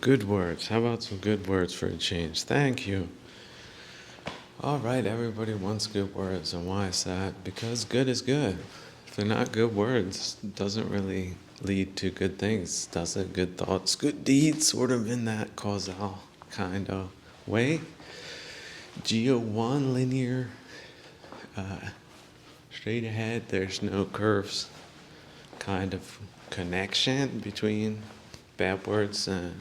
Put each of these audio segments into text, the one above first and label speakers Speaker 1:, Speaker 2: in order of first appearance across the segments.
Speaker 1: Good words. How about some good words for a change? Thank you. All right, everybody wants good words. And why is that? Because good is good. If they're not good words, it doesn't really lead to good things, does it? Good thoughts, good deeds, sort of in that causal kind of way. Geo1, linear, straight ahead, there's no curves kind of connection between bad words and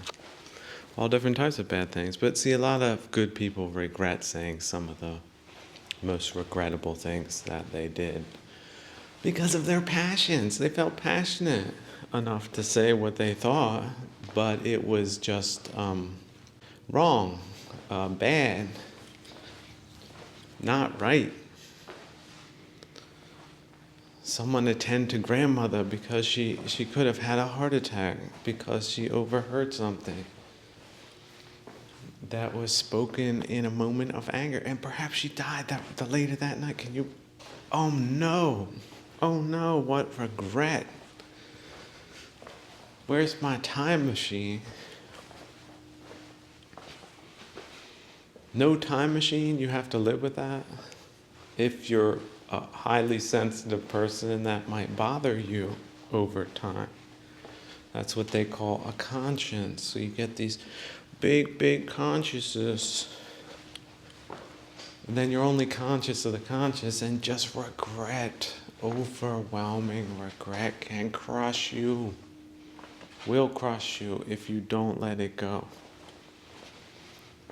Speaker 1: all different types of bad things. But see, a lot of good people regret saying some of the most regrettable things that they did because of their passions. They felt passionate enough to say what they thought, but it was just wrong, bad, not right. Someone attend to grandmother because she could have had a heart attack because she overheard something that was spoken in a moment of anger, and perhaps she died later that night. Can you? Oh no, what regret. Where's my time machine? No time machine, you have to live with that. If you're a highly sensitive person, that might bother you over time. That's what they call a conscience. So you get these big consciousness. And then you're only conscious of the conscious, and just regret, overwhelming regret can crush you, will crush you if you don't let it go.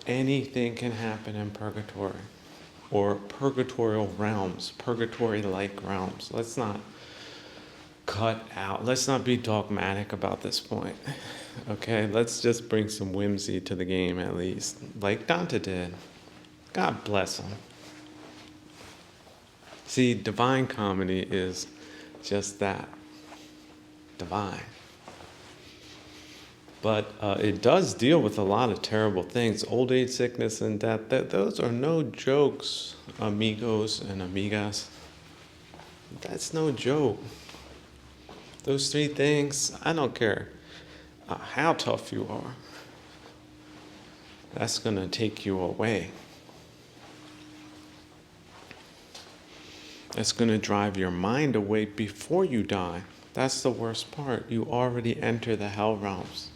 Speaker 1: Anything can happen in purgatory or purgatorial realms, purgatory-like realms. Let's not be dogmatic about this point. Okay, let's just bring some whimsy to the game at least, like Dante did. God bless him. See, divine comedy is just that, divine. But it does deal with a lot of terrible things. Old age, sickness, and death. Those are no jokes, amigos and amigas. That's no joke. Those three things, I don't care how tough you are. That's going to take you away. That's going to drive your mind away before you die. That's the worst part. You already enter the hell realms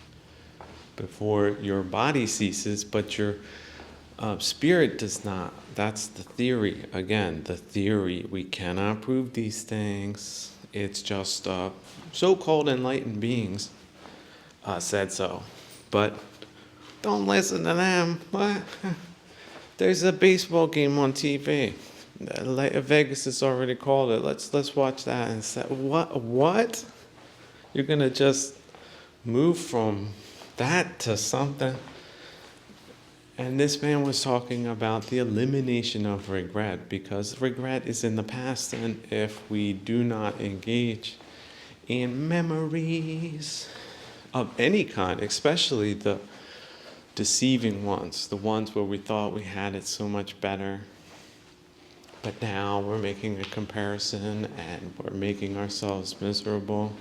Speaker 1: before your body ceases, but your spirit does not. That's the theory. Again, the theory. We cannot prove these things. It's just so-called enlightened beings said so. But don't listen to them. What? There's a baseball game on TV. Vegas has already called it. Let's watch that and say, what? You're gonna just move from that to something. And this man was talking about the elimination of regret, because regret is in the past, and if we do not engage in memories of any kind, especially the deceiving ones, the ones where we thought we had it so much better, but now we're making a comparison and we're making ourselves miserable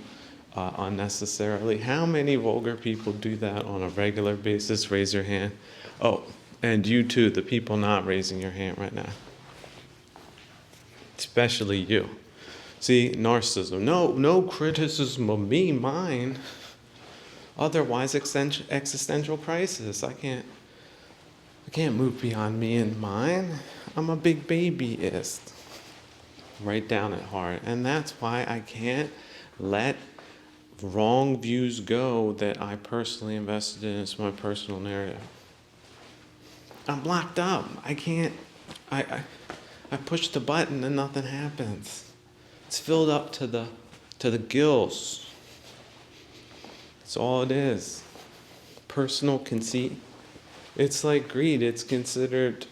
Speaker 1: unnecessarily. How many vulgar people do that on a regular basis? Raise your hand. Oh, and you too, the people not raising your hand right now. Especially you. See, narcissism. No criticism of me, mine. Otherwise, existential crisis. I can't move beyond me and mine. I'm a big babyist, right down at heart. And that's why I can't let wrong views go that I personally invested in as my personal narrative. I'm locked up. I can't, I push the button and nothing happens. It's filled up to the gills. That's all it is. Personal conceit. It's like greed. It's considered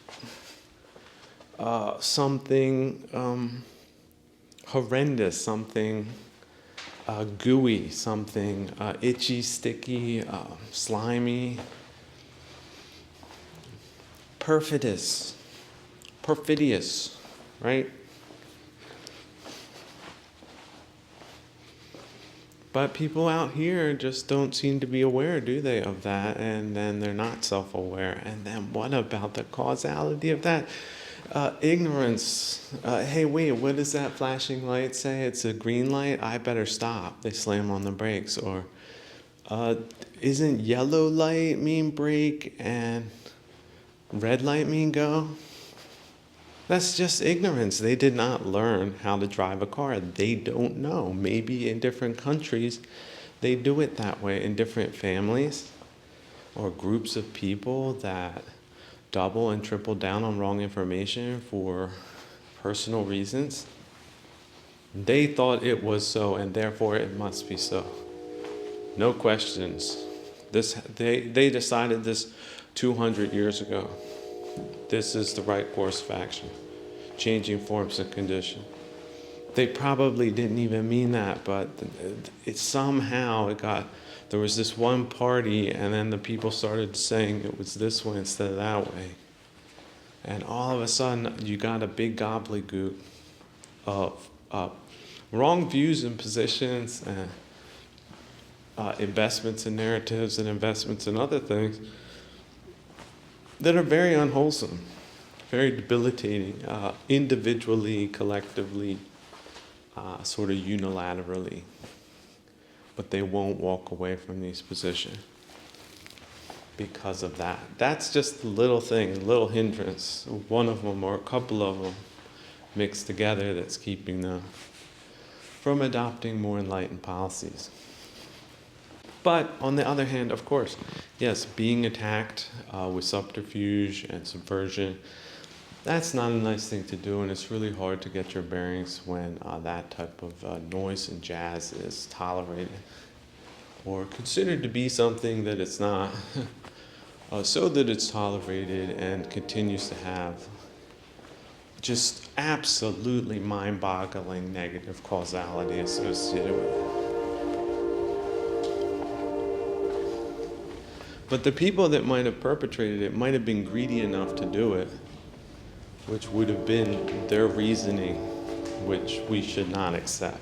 Speaker 1: something horrendous, something gooey, something itchy, sticky, slimy, perfidious, right? But people out here just don't seem to be aware, do they, of that? And then they're not self-aware. And then what about the causality of that? Ignorance. Hey, wait, what does that flashing light say? It's a green light? I better stop. They slam on the brakes. Or isn't yellow light mean brake and red light mean go? That's just ignorance. They did not learn how to drive a car. They don't know. Maybe in different countries, they do it that way. In different families or groups of people that double and triple down on wrong information for personal reasons, they thought it was so, and therefore it must be so. No questions. They decided this 200 years ago. This is the right course of action. Changing forms and condition. They probably didn't even mean that, but there was this one party, and then the people started saying it was this way instead of that way. And all of a sudden, you got a big gobbledygook of wrong views and positions, and investments in narratives and investments in other things that are very unwholesome, very debilitating, individually, collectively, sort of unilaterally. But they won't walk away from these positions because of that. That's just a little thing, a little hindrance, one of them or a couple of them mixed together that's keeping them from adopting more enlightened policies. But on the other hand, of course, yes, being attacked with subterfuge and subversion, that's not a nice thing to do, and it's really hard to get your bearings when that type of noise and jazz is tolerated or considered to be something that it's not, so that it's tolerated and continues to have just absolutely mind-boggling negative causality associated with it. But the people that might have perpetrated it might have been greedy enough to do it, which would have been their reasoning, which we should not accept.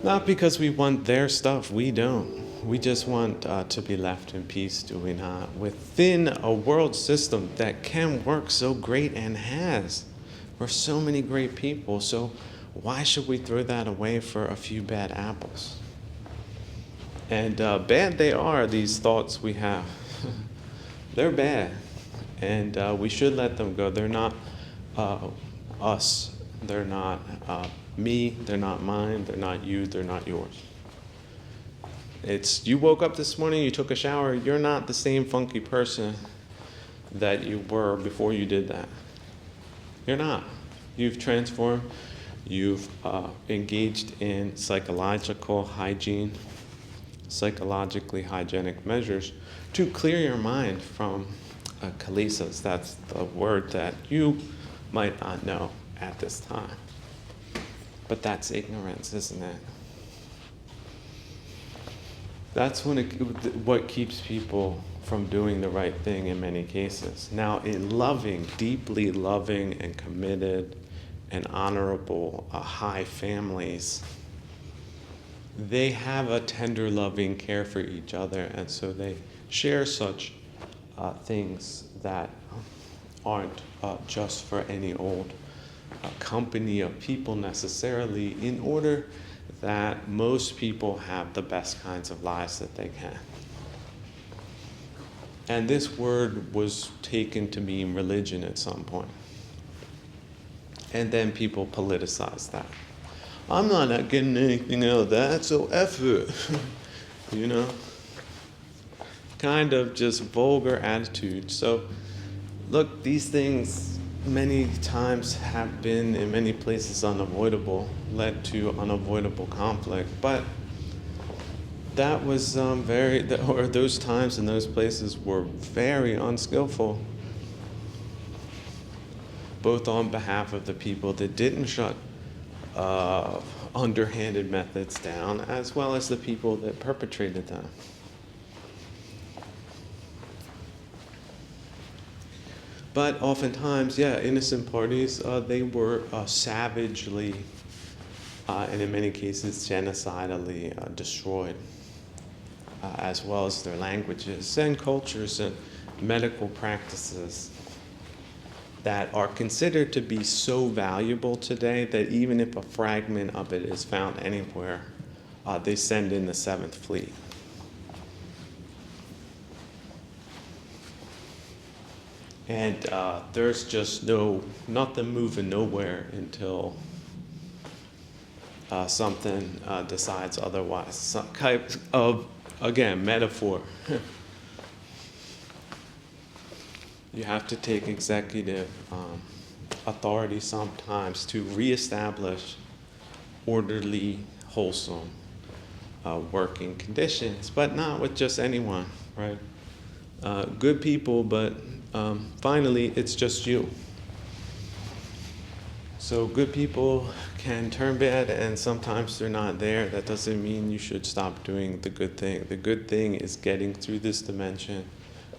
Speaker 1: Not because we want their stuff, we don't. We just want to be left in peace, do we not? Within a world system that can work so great and has for so many great people, so why should we throw that away for a few bad apples? And bad they are, these thoughts we have. They're bad. And we should let them go. They're not us. They're not me. They're not mine. They're not you. They're not yours. It's you woke up this morning, you took a shower. You're not the same funky person that you were before you did that. You're not. You've transformed. You've engaged in psychological hygiene, psychologically hygienic measures to clear your mind from kilesas. That's the word that you might not know at this time. But that's ignorance, isn't it? That's what keeps people from doing the right thing in many cases. Now, in loving, deeply loving and committed and honorable high families, they have a tender, loving care for each other, and so they share such things that aren't just for any old company of people necessarily, in order that most people have the best kinds of lives that they can. And this word was taken to mean religion at some point. And then people politicized that. I'm not getting anything out of that, so F it. You know? Kind of just vulgar attitude. So, look, these things many times have been in many places unavoidable, led to unavoidable conflict. But that was those times and those places were very unskillful, both on behalf of the people that didn't shut underhanded methods down, as well as the people that perpetrated them. But oftentimes, innocent parties, they were savagely and in many cases genocidally destroyed, as well as their languages and cultures and medical practices that are considered to be so valuable today that even if a fragment of it is found anywhere, they send in the Seventh Fleet. And there's just nothing moving nowhere until something decides otherwise. Some type of, again, metaphor. You have to take executive authority sometimes to reestablish orderly, wholesome working conditions, but not with just anyone, right? Good people, but finally, it's just you. So good people can turn bad, and sometimes they're not there. That doesn't mean you should stop doing the good thing. The good thing is getting through this dimension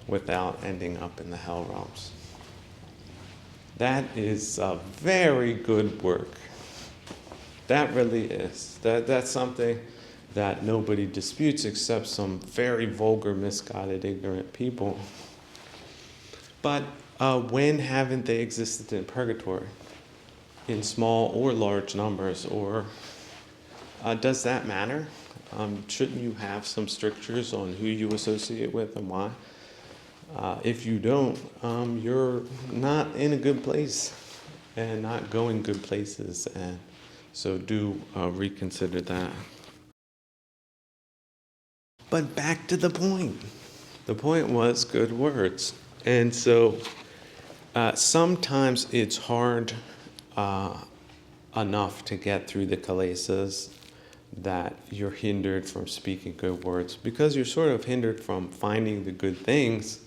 Speaker 1: without ending up in the hell realms. That is very good work. That really is. That's something that nobody disputes except some very vulgar, misguided, ignorant people. But when haven't they existed in purgatory? In small or large numbers? Or does that matter? Shouldn't you have some strictures on who you associate with and why? If you don't, you're not in a good place and not going good places. And so do reconsider that. But back to the point. The point was good words. And so sometimes it's hard enough to get through the kilesas that you're hindered from speaking good words because you're sort of hindered from finding the good things,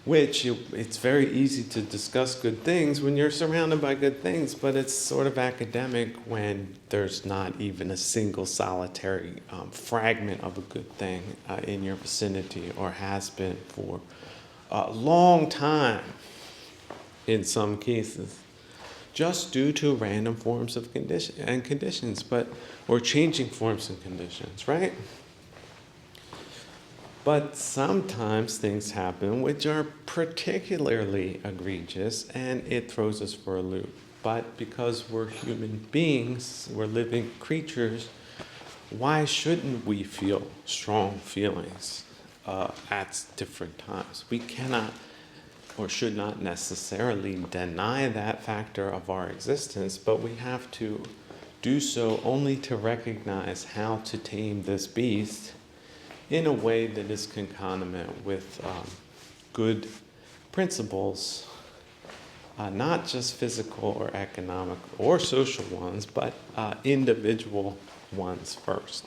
Speaker 1: which it's very easy to discuss good things when you're surrounded by good things, but it's sort of academic when there's not even a single solitary fragment of a good thing in your vicinity, or has been for a long time in some cases, just due to random forms of conditions, or changing forms and conditions, right? But sometimes things happen which are particularly egregious, and it throws us for a loop. But because we're human beings, we're living creatures, why shouldn't we feel strong feelings at different times? We cannot or should not necessarily deny that factor of our existence, but we have to do so only to recognize how to tame this beast in a way that is concomitant with good principles, not just physical or economic or social ones, but individual ones first.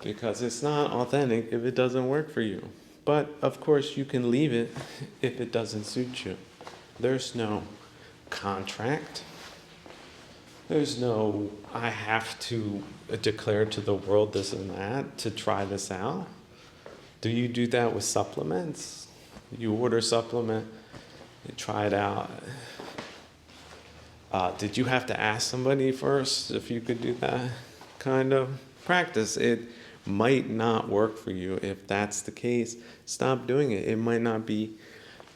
Speaker 1: Because it's not authentic if it doesn't work for you. But of course you can leave it if it doesn't suit you. There's no contract. There's no, I have to declare to the world this and that to try this out. Do you do that with supplements? You order a supplement, you try it out. Did you have to ask somebody first if you could do that kind of practice? It might not work for you. If that's the case, stop doing it. It might not be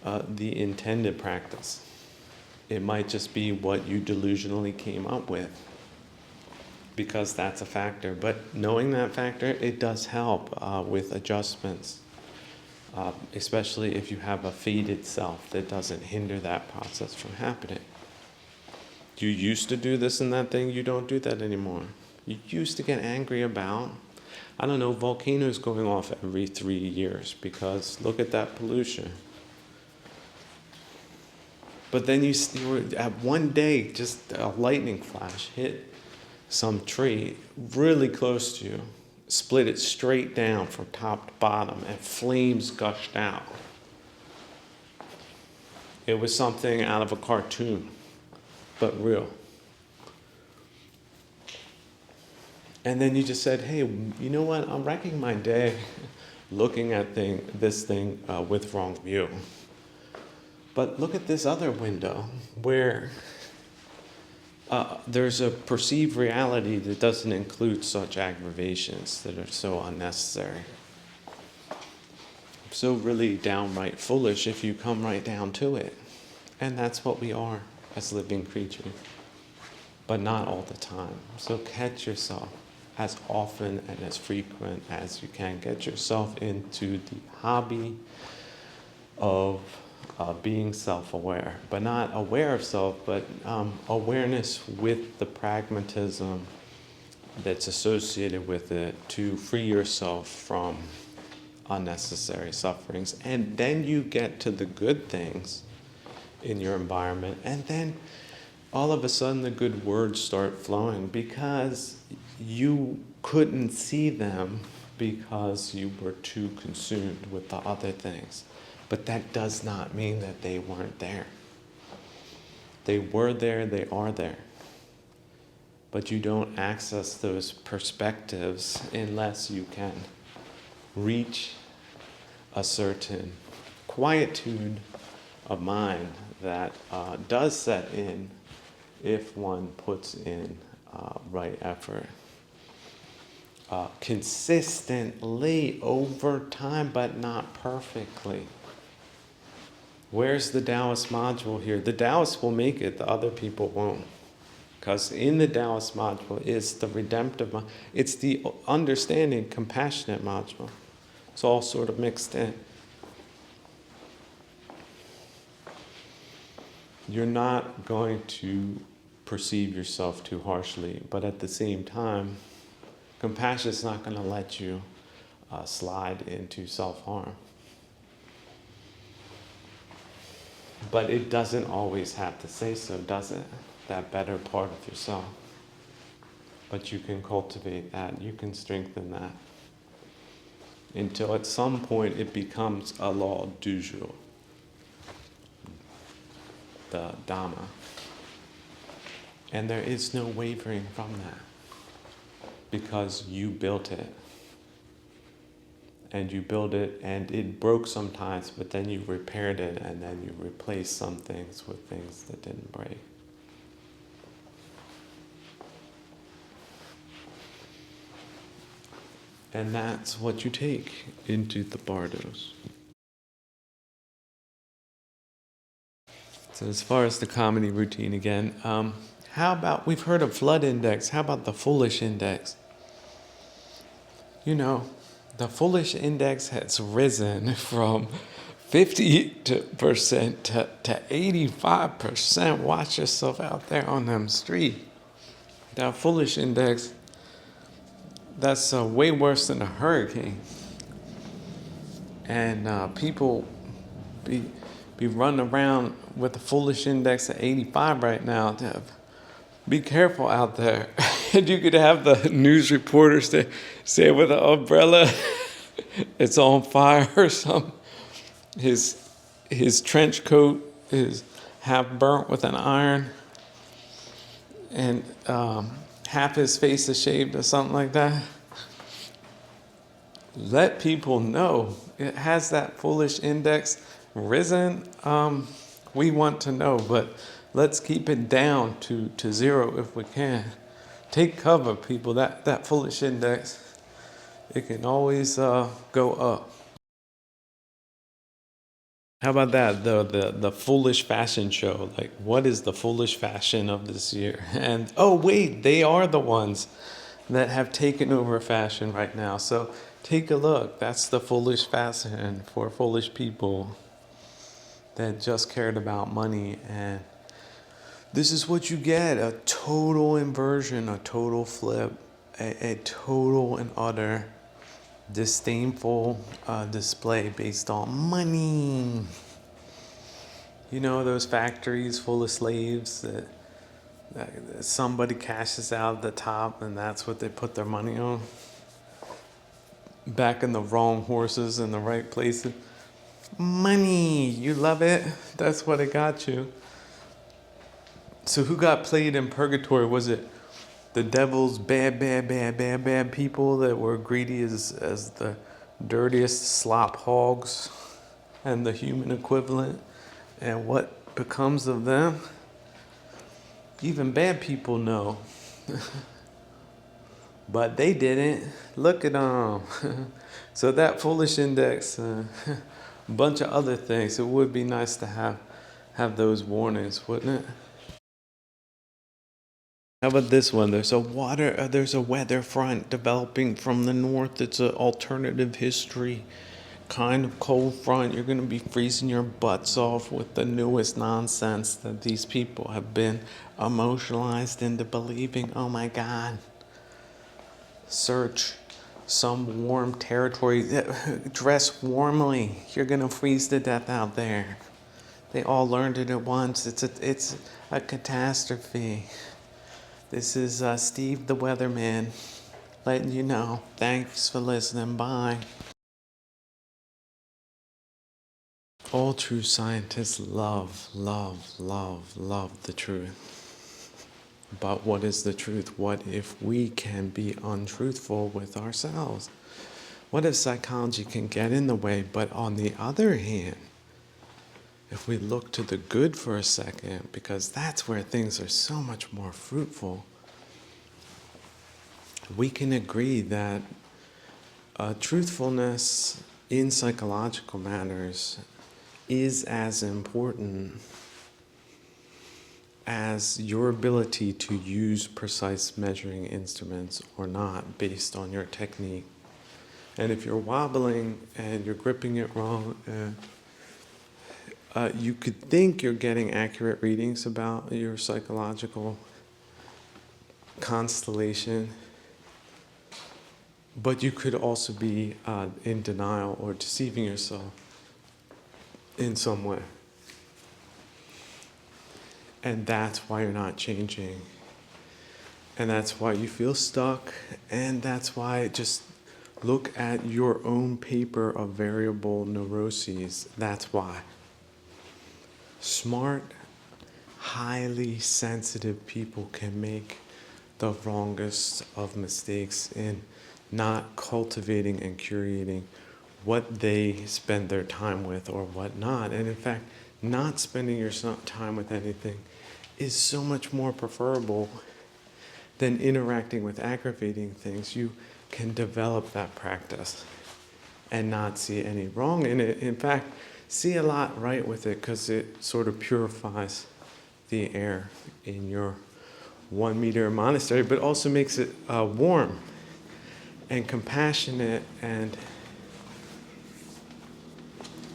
Speaker 1: the intended practice. It might just be what you delusionally came up with, because that's a factor. But knowing that factor, it does help with adjustments, especially if you have a fated self that doesn't hinder that process from happening. You used to do this and that thing, you don't do that anymore. You used to get angry about, I don't know, volcanoes going off every 3 years because look at that pollution. But then you were at one day, just a lightning flash hit some tree really close to you, split it straight down from top to bottom, and flames gushed out. It was something out of a cartoon, but real. And then you just said, hey, you know what? I'm wrecking my day looking at this thing with wrong view. But look at this other window where there's a perceived reality that doesn't include such aggravations that are so unnecessary. So really downright foolish if you come right down to it. And that's what we are as living creatures, but not all the time. So catch yourself as often and as frequent as you can. Get yourself into the hobby of being self-aware, but not aware of self, but awareness with the pragmatism that's associated with it to free yourself from unnecessary sufferings. And then you get to the good things in your environment, and then all of a sudden the good words start flowing because you couldn't see them because you were too consumed with the other things. But that does not mean that they weren't there. They were there, they are there. But you don't access those perspectives unless you can reach a certain quietude of mind that does set in if one puts in right effort. Consistently over time, but not perfectly. Where's the Taoist module here? The Taoists will make it, the other people won't. Because in the Taoist module is the redemptive module. It's the understanding, compassionate module. It's all sort of mixed in. You're not going to perceive yourself too harshly, but at the same time, compassion is not going to let you slide into self-harm. But it doesn't always have to say so, does it? That better part of yourself. But you can cultivate that, you can strengthen that, until at some point it becomes a law du jour, the Dhamma. And there is no wavering from that, because you built it. And you built it, and it broke sometimes, but then you repaired it, and then you replaced some things with things that didn't break. And that's what you take into the bardos. So as far as the comedy routine again, how about, we've heard of flood index, how about the foolish index? You know, the foolish index has risen from 50% to 85%. Watch yourself out there on them street. That foolish index, that's way worse than a hurricane. And people be running around with a foolish index at 85 right now. Be careful out there. And you could have the news reporters that say with an umbrella, it's on fire or something. His trench coat is half burnt with an iron, and half his face is shaved or something like that. Let people know. It has that foolish index risen. We want to know, but let's keep it down to zero if we can. Take cover, people. That foolish index, it can always go up. How about that? The foolish fashion show. Like, what is the foolish fashion of this year? And oh wait, they are the ones that have taken over fashion right now. So take a look. That's the foolish fashion for foolish people that just cared about money. And this is what you get: a total inversion, a total flip, a total and utter disdainful display based on money. You know, those factories full of slaves that somebody cashes out at the top, and that's what they put their money on. Backing the wrong horses in the right places. Money, you love it. That's what it got you. So who got played in purgatory? Was it the devil's bad people that were greedy as the dirtiest slop hogs and the human equivalent? And what becomes of them? Even bad people know. But they didn't. Look at them. So that foolish index, a bunch of other things. It would be nice to have those warnings, wouldn't it? How about this one? There's a weather front developing from the north. It's an alternative history kind of cold front. You're going to be freezing your butts off with the newest nonsense that these people have been emotionalized into believing. Oh my God. Search some warm territory. Dress warmly. You're going to freeze to death out there. They all learned it at once. It's a catastrophe. This is Steve the Weatherman letting you know. Thanks for listening. Bye. All true scientists love the truth. But what is the truth? What if we can be untruthful with ourselves? What if psychology can get in the way? But on the other hand, if we look to the good for a second, because that's where things are so much more fruitful, we can agree that truthfulness in psychological matters is as important as your ability to use precise measuring instruments or not based on your technique. And if you're wobbling and you're gripping it wrong, you could think you're getting accurate readings about your psychological constellation, but you could also be in denial or deceiving yourself in some way. And that's why you're not changing. And that's why you feel stuck. And that's why just look at your own paper of variable neuroses. That's why. Smart, highly sensitive people can make the wrongest of mistakes in not cultivating and curating what they spend their time with or what not. And in fact, not spending your time with anything is so much more preferable than interacting with aggravating things. You can develop that practice and not see any wrong in it. In fact, see a lot right with it because it sort of purifies the air in your 1 meter monastery, but also makes it warm and compassionate and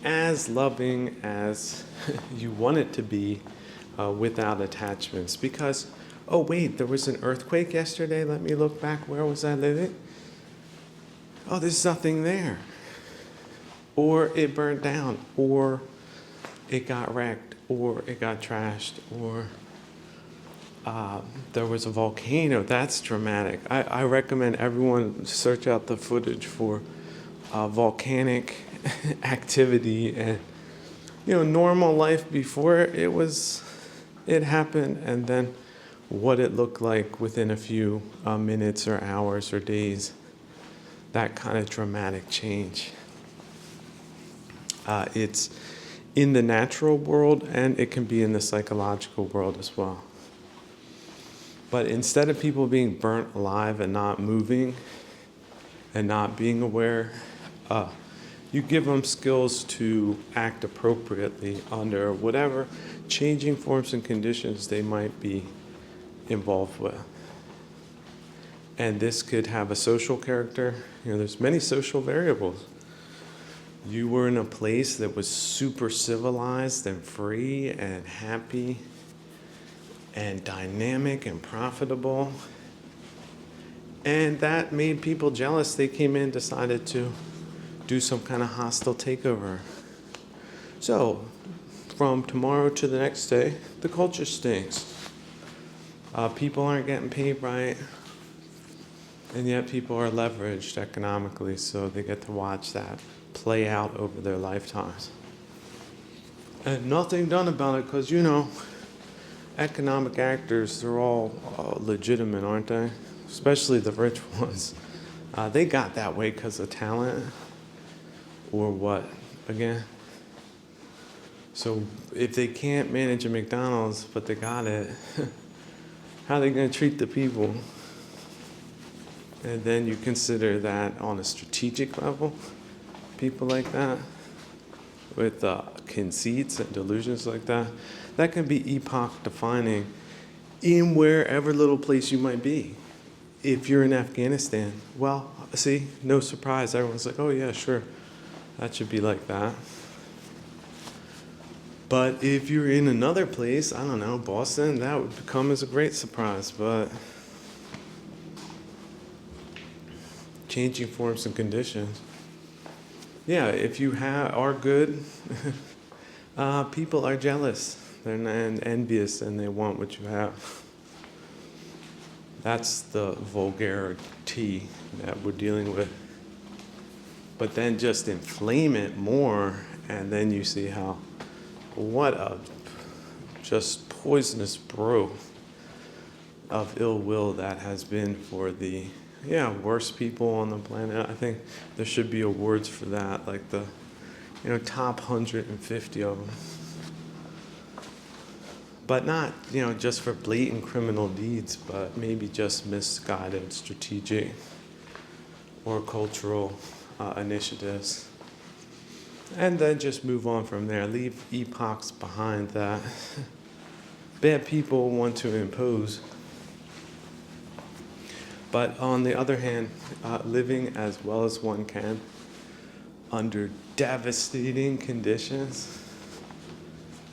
Speaker 1: as loving as you want it to be without attachments. Because, oh wait, there was an earthquake yesterday. Let me look back. Where was I living? Oh, there's nothing there. Or it burnt down, or it got wrecked, or it got trashed, or there was a volcano. That's dramatic. I recommend everyone search out the footage for volcanic activity and normal life before it happened, and then what it looked like within a few minutes or hours or days. That kind of dramatic change. It's in the natural world, and it can be in the psychological world as well. But instead of people being burnt alive and not moving and not being aware, you give them skills to act appropriately under whatever changing forms and conditions they might be involved with. And this could have a social character. There's many social variables. You were in a place that was super civilized and free and happy and dynamic and profitable. And that made people jealous. They came in, decided to do some kind of hostile takeover. So, from tomorrow to the next day, the culture stinks. People aren't getting paid right, and yet people are leveraged economically, so they get to watch that play out over their lifetimes. And nothing done about it because, economic actors, they're all legitimate, aren't they? Especially the rich ones. They got that way because of talent. Or what, again? So if they can't manage a McDonald's, but they got it, How are they going to treat the people? And then you consider that on a strategic level, people like that, with conceits and delusions like that, that can be epoch defining in wherever little place you might be. If you're in Afghanistan, well, see, no surprise. Everyone's like, oh yeah, sure, that should be like that. But if you're in another place, I don't know, Boston, that would come as a great surprise. But changing forms and conditions. Yeah, if you are good, people are jealous. They're envious and they want what you have. That's the vulgarity that we're dealing with. But then just inflame it more, and then you see how, what a just poisonous brew of ill will that has been for the worst people on the planet. I think there should be awards for that, like the top 150 of them. But not just for blatant criminal deeds, but maybe just misguided strategic or cultural initiatives. And then just move on from there. Leave epochs behind that bad people want to impose. But on the other hand, living as well as one can under devastating conditions,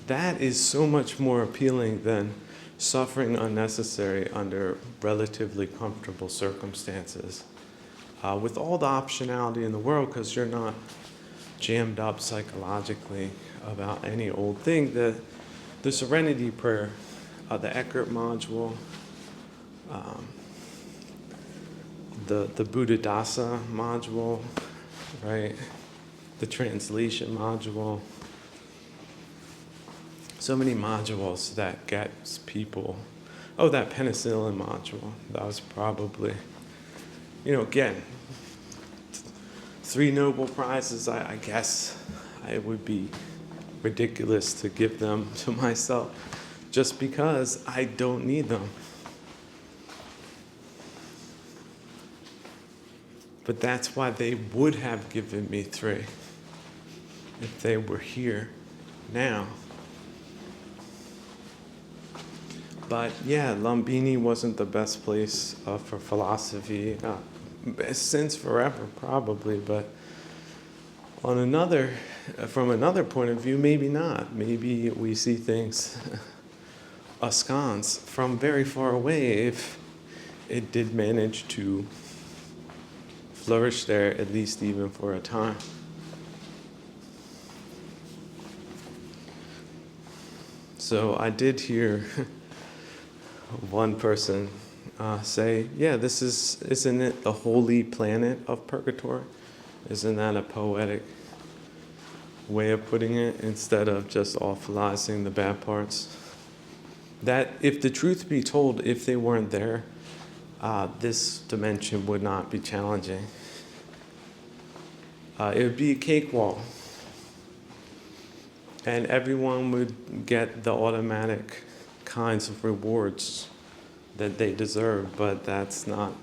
Speaker 1: that is so much more appealing than suffering unnecessary under relatively comfortable circumstances. With all the optionality in the world, because you're not jammed up psychologically about any old thing. The Serenity Prayer, the Eckhart module, the Buddhadasa module, right? The translation module. So many modules that gets people. Oh, that penicillin module. That was probably, again, 3 Nobel Prizes. I guess it would be ridiculous to give them to myself just because I don't need them. But that's why they would have given me 3 if they were here now. But yeah, Lumbini wasn't the best place for philosophy since forever, probably. But from another point of view, maybe not. Maybe we see things askance from very far away if it did manage to flourish there, at least even for a time. So I did hear one person say, isn't it the holy planet of purgatory? Isn't that a poetic way of putting it, instead of just awfulizing the bad parts? That if the truth be told, if they weren't there, this dimension would not be challenging. It would be a cakewalk. And everyone would get the automatic kinds of rewards that they deserve, but that's not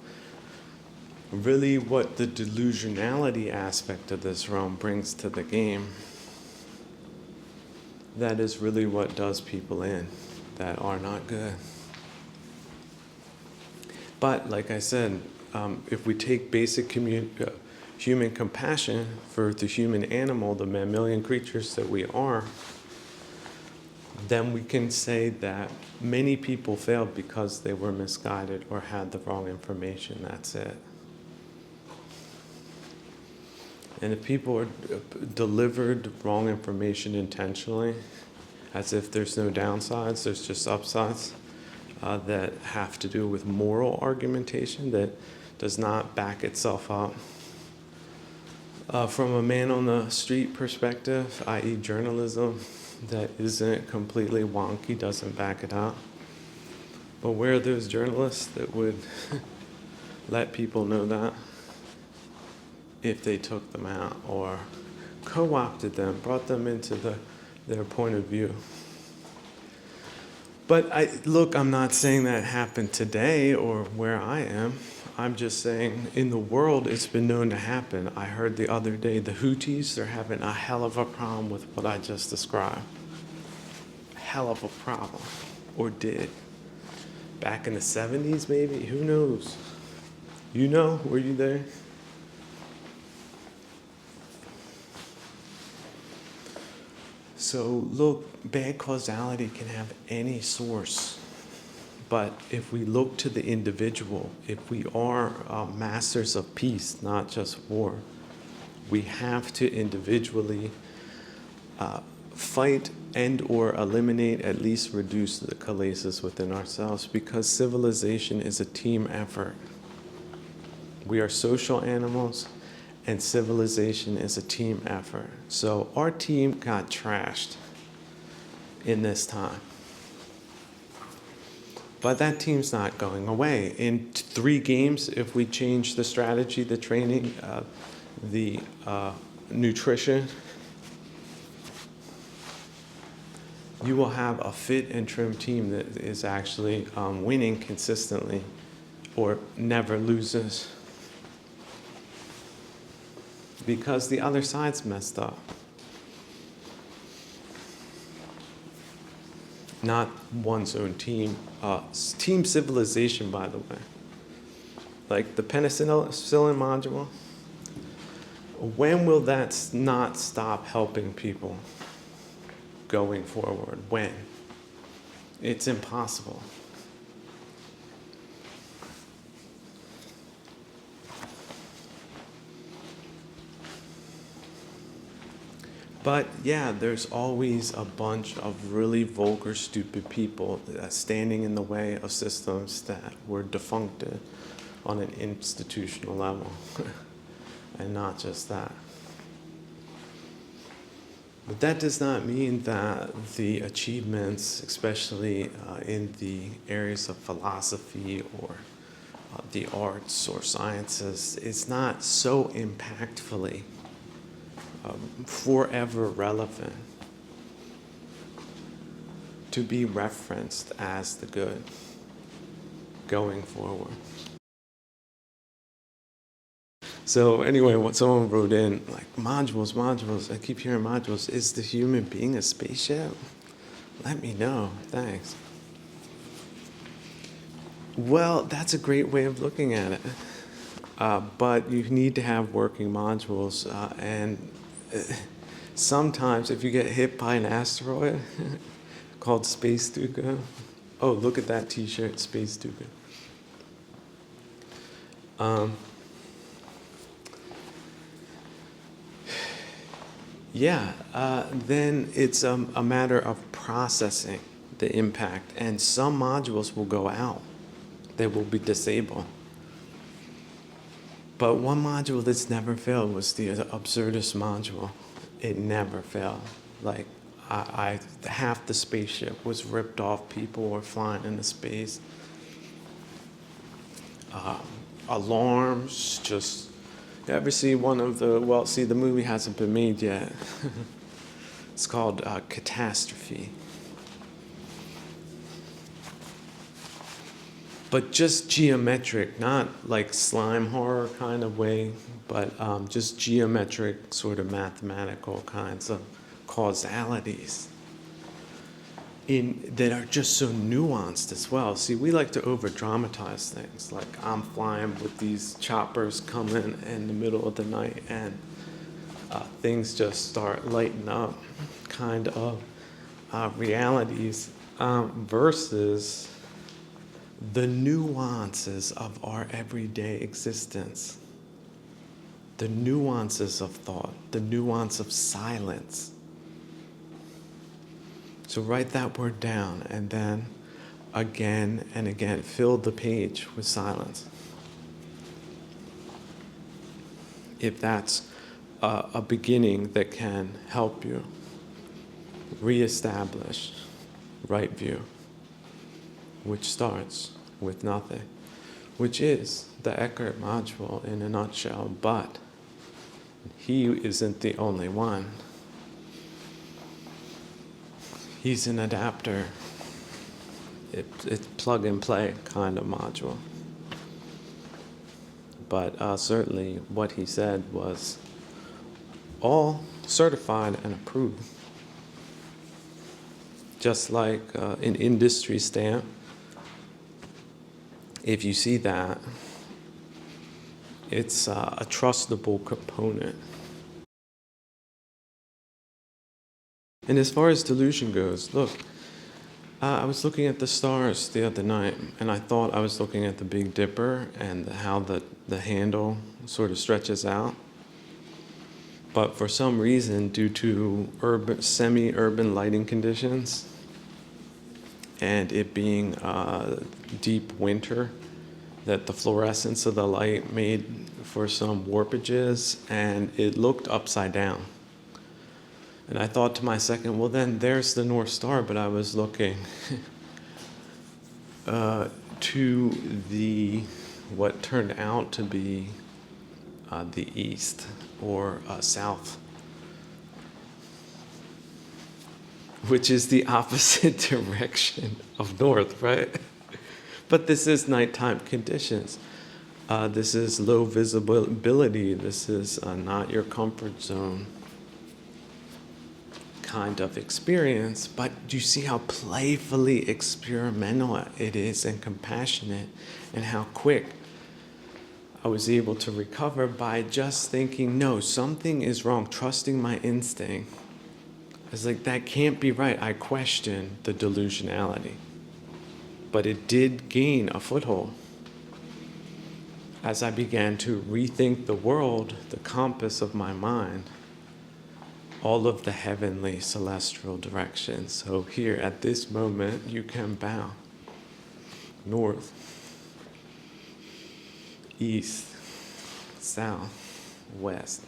Speaker 1: really what the delusionality aspect of this realm brings to the game. That is really what does people in that are not good. But like I said, if we take basic human compassion for the human animal, the mammalian creatures that we are, then we can say that many people failed because they were misguided or had the wrong information. That's it. And if people are delivered wrong information intentionally, as if there's no downsides, there's just upsides that have to do with moral argumentation that does not back itself up. From a man on the street perspective, i.e. journalism, that isn't completely wonky, doesn't back it up. But where are those journalists that would let people know that if they took them out or co-opted them, brought them into their point of view? But look, I'm not saying that happened today or where I am. I'm just saying in the world it's been known to happen. I heard the other day the Houthis, they're having a hell of a problem with what I just described. Hell of a problem. Or did. Back in the 70s maybe? Who knows? You know? Were you there? So look, bad causality can have any source. But if we look to the individual, if we are masters of peace, not just war, we have to individually fight and or eliminate, at least reduce the kalesis within ourselves, because civilization is a team effort. We are social animals, and civilization is a team effort. So our team got trashed in this time. But that team's not going away. In 3 games, if we change the strategy, the training, the nutrition, you will have a fit and trim team that is actually winning consistently or never loses. Because the other side's messed up. Not one's own team. Team civilization, by the way. Like the penicillin module. When will that not stop helping people going forward? When? It's impossible. But yeah, there's always a bunch of really vulgar, stupid people standing in the way of systems that were defuncted on an institutional level. And not just that. But that does not mean that the achievements, especially in the areas of philosophy or the arts or sciences, is not so impactfully forever relevant to be referenced as the good going forward. So anyway, what someone wrote in, like, modules, I keep hearing modules. Is the human being a spaceship? Let me know, thanks. Well, that's a great way of looking at it. But you need to have working modules, and sometimes if you get hit by an asteroid called Space Stuka, oh, look at that t-shirt, Space Stuka. Then it's a matter of processing the impact, and some modules will go out. They will be disabled. But one module that's never failed was the Absurdist module. It never failed. Like, half the spaceship was ripped off. People were flying into space. Alarms, just, you ever see one of the, well, see, the movie hasn't been made yet. It's called Catastrophe. But just geometric, not like slime horror kind of way, but just geometric, sort of mathematical kinds of causalities that are just so nuanced as well. See, we like to over-dramatize things. Like, I'm flying with these choppers coming in the middle of the night, and things just start lighting up, kind of realities, versus the nuances of our everyday existence, the nuances of thought, the nuance of silence. So write that word down, and then again and again, fill the page with silence. If that's a beginning that can help you reestablish right view, which starts with nothing, which is the Eckhart module in a nutshell, but he isn't the only one. He's an adapter. it's plug and play kind of module. But certainly what he said was all certified and approved. Just like an industry stamp, if you see that, it's a trustable component. And as far as delusion goes, look, I was looking at the stars the other night, and I thought I was looking at the Big Dipper and how the handle sort of stretches out. But for some reason, due to semi-urban lighting conditions, and it being deep winter, that the fluorescence of the light made for some warpages, and it looked upside down. And I thought to my second, well, then there's the North Star, but I was looking to what turned out to be the east or south, which is the opposite direction of north, right? But this is nighttime conditions. This is low visibility. This is not your comfort zone kind of experience, but do you see how playfully experimental it is and compassionate, and how quick I was able to recover by just thinking, no, something is wrong, trusting my instinct. It's like, that can't be right. I question the delusionality. But it did gain a foothold as I began to rethink the world, the compass of my mind, all of the heavenly celestial directions. So here at this moment, you can bow north, east, south, west.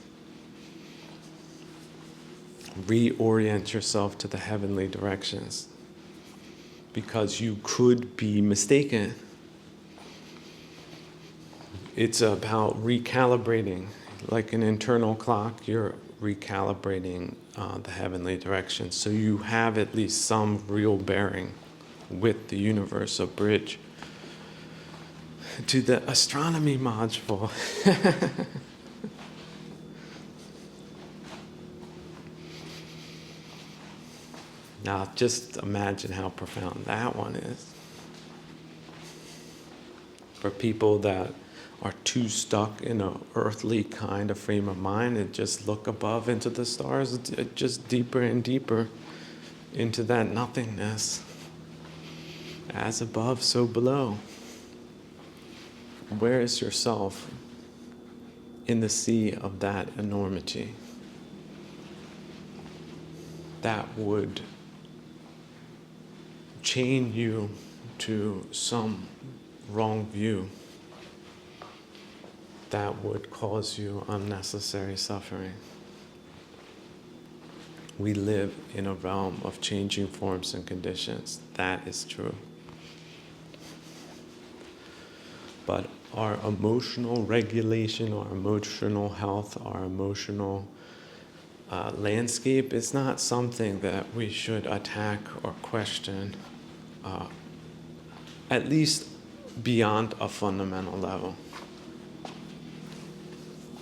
Speaker 1: Reorient yourself to the heavenly directions, because you could be mistaken. It's about recalibrating. Like an internal clock, you're recalibrating the heavenly direction, so you have at least some real bearing with the universe, a bridge to the astronomy module. Now just imagine how profound that one is. For people that are too stuck in an earthly kind of frame of mind and just look above into the stars, just deeper and deeper into that nothingness. As above, so below. Where is yourself in the sea of that enormity? That would chain you to some wrong view. That would cause you unnecessary suffering. We live in a realm of changing forms and conditions. That is true. But our emotional regulation, our emotional health, our emotional landscape is not something that we should attack or question, at least beyond a fundamental level.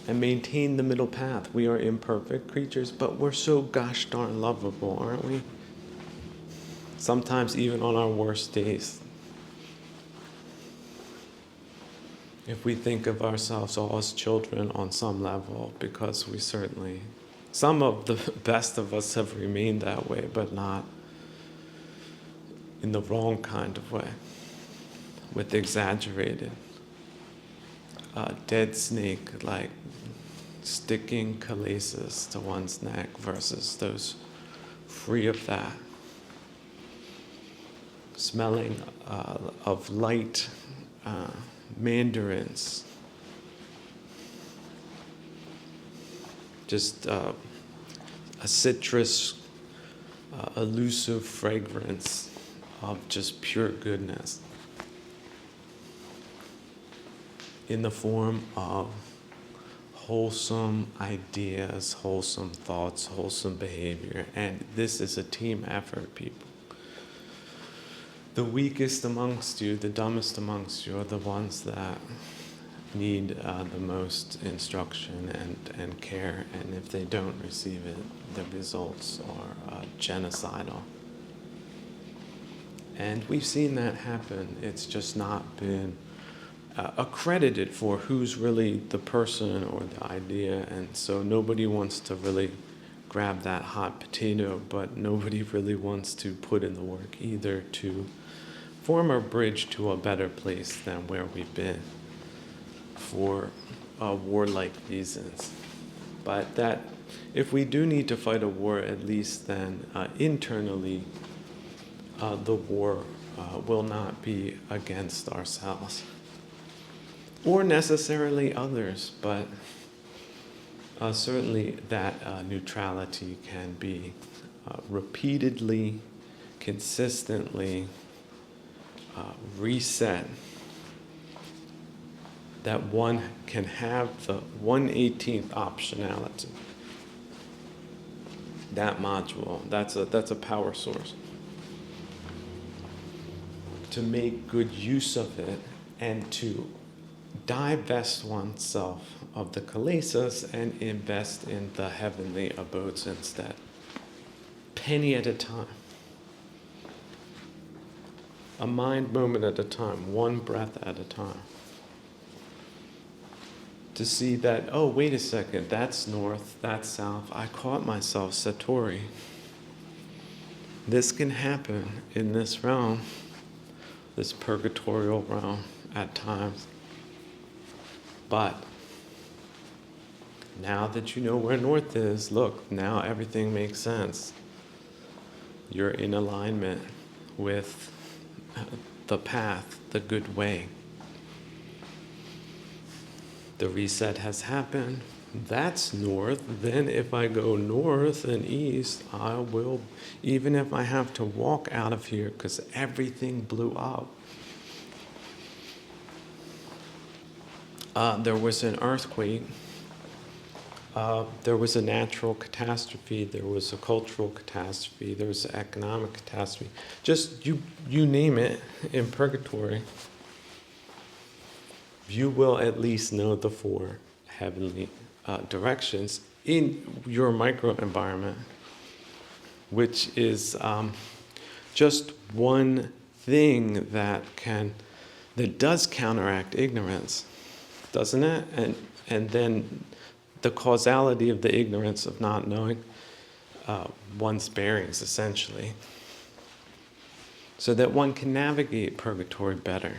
Speaker 1: And maintain the middle path. We are imperfect creatures, but we're so gosh darn lovable, aren't we? Sometimes even on our worst days. If we think of ourselves all as children on some level, because we certainly, some of the best of us have remained that way, but not in the wrong kind of way, with exaggerated, dead snake, like sticking chalasis to one's neck versus those free of that. Smelling of light mandarins. Just a citrus, elusive fragrance of just pure goodness in the form of wholesome ideas, wholesome thoughts, wholesome behavior. And this is a team effort, people. the weakest amongst you, the dumbest amongst you, are the ones that need the most instruction and care. And if they don't receive it, the results are genocidal. And we've seen that happen. It's just not been accredited for who's really the person or the idea. And so nobody wants to really grab that hot potato, but nobody really wants to put in the work either to form a bridge to a better place than where we've been for warlike reasons. But that if we do need to fight a war, at least then internally, the war will not be against ourselves or necessarily others, but certainly that neutrality can be repeatedly, consistently reset, that one can have the 1/18th optionality. That module, that's a power source. To make good use of it and to divest oneself of the kilesas and invest in the heavenly abodes instead. Penny at a time. A mind moment at a time, one breath at a time. To see that, oh, wait a second, that's north, that's south. I caught myself Satori. This can happen in this realm, this purgatorial realm at times. But now that you know where north is, look, now everything makes sense. You're in alignment with the path, the good way. The reset has happened. That's north. Then if I go north and east, I will, even if I have to walk out of here because everything blew up. There was an earthquake. There was a natural catastrophe. There was a cultural catastrophe. There was an economic catastrophe. Just you name it in purgatory. You will at least know the four heavenly directions in your microenvironment, which is just one thing that does counteract ignorance, doesn't it? And then the causality of the ignorance of not knowing one's bearings, essentially, so that one can navigate purgatory better.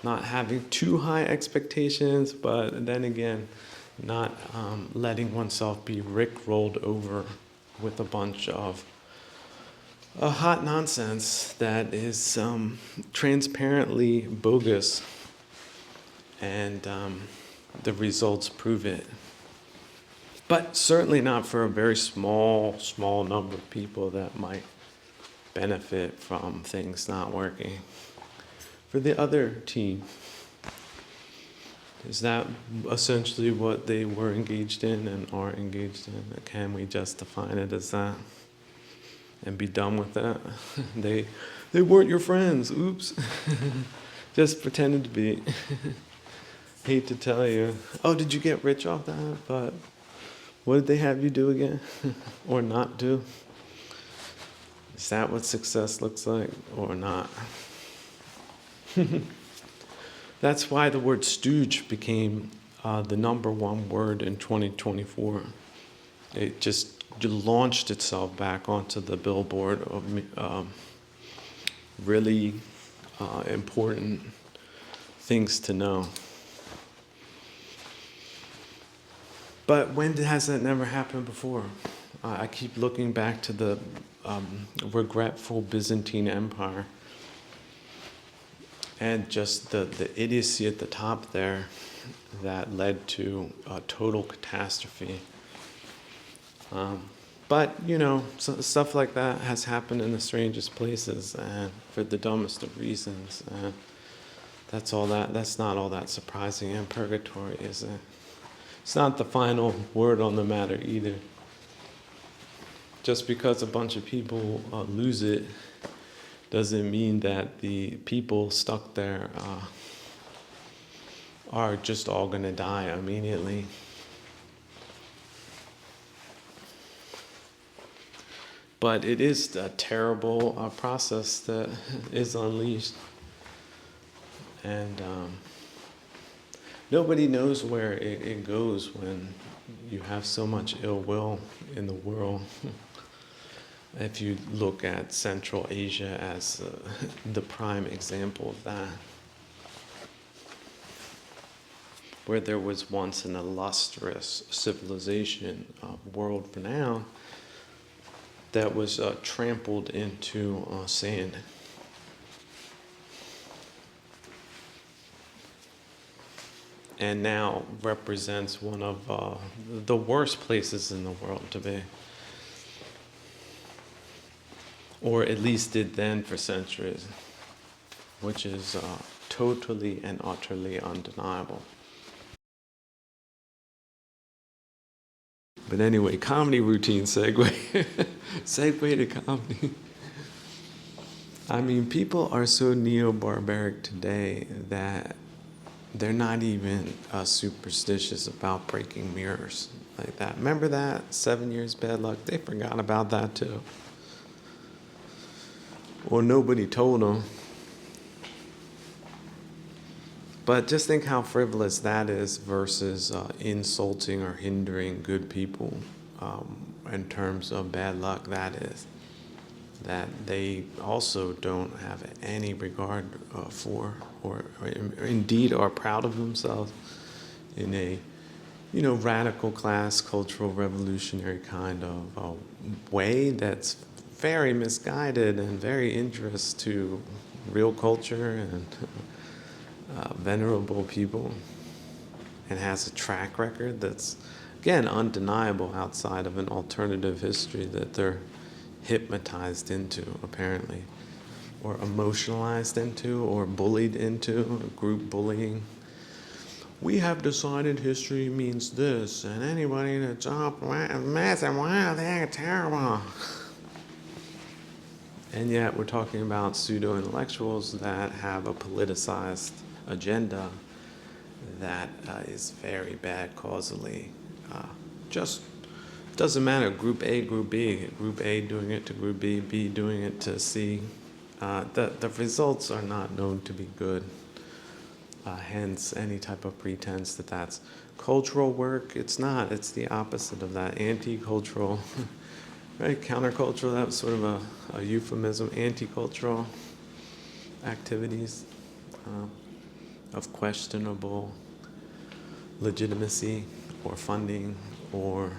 Speaker 1: Not having too high expectations, but then again, not letting oneself be rickrolled over with a bunch of hot nonsense that is transparently bogus, and the results prove it. But certainly not for a very small number of people that might benefit from things not working. For the other team, is that essentially what they were engaged in and are engaged in? Can we just define it as that and be done with that? They weren't your friends. Oops. Just pretended to be. Hate to tell you. Oh, did you get rich off that? But what did they have you do again? Or not do? Is that what success looks like or not? That's why the word stooge became the number one word in 2024. It just launched itself back onto the billboard of really important things to know. But when has that never happened before? I keep looking back to the regretful Byzantine Empire. And just the idiocy at the top there that led to a total catastrophe. But, stuff like that has happened in the strangest places and for the dumbest of reasons. That's not all that surprising in purgatory, is it? It's not the final word on the matter either. Just because a bunch of people lose it doesn't mean that the people stuck there are just all going to die immediately. But it is a terrible process that is unleashed. And nobody knows where it goes when you have so much ill will in the world. If you look at Central Asia as the prime example of that, where there was once an illustrious civilization, world renowned, that was trampled into sand. And now represents one of the worst places in the world to be. Or at least did then for centuries, which is totally and utterly undeniable. But anyway, comedy routine segue. Segue to comedy. I mean, people are so neo-barbaric today that they're not even superstitious about breaking mirrors like that. Remember that? 7 years bad luck? They forgot about that too. Or nobody told them. But just think how frivolous that is versus insulting or hindering good people in terms of bad luck that is. That they also don't have any regard for or indeed are proud of themselves in a radical class, cultural, revolutionary kind of way that's very misguided and very injurious to real culture and venerable people, and has a track record that's, again, undeniable outside of an alternative history that they're hypnotized into, apparently, or emotionalized into, or bullied into, group bullying. We have decided history means this, and anybody that's up mess and wow, they're terrible. And yet we're talking about pseudo-intellectuals that have a politicized agenda that is very bad causally. Just doesn't matter, group A, group B, group A doing it to group B, B doing it to C. The results are not known to be good. Hence any type of pretense that that's cultural work, it's not. It's the opposite of that, anti-cultural, right? Countercultural, that was sort of a euphemism, anti-cultural activities of questionable legitimacy or funding, or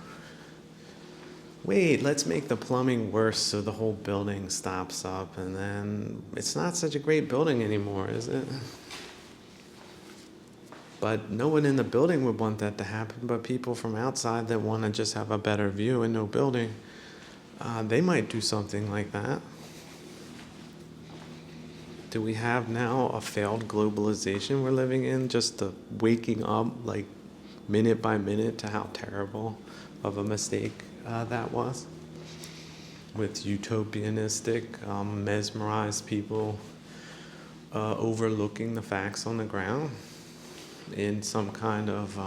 Speaker 1: wait, let's make the plumbing worse so the whole building stops up, and then it's not such a great building anymore, is it? But no one in the building would want that to happen, but people from outside that want to just have a better view and no building, they might do something like that. Do we have now a failed globalization we're living in, just the waking up like minute by minute to how terrible of a mistake that was? With utopianistic, mesmerized people overlooking the facts on the ground in some kind of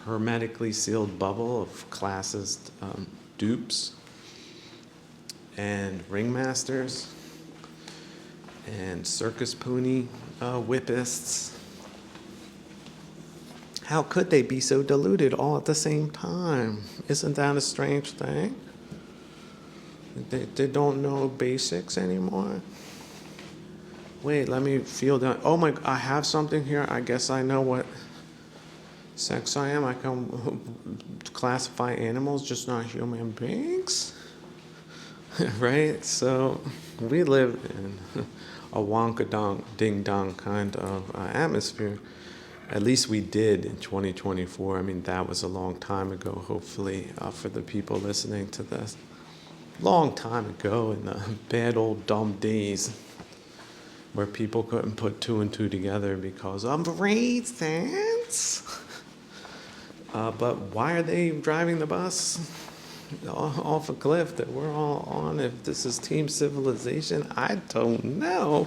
Speaker 1: hermetically sealed bubble of classist dupes and ringmasters and circus pony whippists. How could they be so deluded all at the same time? Isn't that a strange thing? They don't know basics anymore. Wait, let me feel that. Oh my, I have something here. I guess I know what sex I am. I can classify animals, just not human beings. Right? So we live in a wonka-donk, ding-dong kind of atmosphere. At least we did in 2024. I mean, that was a long time ago, hopefully, for the people listening to this. Long time ago in the bad old dumb days where people couldn't put two and two together because of raisins. But why are they driving the bus? off a cliff that we're all on. If this is team civilization, I don't know.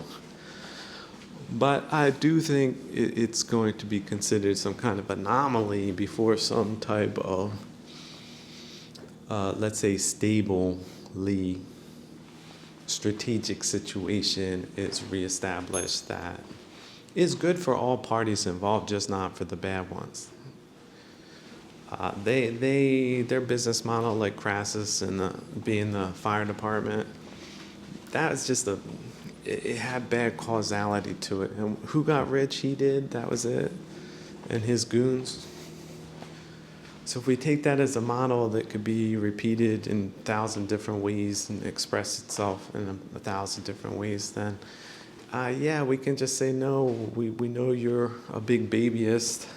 Speaker 1: But I do think it's going to be considered some kind of anomaly before some type of, let's say, stably strategic situation is reestablished that is good for all parties involved, just not for the bad ones. Their business model, like Crassus and being the fire department, that was just it had bad causality to it. And who got rich? He did. That was it. And his goons. So if we take that as a model that could be repeated in 1,000 different ways and express itself in 1,000 different ways, then yeah, we can just say, no, we know you're a big babyist.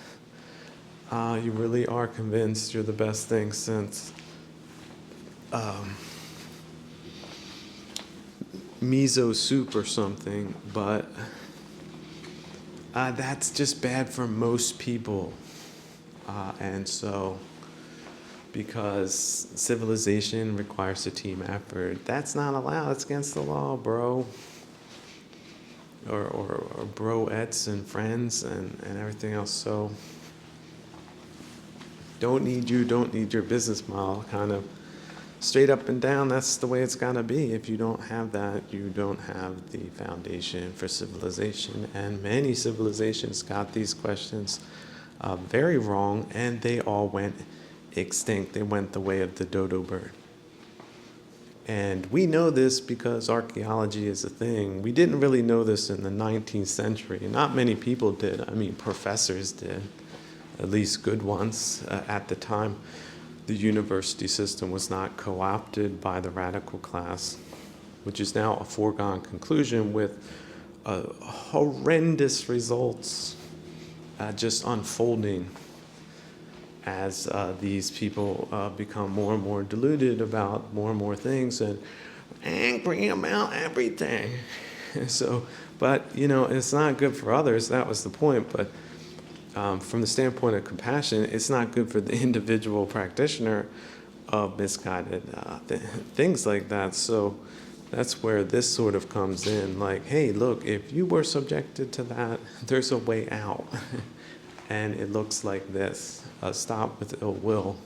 Speaker 1: You really are convinced you're the best thing since miso soup or something, but that's just bad for most people. And so, because civilization requires a team effort, that's not allowed. It's against the law, bro. Or broettes and friends and everything else. So, don't need your business model, kind of straight up and down. That's the way it's got to be. If you don't have that, you don't have the foundation for civilization. And many civilizations got these questions very wrong, and they all went extinct. They went the way of the dodo bird. And we know this because archaeology is a thing. We didn't really know this in the 19th century. Not many people did. I mean, professors did, at least good ones at the time. The university system was not co-opted by the radical class, which is now a foregone conclusion with horrendous results just unfolding as these people become more and more deluded about more and more things and angry about everything. So, but, it's not good for others. That was the point. But from the standpoint of compassion, it's not good for the individual practitioner of misguided things like that. So that's where this sort of comes in. Like, hey, look, if you were subjected to that, there's a way out. And it looks like this. Stop with ill will.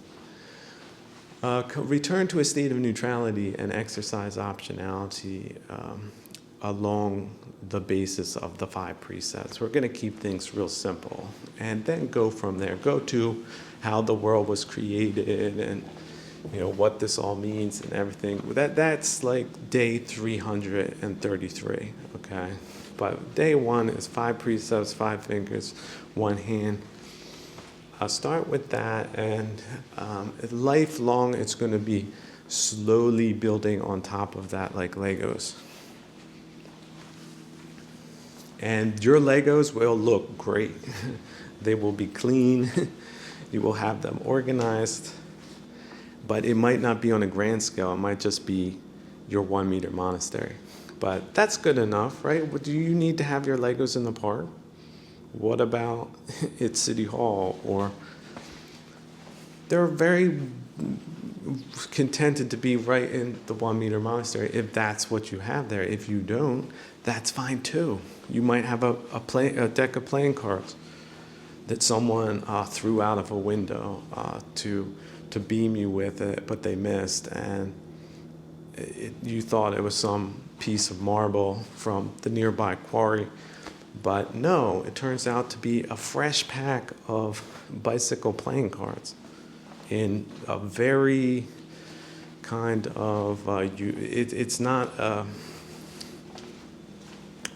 Speaker 1: Return to a state of neutrality and exercise optionality along the basis of the 5 precepts. We're going to keep things real simple and then go from there. Go to how the world was created and what this all means and everything. That's like day 333, okay? But day 1 is 5 precepts, 5 fingers, 1 hand. I'll start with that, and lifelong it's going to be slowly building on top of that like Legos. And your Legos will look great. They will be clean. You will have them organized. But it might not be on a grand scale. It might just be your 1 meter monastery. But that's good enough, right? Do you need to have your Legos in the park? What about at City Hall? Or they're very contented to be right in the 1 meter monastery if that's what you have there. If you don't, that's fine too. You might have a deck of playing cards that someone threw out of a window to beam you with it, but they missed, and you thought it was some piece of marble from the nearby quarry. But no, it turns out to be a fresh pack of bicycle playing cards in a very kind of, it's not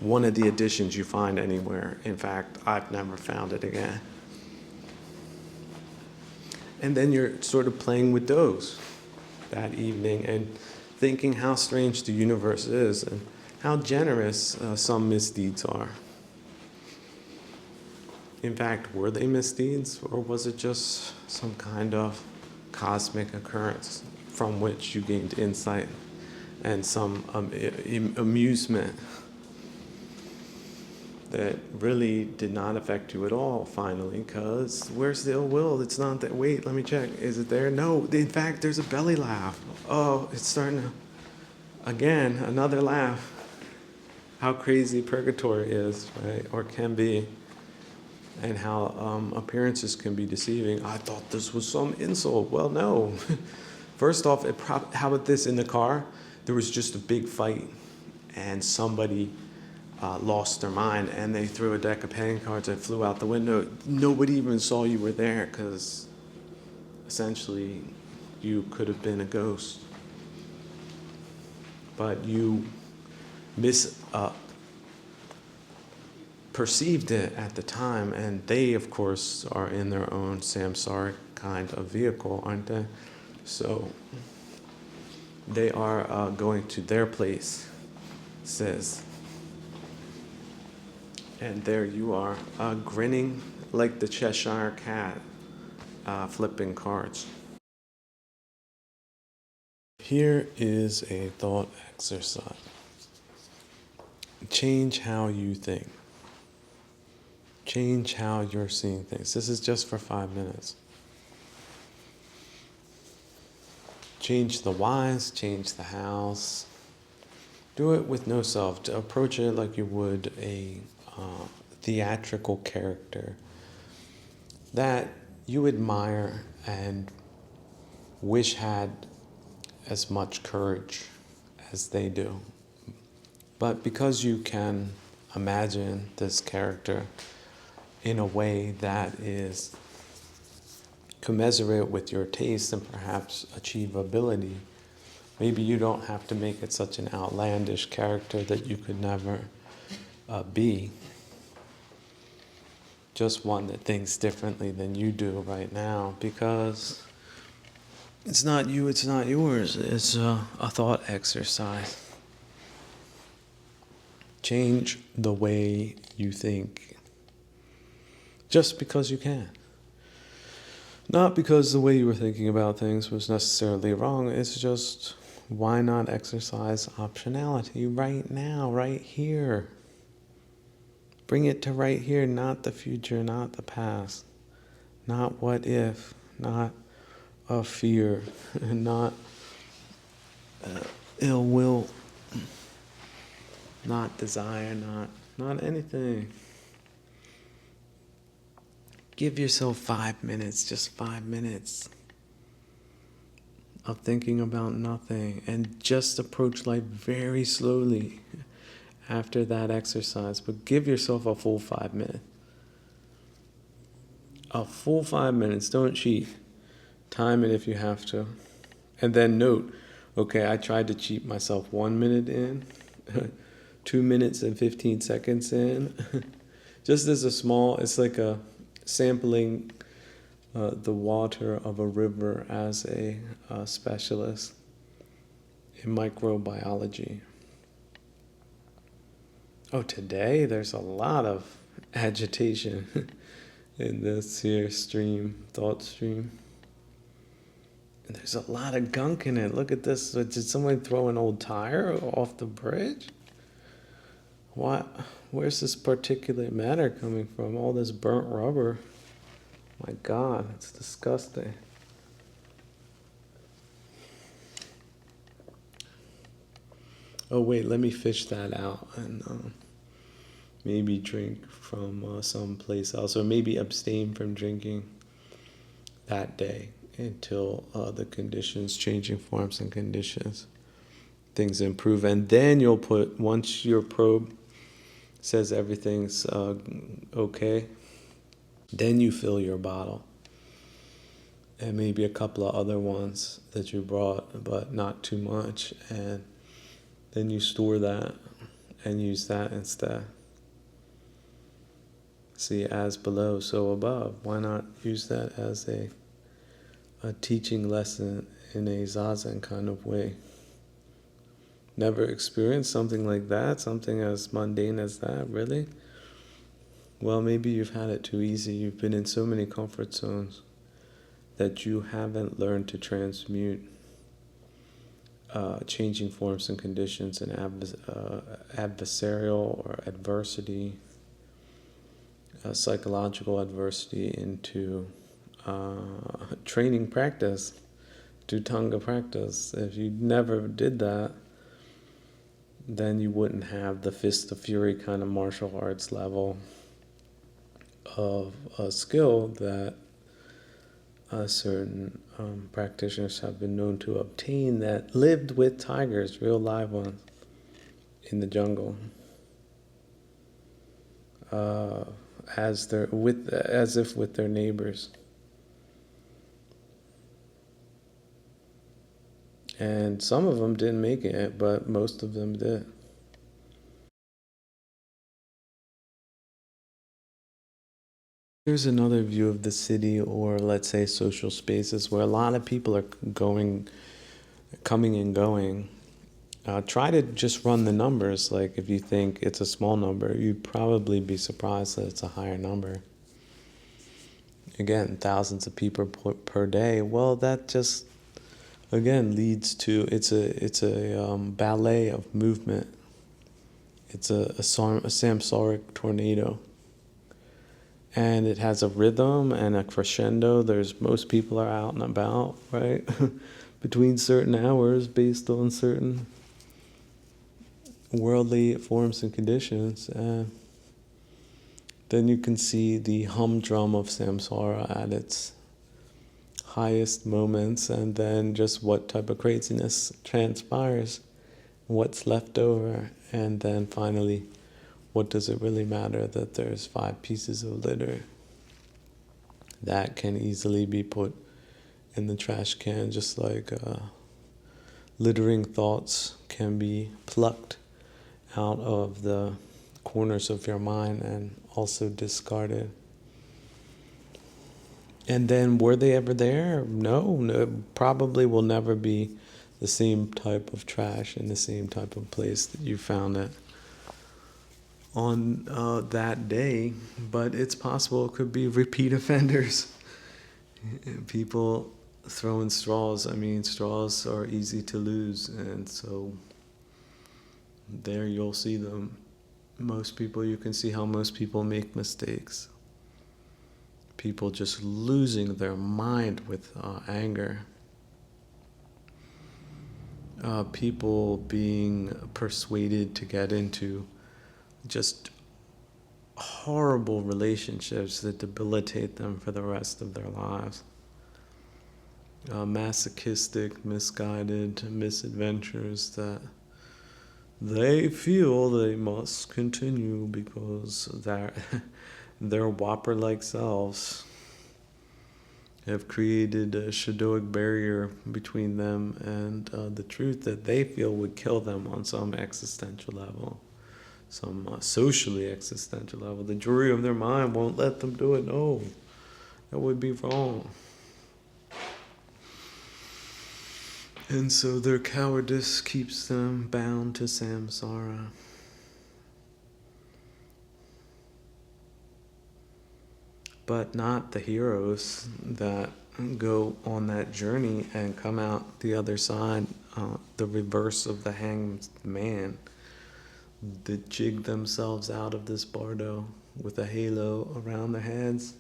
Speaker 1: one of the editions you find anywhere. In fact, I've never found it again. And then you're sort of playing with those that evening and thinking how strange the universe is and how generous some misdeeds are. In fact, were they misdeeds, or was it just some kind of cosmic occurrence from which you gained insight and some amusement? that really did not affect you at all, finally, because where's the ill will? It's not that, wait, let me check. Is it there? No, in fact, there's a belly laugh. Oh, it's starting to, again, another laugh. How crazy purgatory is, right? Or can be. And how appearances can be deceiving. I thought this was some insult. Well, no. First off, how about this in the car? There was just a big fight, and somebody lost their mind, and they threw a deck of playing cards and flew out the window. Nobody even saw you were there, because essentially you could have been a ghost. But you perceived it at the time, and they, of course, are in their own samsaric kind of vehicle, aren't they? So they are going to their place, says. And there you are, grinning like the Cheshire Cat, flipping cards. Here is a thought exercise. Change how you think. Change how you're seeing things. This is just for 5 minutes. Change the whys, change the hows. Do it with no self. To approach it like you would a theatrical character that you admire and wish had as much courage as they do. But because you can imagine this character in a way that is commensurate with your taste and perhaps achievability, maybe you don't have to make it such an outlandish character that you could never be. Just one that thinks differently than you do right now, because it's not you, it's not yours. It's a thought exercise. Change the way you think. Just because you can. Not because the way you were thinking about things was necessarily wrong. It's just, why not exercise optionality right now, right here? Bring it to right here, not the future, not the past. Not what if, not a fear, not ill will, not desire, not anything. Give yourself 5 minutes, just 5 minutes of thinking about nothing, and just approach life very slowly after that exercise. But give yourself a full 5 minutes. A full 5 minutes, don't cheat. Time it if you have to. And then note, okay, I tried to cheat myself 1 minute in, 2 minutes and 15 seconds in. Just as a small, it's like a sampling the water of a river as a specialist in microbiology. Oh, today there's a lot of agitation in this here thought stream. And there's a lot of gunk in it. Look at this. Did someone throw an old tire off the bridge? What? Where's this particulate matter coming from? All this burnt rubber. My God, it's disgusting. Oh wait, let me fish that out and maybe drink from someplace else, or maybe abstain from drinking that day until the conditions, changing forms and conditions, things improve. And then you'll put, once your probe says everything's okay, then you fill your bottle. And maybe a couple of other ones that you brought, but not too much. And then you store that and use that instead. See, as below, so above. Why not use that as a teaching lesson in a zazen kind of way? Never experienced something like that, something as mundane as that, really? Well, maybe you've had it too easy. You've been in so many comfort zones that you haven't learned to transmute changing forms and conditions and adversarial or adversity psychological adversity into training practice, Dhutanga practice. If you never did that, then you wouldn't have the Fist of Fury kind of martial arts level of a skill that certain practitioners have been known to obtain that lived with tigers, real live ones, in the jungle, as if with their neighbors. And some of them didn't make it, but most of them did. Here's another view of the city, or let's say social spaces, where a lot of people are coming and going. Try to just run the numbers. Like if you think it's a small number, you'd probably be surprised that it's a higher number. Again, thousands of people per day. Well, that just again leads to it's a ballet of movement. It's a samsaric tornado. And it has a rhythm and a crescendo. Most people are out and about, right? Between certain hours based on certain worldly forms and conditions. And then you can see the humdrum of samsara at its highest moments, and then just what type of craziness transpires, what's left over, and then finally, what does it really matter that there's 5 pieces of litter that can easily be put in the trash can, just like littering thoughts can be plucked out of the corners of your mind and also discarded. And then were they ever there? No, probably will never be the same type of trash in the same type of place that you found it on that day, but it's possible it could be repeat offenders. People throwing straws. I mean, straws are easy to lose, and so there you'll see them. You can see how most people make mistakes. People just losing their mind with anger. People being persuaded to get into just horrible relationships that debilitate them for the rest of their lives. Masochistic, misguided misadventures that they feel they must continue because their whopper-like selves have created a shadoic barrier between them and the truth that they feel would kill them on some existential level, some socially existential level. The jury of their mind won't let them do it. No, that would be wrong. And so their cowardice keeps them bound to samsara. But not the heroes that go on that journey and come out the other side, the reverse of the hanged man, that jig themselves out of this bardo with a halo around their heads.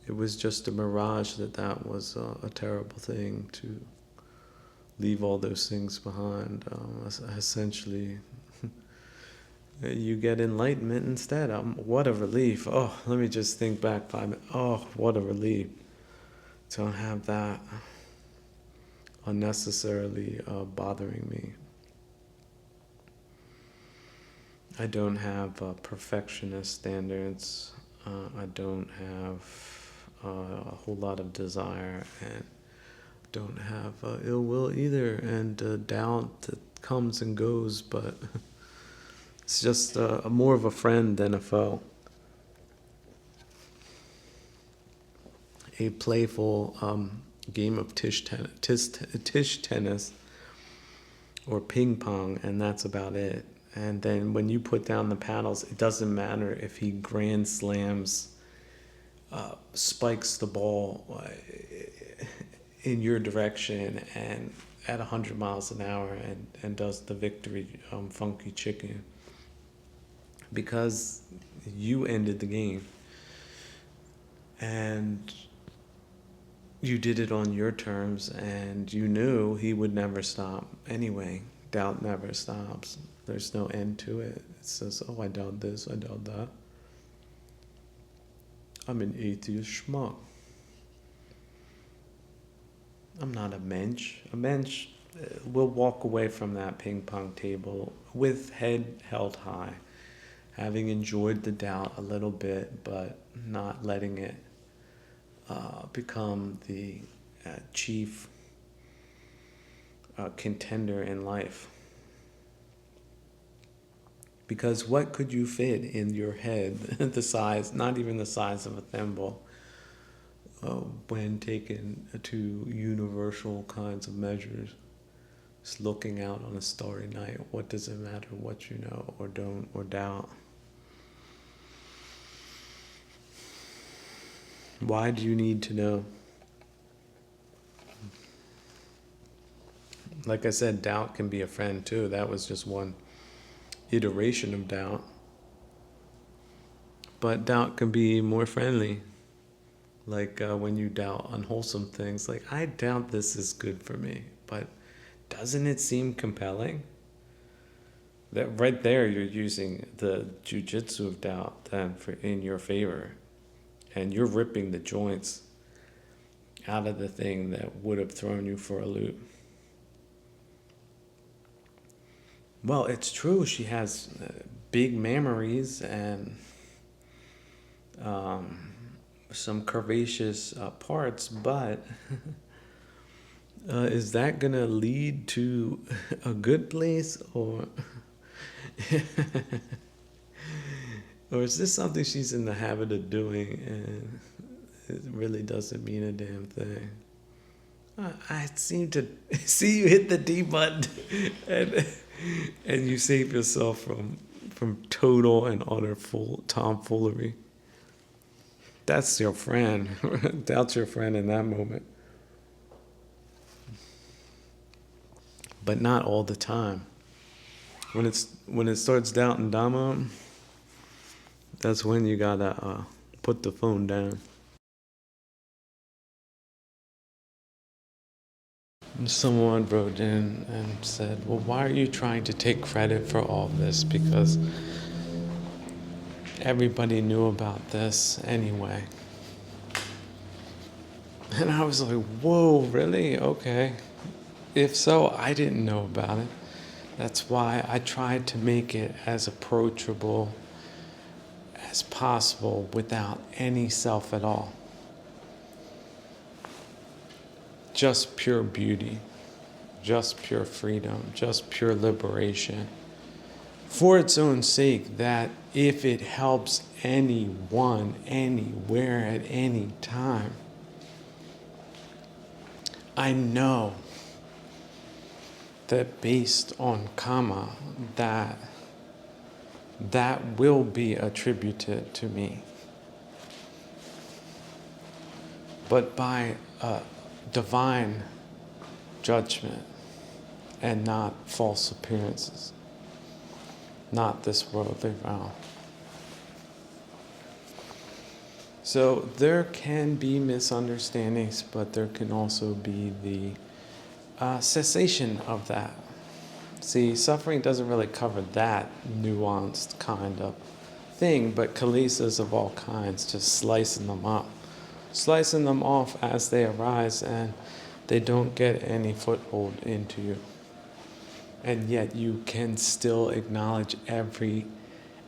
Speaker 1: It was just a mirage that was a terrible thing to leave all those things behind. Essentially, you get enlightenment instead. What a relief. Oh, let me just think back 5 minutes. Oh, what a relief to not have that unnecessarily bothering me. I don't have perfectionist standards. I don't have a whole lot of desire, and don't have ill will either, and doubt that comes and goes, but it's just more of a friend than a foe. A playful game of tish tennis or ping pong, and that's about it. And then when you put down the paddles, it doesn't matter if he grand slams, spikes the ball in your direction and at 100 miles an hour and does the victory funky chicken. because you ended the game. And you did it on your terms, and you knew he would never stop anyway. Doubt never stops. There's no end to it. It says, oh, I doubt this, I doubt that. I'm an atheist schmuck. I'm not a mensch. A mensch will walk away from that ping pong table with head held high, having enjoyed the doubt a little bit, but not letting it become the chief contender in life. Because what could you fit in your head, the size, not even the size of a thimble, when taken to universal kinds of measures? Just looking out on a starry night, what does it matter what you know or don't or doubt? Why do you need to know? Like I said, doubt can be a friend too. That was just one iteration of doubt. But doubt can be more friendly. Like when you doubt unwholesome things, like, I doubt this is good for me, but doesn't it seem compelling? That right there, you're using the jujitsu of doubt then in your favor. And you're ripping the joints out of the thing that would have thrown you for a loop. Well, it's true. She has big mammaries and some curvaceous parts, but is that going to lead to a good place, or or is this something she's in the habit of doing and it really doesn't mean a damn thing? I seem to see you hit the D button and you save yourself from total and utter tomfoolery. That's your friend. That's your friend in that moment. But not all the time. When it starts doubting Dhamma, that's when you gotta put the phone down. Someone wrote in and said, well, why are you trying to take credit for all this? Because everybody knew about this anyway. And I was like, whoa, really? Okay. If so, I didn't know about it. That's why I tried to make it as approachable as possible without any self at all. Just pure beauty, just pure freedom, just pure liberation. For its own sake, that if it helps anyone, anywhere, at any time, I know that based on karma, that will be attributed to me. But by divine judgment and not false appearances, not this worldly realm. So there can be misunderstandings, but there can also be the cessation of that. See, suffering doesn't really cover that nuanced kind of thing, but kilesas of all kinds, just slicing them up. Slicing them off as they arise, and they don't get any foothold into you. And yet you can still acknowledge every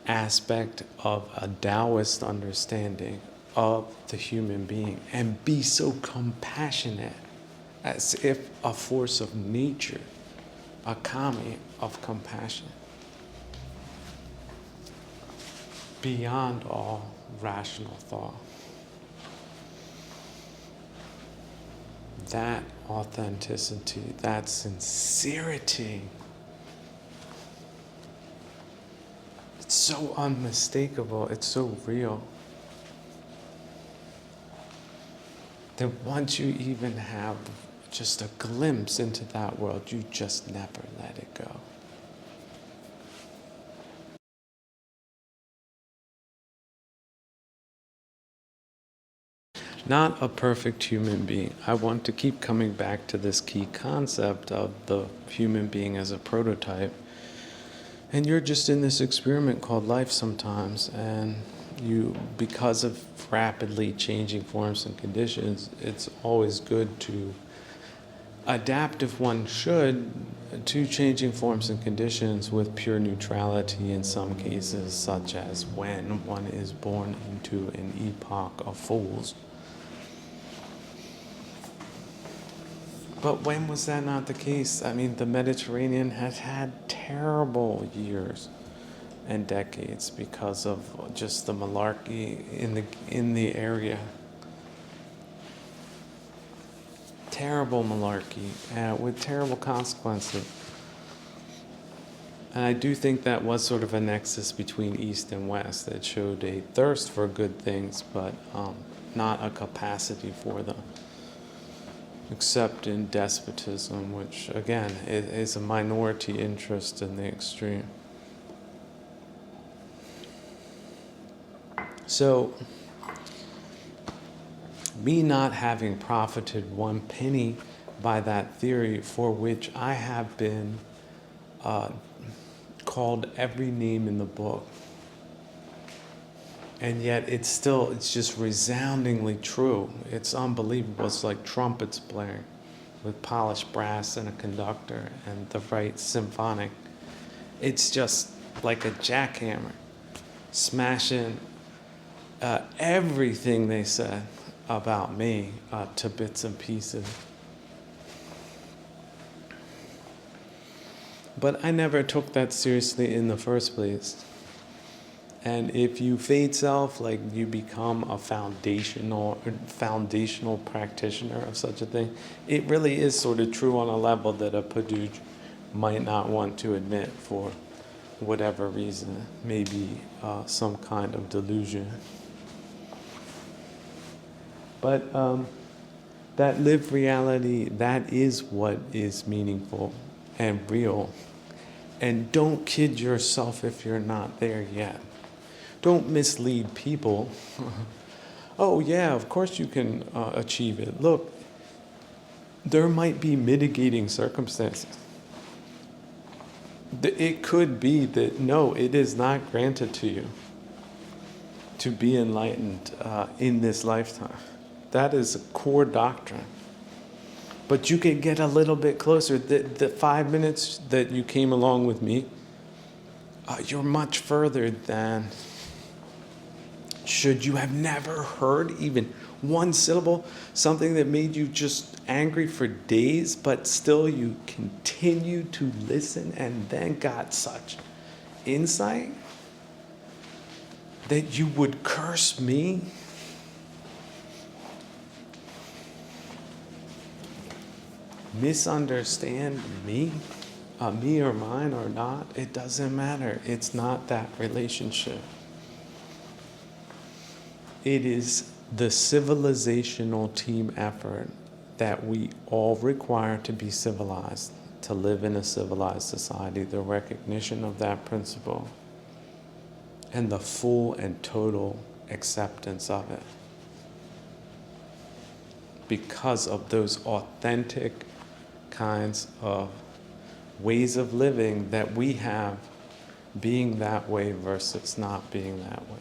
Speaker 1: aspect of a Taoist understanding of the human being and be so compassionate, as if a force of nature, a kami of compassion, beyond all rational thought. That authenticity, that sincerity, it's so unmistakable, it's so real, that once you even have just a glimpse into that world, you just never let it go. not a perfect human being. I want to keep coming back to this key concept of the human being as a prototype. And you're just in this experiment called life sometimes, and you, because of rapidly changing forms and conditions, it's always good to adapt, if one should, to changing forms and conditions with pure neutrality in some cases, such as when one is born into an epoch of fools. But when was that not the case? I mean, the Mediterranean has had terrible years and decades because of just the malarkey in the area. Terrible malarkey with terrible consequences. And I do think that was sort of a nexus between East and West that showed a thirst for good things, but not a capacity for them. Except in despotism, which again is a minority interest in the extreme. So, me not having profited one penny by that theory, for which I have been called every name in the book, and yet it's just resoundingly true. It's unbelievable. It's like trumpets blaring with polished brass and a conductor and the right symphonic. It's just like a jackhammer smashing everything they said about me to bits and pieces. But I never took that seriously in the first place. And if you fade self, like you become a foundational practitioner of such a thing, it really is sort of true on a level that a Paduj might not want to admit for whatever reason, maybe some kind of delusion. But that lived reality, that is what is meaningful and real. And don't kid yourself if you're not there yet. Don't mislead people. Oh yeah, of course you can achieve it. Look, there might be mitigating circumstances. It could be that no, it is not granted to you to be enlightened in this lifetime. That is a core doctrine. But you can get a little bit closer. The 5 minutes that you came along with me, you're much further than should you have never heard even one syllable, something that made you just angry for days, but still you continued to listen and then got such insight that you would curse me. Misunderstand me, me or mine or not, it doesn't matter. It's not that relationship. It is the civilizational team effort that we all require to be civilized, to live in a civilized society, the recognition of that principle, and the full and total acceptance of it. Because of those authentic kinds of ways of living that we have, being that way versus not being that way.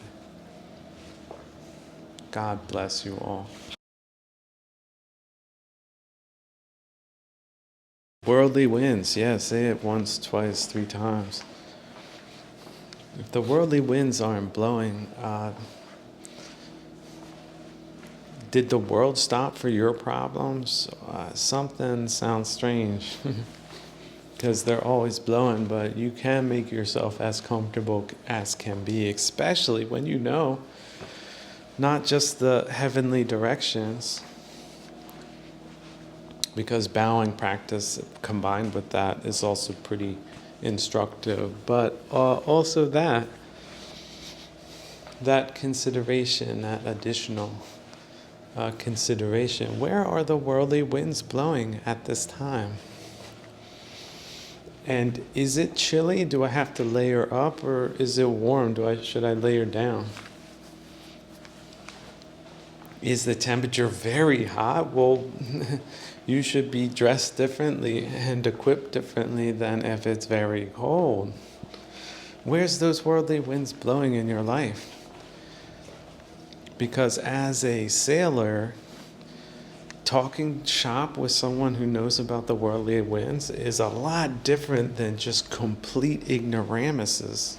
Speaker 1: God bless you all. Worldly winds, yeah, say it once, twice, 3 times. If the worldly winds aren't blowing, did the world stop for your problems? Something sounds strange because they're always blowing, but you can make yourself as comfortable as can be, especially when you know not just the heavenly directions, because bowing practice combined with that is also pretty instructive, but also that consideration, that additional consideration. Where are the worldly winds blowing at this time? And is it chilly? Do I have to layer up, or is it warm? Should I layer down? Is the temperature very hot? Well, you should be dressed differently and equipped differently than if it's very cold. Where's those worldly winds blowing in your life? Because as a sailor, talking shop with someone who knows about the worldly winds is a lot different than just complete ignoramuses,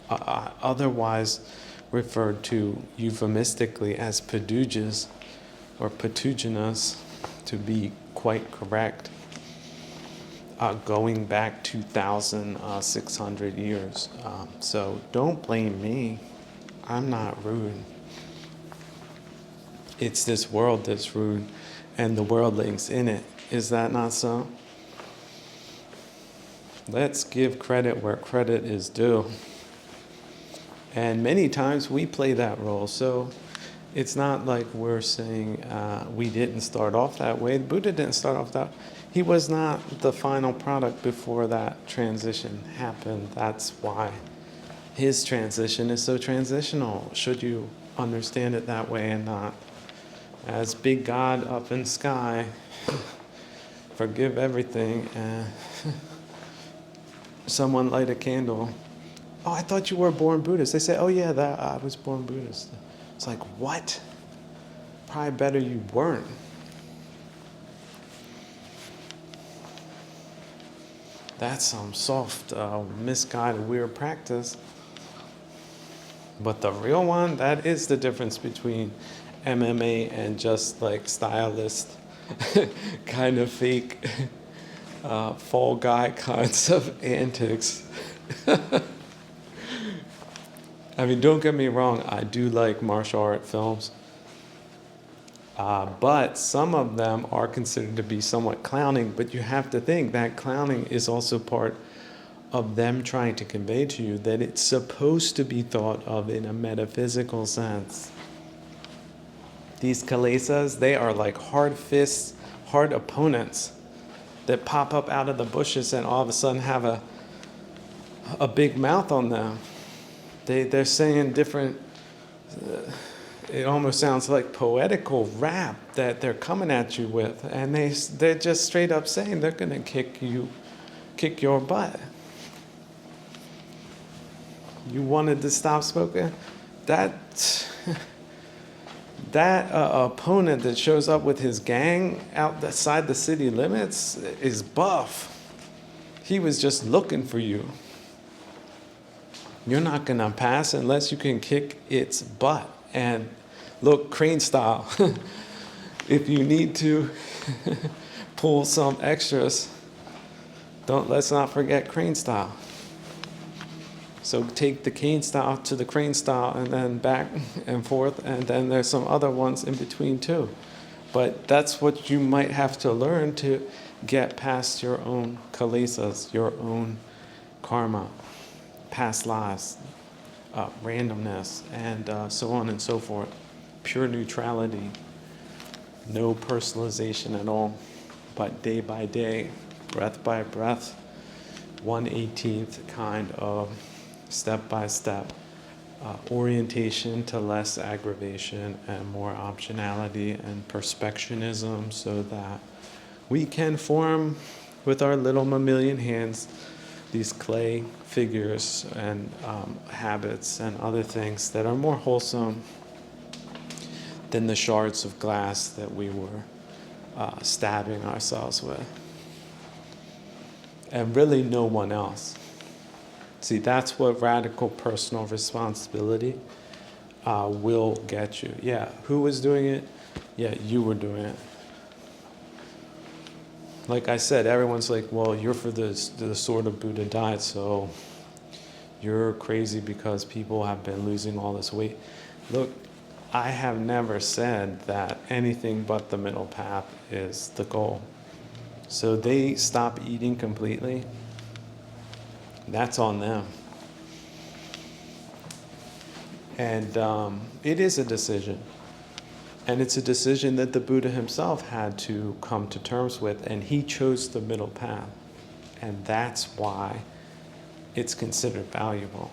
Speaker 1: otherwise referred to euphemistically as padujas or patuginas, to be quite correct, going back 2,600 years. So don't blame me. I'm not rude. It's this world that's rude and the worldlings in it. Is that not so? Let's give credit where credit is due. And many times we play that role. So it's not like we're saying we didn't start off that way. Buddha didn't start off that way. He was not the final product before that transition happened. That's why his transition is so transitional, should you understand it that way and not as big God up in sky, forgive everything, and someone light a candle. Oh, I thought you were born Buddhist. They say, oh yeah, that I was born Buddhist. It's like, what? Probably better you weren't. That's some soft, misguided, weird practice. But the real one, that is the difference between MMA and just like stylist, kind of fake, fall guy kinds of antics. I mean, don't get me wrong, I do like martial art films. But some of them are considered to be somewhat clowning, but you have to think that clowning is also part of them trying to convey to you that it's supposed to be thought of in a metaphysical sense. These kilesas, they are like hard fists, hard opponents that pop up out of the bushes and all of a sudden have a big mouth on them. They're saying different, it almost sounds like poetical rap that they're coming at you with, and they're just straight up saying they're going to kick your butt. You wanted to stop smoking? That opponent that shows up with his gang outside the city limits is buff. He was just looking for you. You're not going to pass unless you can kick its butt. And look, crane style. If you need to pull some extras, let's not forget crane style. So take the cane style to the crane style and then back and forth, and then there's some other ones in between too. But that's what you might have to learn to get past your own kilesas, your own karma, past lives, randomness, and so on and so forth. Pure neutrality, no personalization at all, but day by day, breath by breath, 1/18th kind of step-by-step orientation to less aggravation and more optionality and perspectionism, so that we can form with our little mammalian hands these clay figures and habits and other things that are more wholesome than the shards of glass that we were stabbing ourselves with. And really no one else. See, that's what radical personal responsibility will get you. Yeah, who was doing it? Yeah, you were doing it. Like I said, everyone's like, well, you're for the sword of Buddha died, so you're crazy because people have been losing all this weight. Look, I have never said that anything but the middle path is the goal. So they stop eating completely. That's on them. And it is a decision. And it's a decision that the Buddha himself had to come to terms with, and he chose the middle path. And that's why it's considered valuable.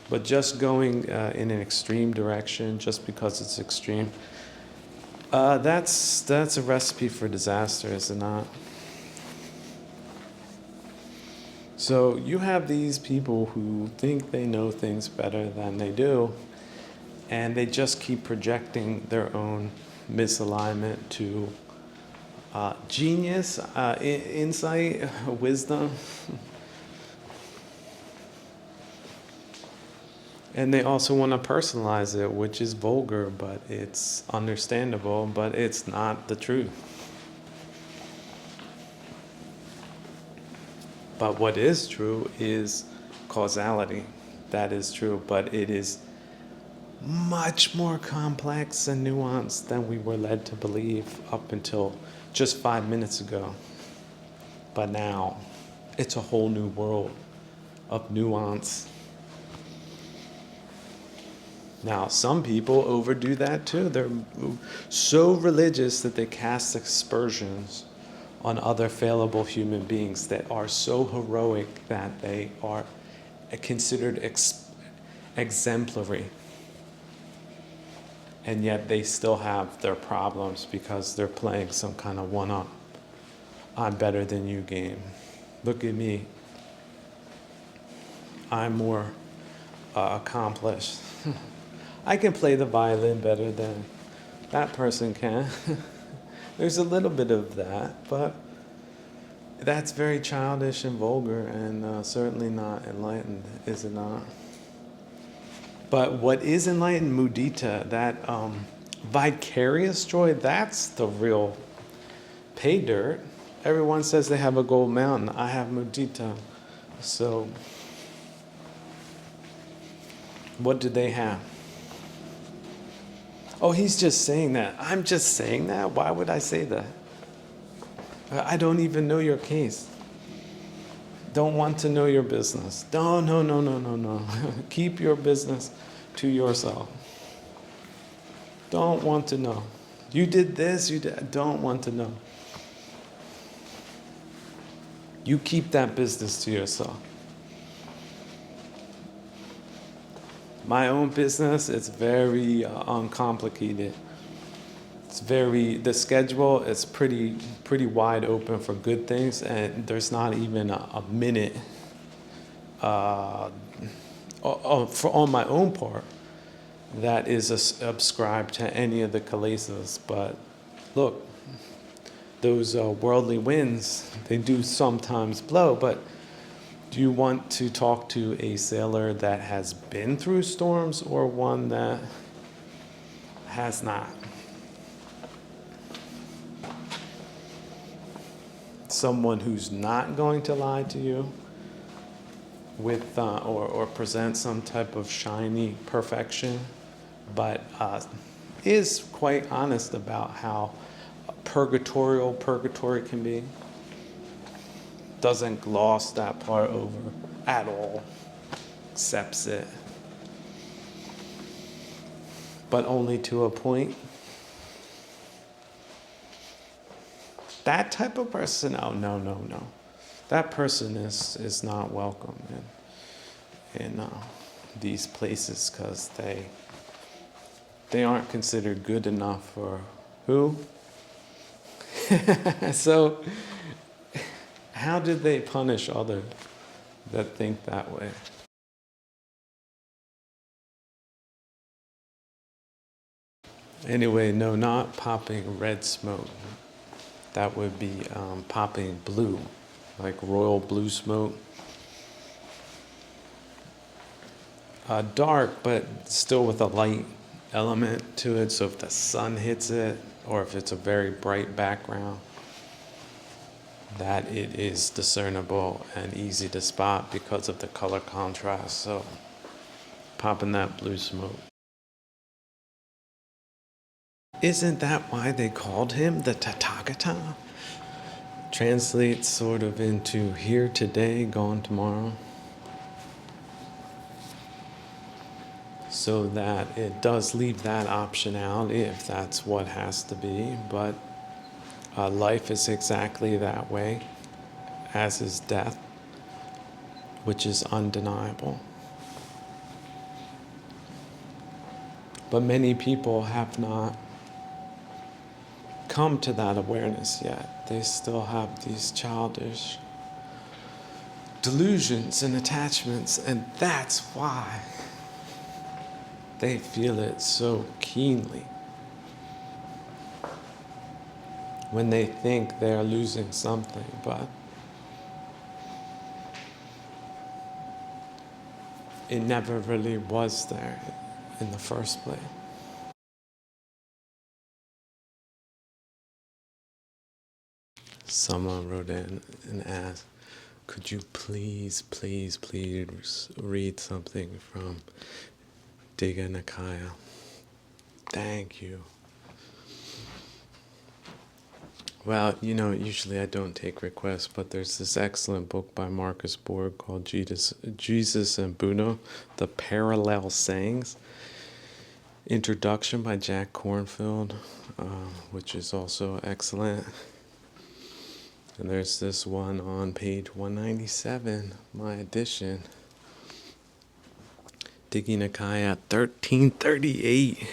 Speaker 1: But just going in an extreme direction, just because it's extreme, that's a recipe for disaster, is it not? So you have these people who think they know things better than they do, and they just keep projecting their own misalignment to genius, insight, wisdom. And they also want to personalize it, which is vulgar, but it's understandable, but it's not the truth. But what is true is causality. That is true, but it is much more complex and nuanced than we were led to believe up until just 5 minutes ago. But now, it's a whole new world of nuance. Now, some people overdo that too. They're so religious that they cast aspersions on other fallible human beings that are so heroic that they are considered exemplary. And yet they still have their problems because they're playing some kind of one-up, I'm better than you game. Look at me. I'm more accomplished. I can play the violin better than that person can. There's a little bit of that, but that's very childish and vulgar and certainly not enlightened, is it not? But what is enlightened, mudita, that vicarious joy, that's the real pay dirt. Everyone says they have a gold mountain. I have mudita. So what do they have? Oh, he's just saying that. I'm just saying that? Why would I say that? I don't even know your case. Don't want to know your business. No. Keep your business to yourself. Don't want to know. You did this, you did. Don't want to know. You keep that business to yourself. My own business, it's very uncomplicated. The schedule is pretty wide open for good things, and there's not even a minute on my own part that is ascribed to any of the kilesas. But look, those worldly winds, they do sometimes blow, but do you want to talk to a sailor that has been through storms or one that has not? Someone who's not going to lie to you with or present some type of shiny perfection, but is quite honest about how purgatory can be. Doesn't gloss that part over at all, accepts it, but only to a point. That type of person, oh no. That person is not welcome in these places because they aren't considered good enough for who? So how did they punish others that think that way? Anyway, no, not popping red smoke. That would be popping blue, like royal blue smoke. Dark, but still with a light element to it. So if the sun hits it, or if it's a very bright background, that it is discernible and easy to spot because of the color contrast. So popping that blue smoke. Isn't that why they called him the Tathagata? Translates sort of into here today, gone tomorrow. So that it does leave that optionality if that's what has to be, but life is exactly that way, as is death, which is undeniable. But many people have not come to that awareness yet. They still have these childish delusions and attachments, and that's why they feel it so keenly when they think they're losing something, but it never really was there in the first place. Someone wrote in and asked, could you please read something from Digha Nikaya? Thank you. Well, usually I don't take requests, but there's this excellent book by Marcus Borg called Jesus and Buddha, The Parallel Sayings. Introduction by Jack Kornfield, which is also excellent. And there's this one on page 197, my edition. Digha Nikaya 1338.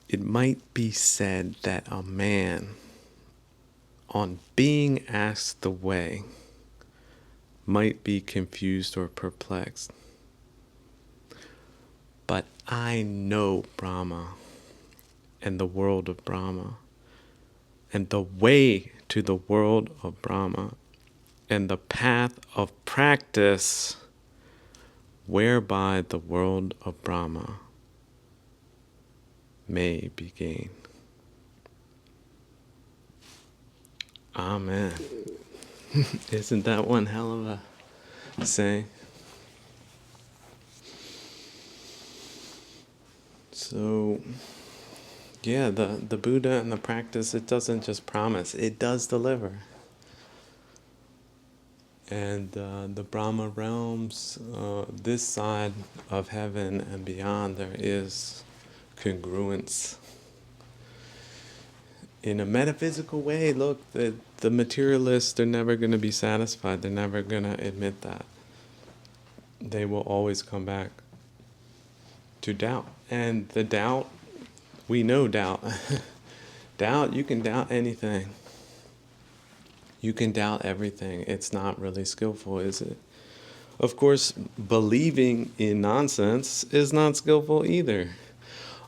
Speaker 1: It might be said that a man, on being asked the way, might be confused or perplexed. But I know Brahma and the world of Brahma, and the way to the world of Brahma, and the path of practice whereby the world of Brahma may be gained. Amen. Isn't that one hell of a saying? So, yeah, the Buddha and the practice, it doesn't just promise, it does deliver. And the Brahma realms, this side of heaven and beyond, there is congruence. In a metaphysical way, look, the materialists, they're never going to be satisfied. They're never going to admit that. They will always come back to doubt. And the doubt, we know doubt. Doubt, you can doubt anything. You can doubt everything. It's not really skillful, is it? Of course, believing in nonsense is not skillful either.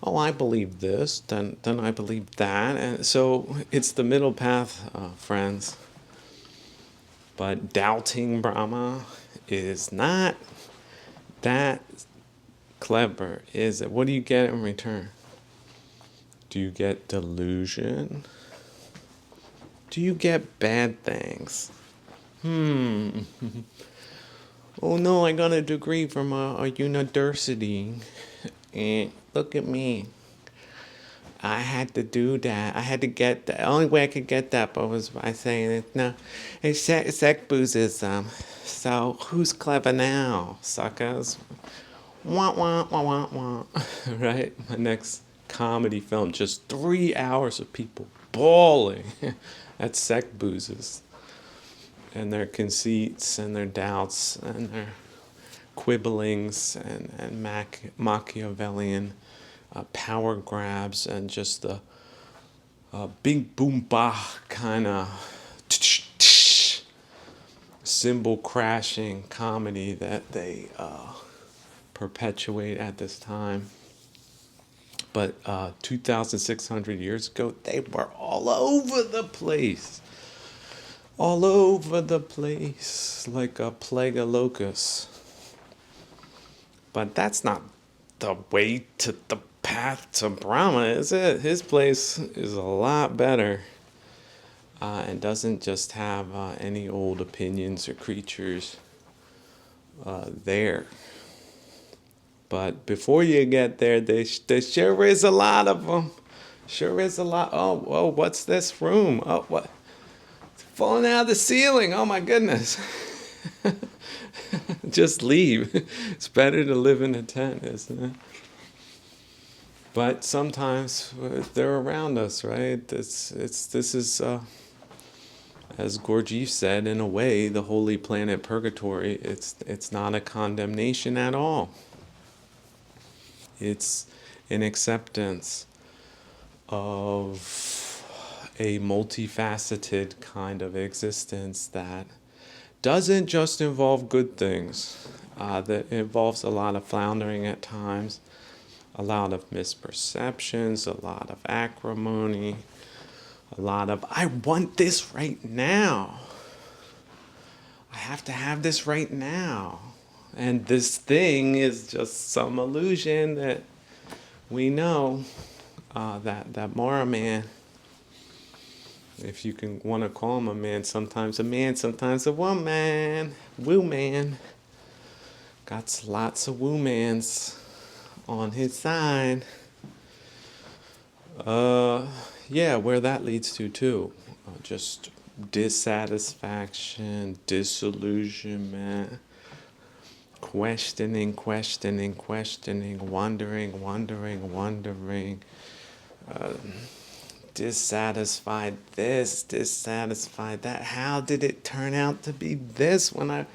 Speaker 1: Oh, I believe this, then I believe that. And so it's the middle path, friends. But doubting Brahma is not that clever, is it? What do you get in return? Do you get delusion? Do you get bad things? Oh no, I got a degree from a university. And look at me. I had to do that. I had to get the only way I could get that was by saying it. No, it's Sec Buddhism. So who's clever now, suckers? Wah wah wah wah wah. Right? My next comedy film, just 3 hours of people bawling at Sec Buddhists and their conceits and their doubts and their quibblings and Machiavellian power grabs and just the big boom bah kind of cymbal crashing comedy that they perpetuate at this time. But 2,600 years ago, they were all over the place. All over the place, like a plague of locusts. But that's not the way to the path to Brahma, is it? His place is a lot better and doesn't just have any old opinions or creatures there. But before you get there, there sure is a lot of them. Sure is a lot. Oh, what's this room? Oh, what? It's falling out of the ceiling. Oh, my goodness. Just leave. It's better to live in a tent, isn't it? But sometimes they're around us, right? This is, as Gurdjieff said, in a way, the holy planet purgatory. It's not a condemnation at all. It's an acceptance of a multifaceted kind of existence that doesn't just involve good things, that involves a lot of floundering at times, a lot of misperceptions, a lot of acrimony, a lot of, I want this right now. I have to have this right now. And this thing is just some illusion that we know, that Mara man, if you can want to call him a man, sometimes a woman, woo man, got lots of woo mans on his side. Yeah, where that leads to too, just dissatisfaction, disillusionment, questioning, wondering, dissatisfied this, dissatisfied that. How did it turn out to be this when I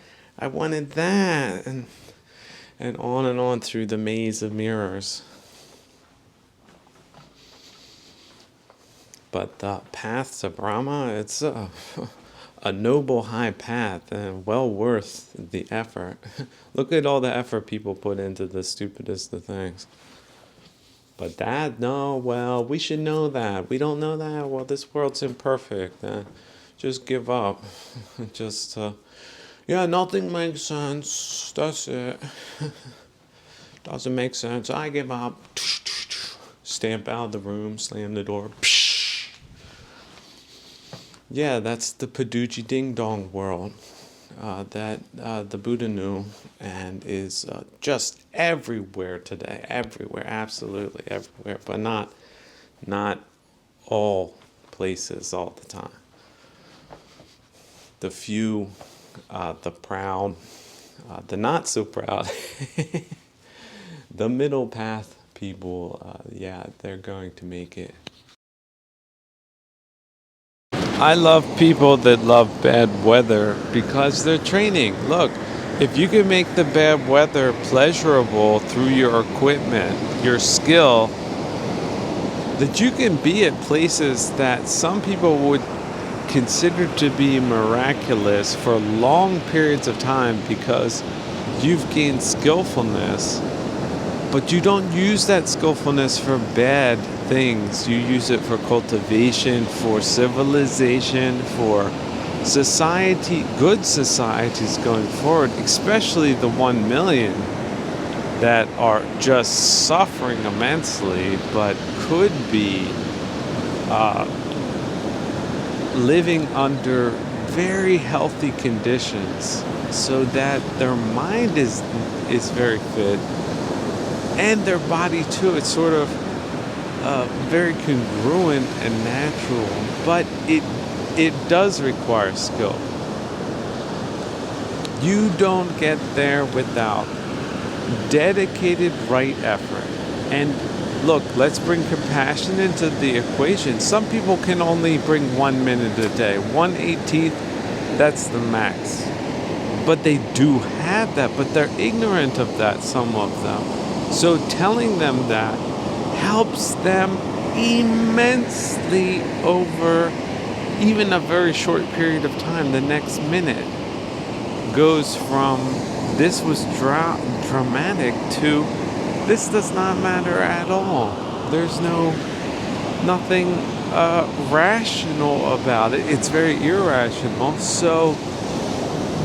Speaker 1: wanted that? And on through the maze of mirrors. But the path to Brahma, it's a noble high path and well worth the effort. Look at all the effort people put into the stupidest of things. But that, no, well, we should know that. We don't know that. Well, this world's imperfect. Just give up. Just, yeah, nothing makes sense. That's it. Doesn't make sense. I give up. Stamp out of the room, slam the door. Yeah, that's the Paduji Ding Dong world that the Buddha knew and is just everywhere today. Everywhere, absolutely everywhere, but not all places all the time. The few, the proud, the not so proud, the middle path people, yeah, they're going to make it. I love people that love bad weather because they're training. Look, if you can make the bad weather pleasurable through your equipment, your skill, that you can be at places that some people would consider to be miraculous for long periods of time because you've gained skillfulness, but you don't use that skillfulness for bad things. You use it for cultivation, for civilization, for society, good societies going forward, especially the 1 million that are just suffering immensely, but could be living under very healthy conditions so that their mind is very fit and their body too. It's sort of very congruent and natural, but it does require skill. You don't get there without dedicated right effort. And look, let's bring compassion into the equation. Some people can only bring 1 minute a day, 1/18th, that's the max. But they do have that, but they're ignorant of that, some of them. So telling them that helps them immensely over even a very short period of time. The next minute goes from this was dramatic to this does not matter at all. There's nothing rational about it. It's very irrational. So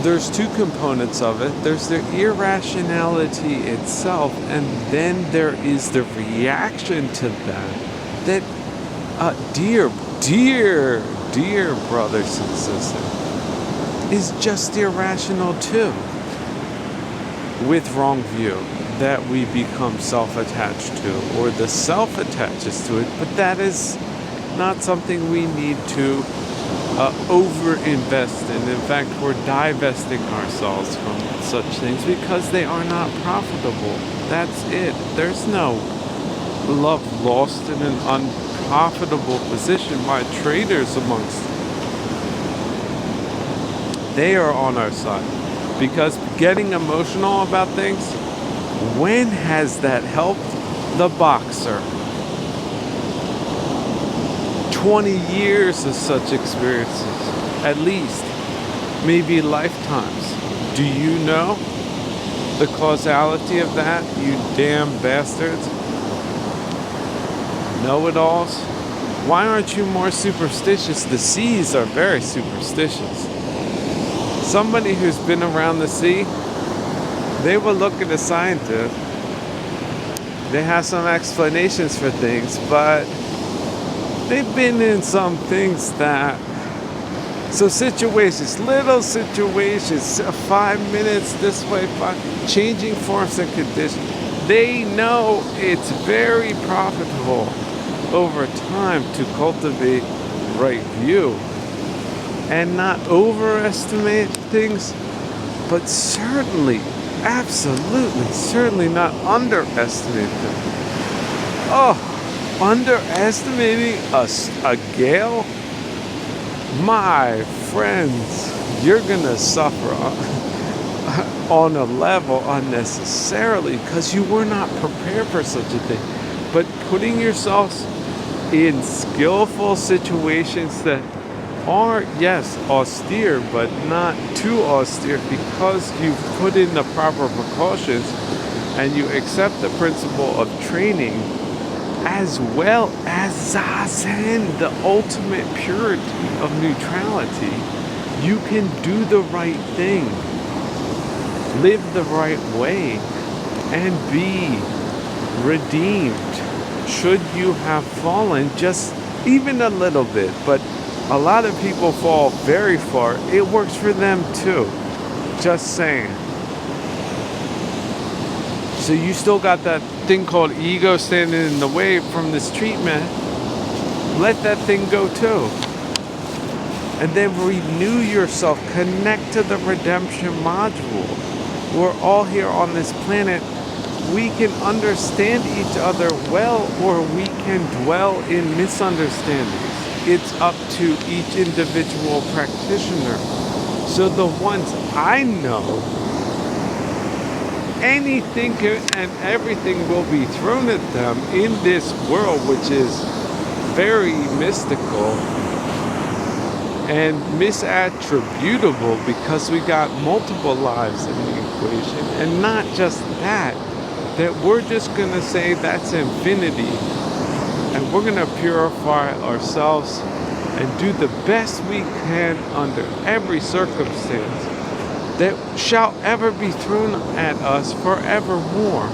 Speaker 1: there's two components of it. There's the irrationality itself, and then there is the reaction to that dear brothers and sisters, is just irrational too. With wrong view, that we become self-attached to, or the self attaches to it, but that is not something we need to over-invest in. In fact, we're divesting ourselves from such things because they are not profitable. That's it. There's no love lost in an unprofitable position by traders amongst them. They are on our side. Because getting emotional about things, when has that helped the boxer. 20 years of such experiences, at least, maybe lifetimes. Do you know the causality of that, you damn bastards? Know-it-alls? Why aren't you more superstitious? The seas are very superstitious. Somebody who's been around the sea, they will look at a scientist. They have some explanations for things, but they've been in some things that... So situations, little situations, 5 minutes this way, changing forms and conditions. They know it's very profitable over time to cultivate right view and not overestimate things, but certainly, absolutely, certainly not underestimate them. Oh, underestimating a gale? My friends, you're gonna suffer on a level unnecessarily because you were not prepared for such a thing. But putting yourselves in skillful situations that are, yes, austere, but not too austere because you've put in the proper precautions and you accept the principle of training, as well as Zazen, the ultimate purity of neutrality. You can do the right thing, live the right way, and be redeemed should you have fallen just even a little bit. But a lot of people fall very far. It works for them too. Just saying. So you still got that thing called ego standing in the way from this treatment. Let that thing go too. And then renew yourself. Connect to the redemption module. We're all here on this planet. We can understand each other well, or we can dwell in misunderstandings. It's up to each individual practitioner. So the ones I know, anything and everything will be thrown at them in this world, which is very mystical and misattributable because we got multiple lives in the equation. And not just that we're just going to say that's infinity, and we're going to purify ourselves and do the best we can under every circumstance that shall ever be thrown at us forevermore,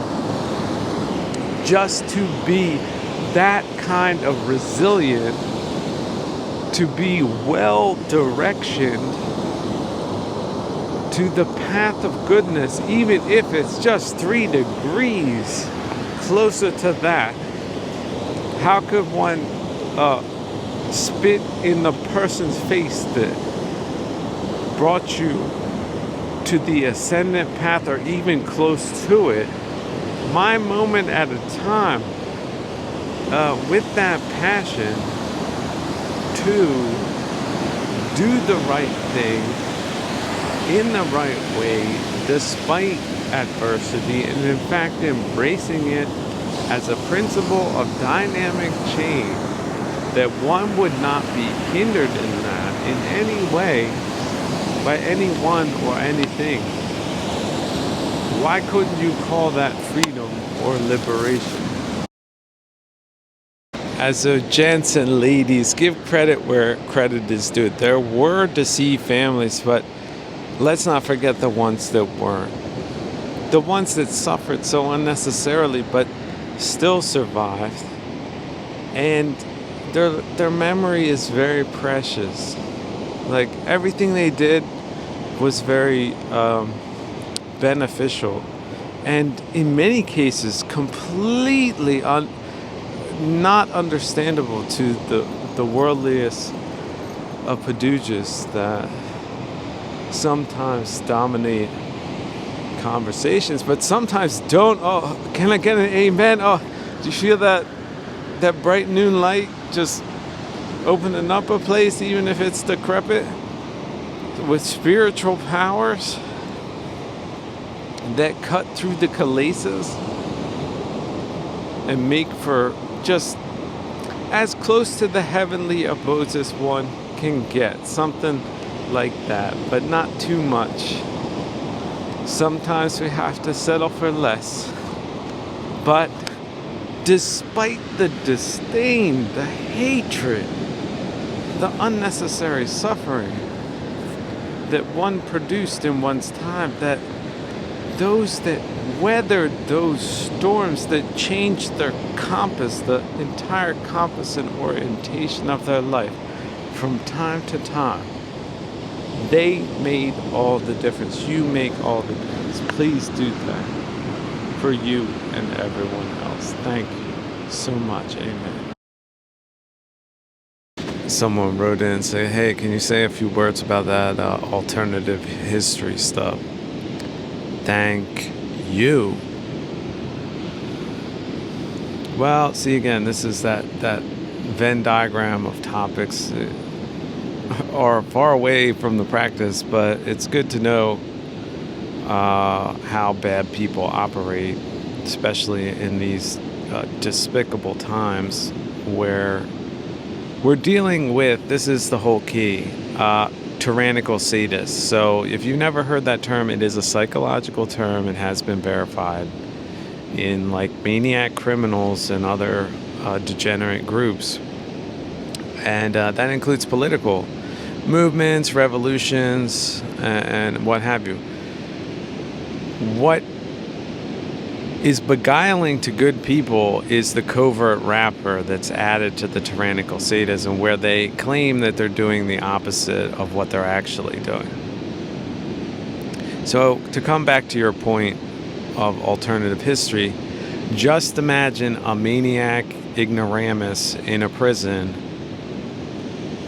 Speaker 1: just to be that kind of resilient, to be well directioned to the path of goodness, even if it's just 3 degrees closer to that. How could one spit in the person's face that brought you to the ascendant path or even close to it, my moment at a time, with that passion to do the right thing in the right way despite adversity, and in fact embracing it as a principle of dynamic change, that one would not be hindered in that in any way by anyone or anything. Why couldn't you call that freedom or liberation? As a gents and ladies, give credit where credit is due. There were deceived families, but let's not forget the ones that weren't. The ones that suffered so unnecessarily, but still survived. And their memory is very precious. Like, everything they did was very beneficial. And in many cases, completely not understandable to the worldliest of Padujas that sometimes dominate conversations, but sometimes don't. Oh, can I get an amen? Oh, do you feel that bright noon light just opening up a place, even if it's decrepit, with spiritual powers that cut through the kilesas and make for just as close to the heavenly abodes as one can get. Something like that, but not too much. Sometimes we have to settle for less. But despite the disdain, the hatred, the unnecessary suffering that one produced in one's time, that those that weathered those storms that changed their compass, the entire compass and orientation of their life from time to time, they made all the difference. You make all the difference. Please do that for you and everyone else. Thank you so much. Amen. Someone wrote in and said, hey, can you say a few words about that alternative history stuff? Thank you. Well, see, again, this is that Venn diagram of topics are far away from the practice, but it's good to know how bad people operate, especially in these despicable times where we're dealing with, this is the whole key, tyrannical sadists. So if you've never heard that term, it is a psychological term. It has been verified in like maniac criminals and other degenerate groups. And that includes political movements, revolutions, and what have you. What is beguiling to good people is the covert wrapper that's added to the tyrannical sadism, where they claim that they're doing the opposite of what they're actually doing. So to come back to your point of alternative history, just imagine a maniac ignoramus in a prison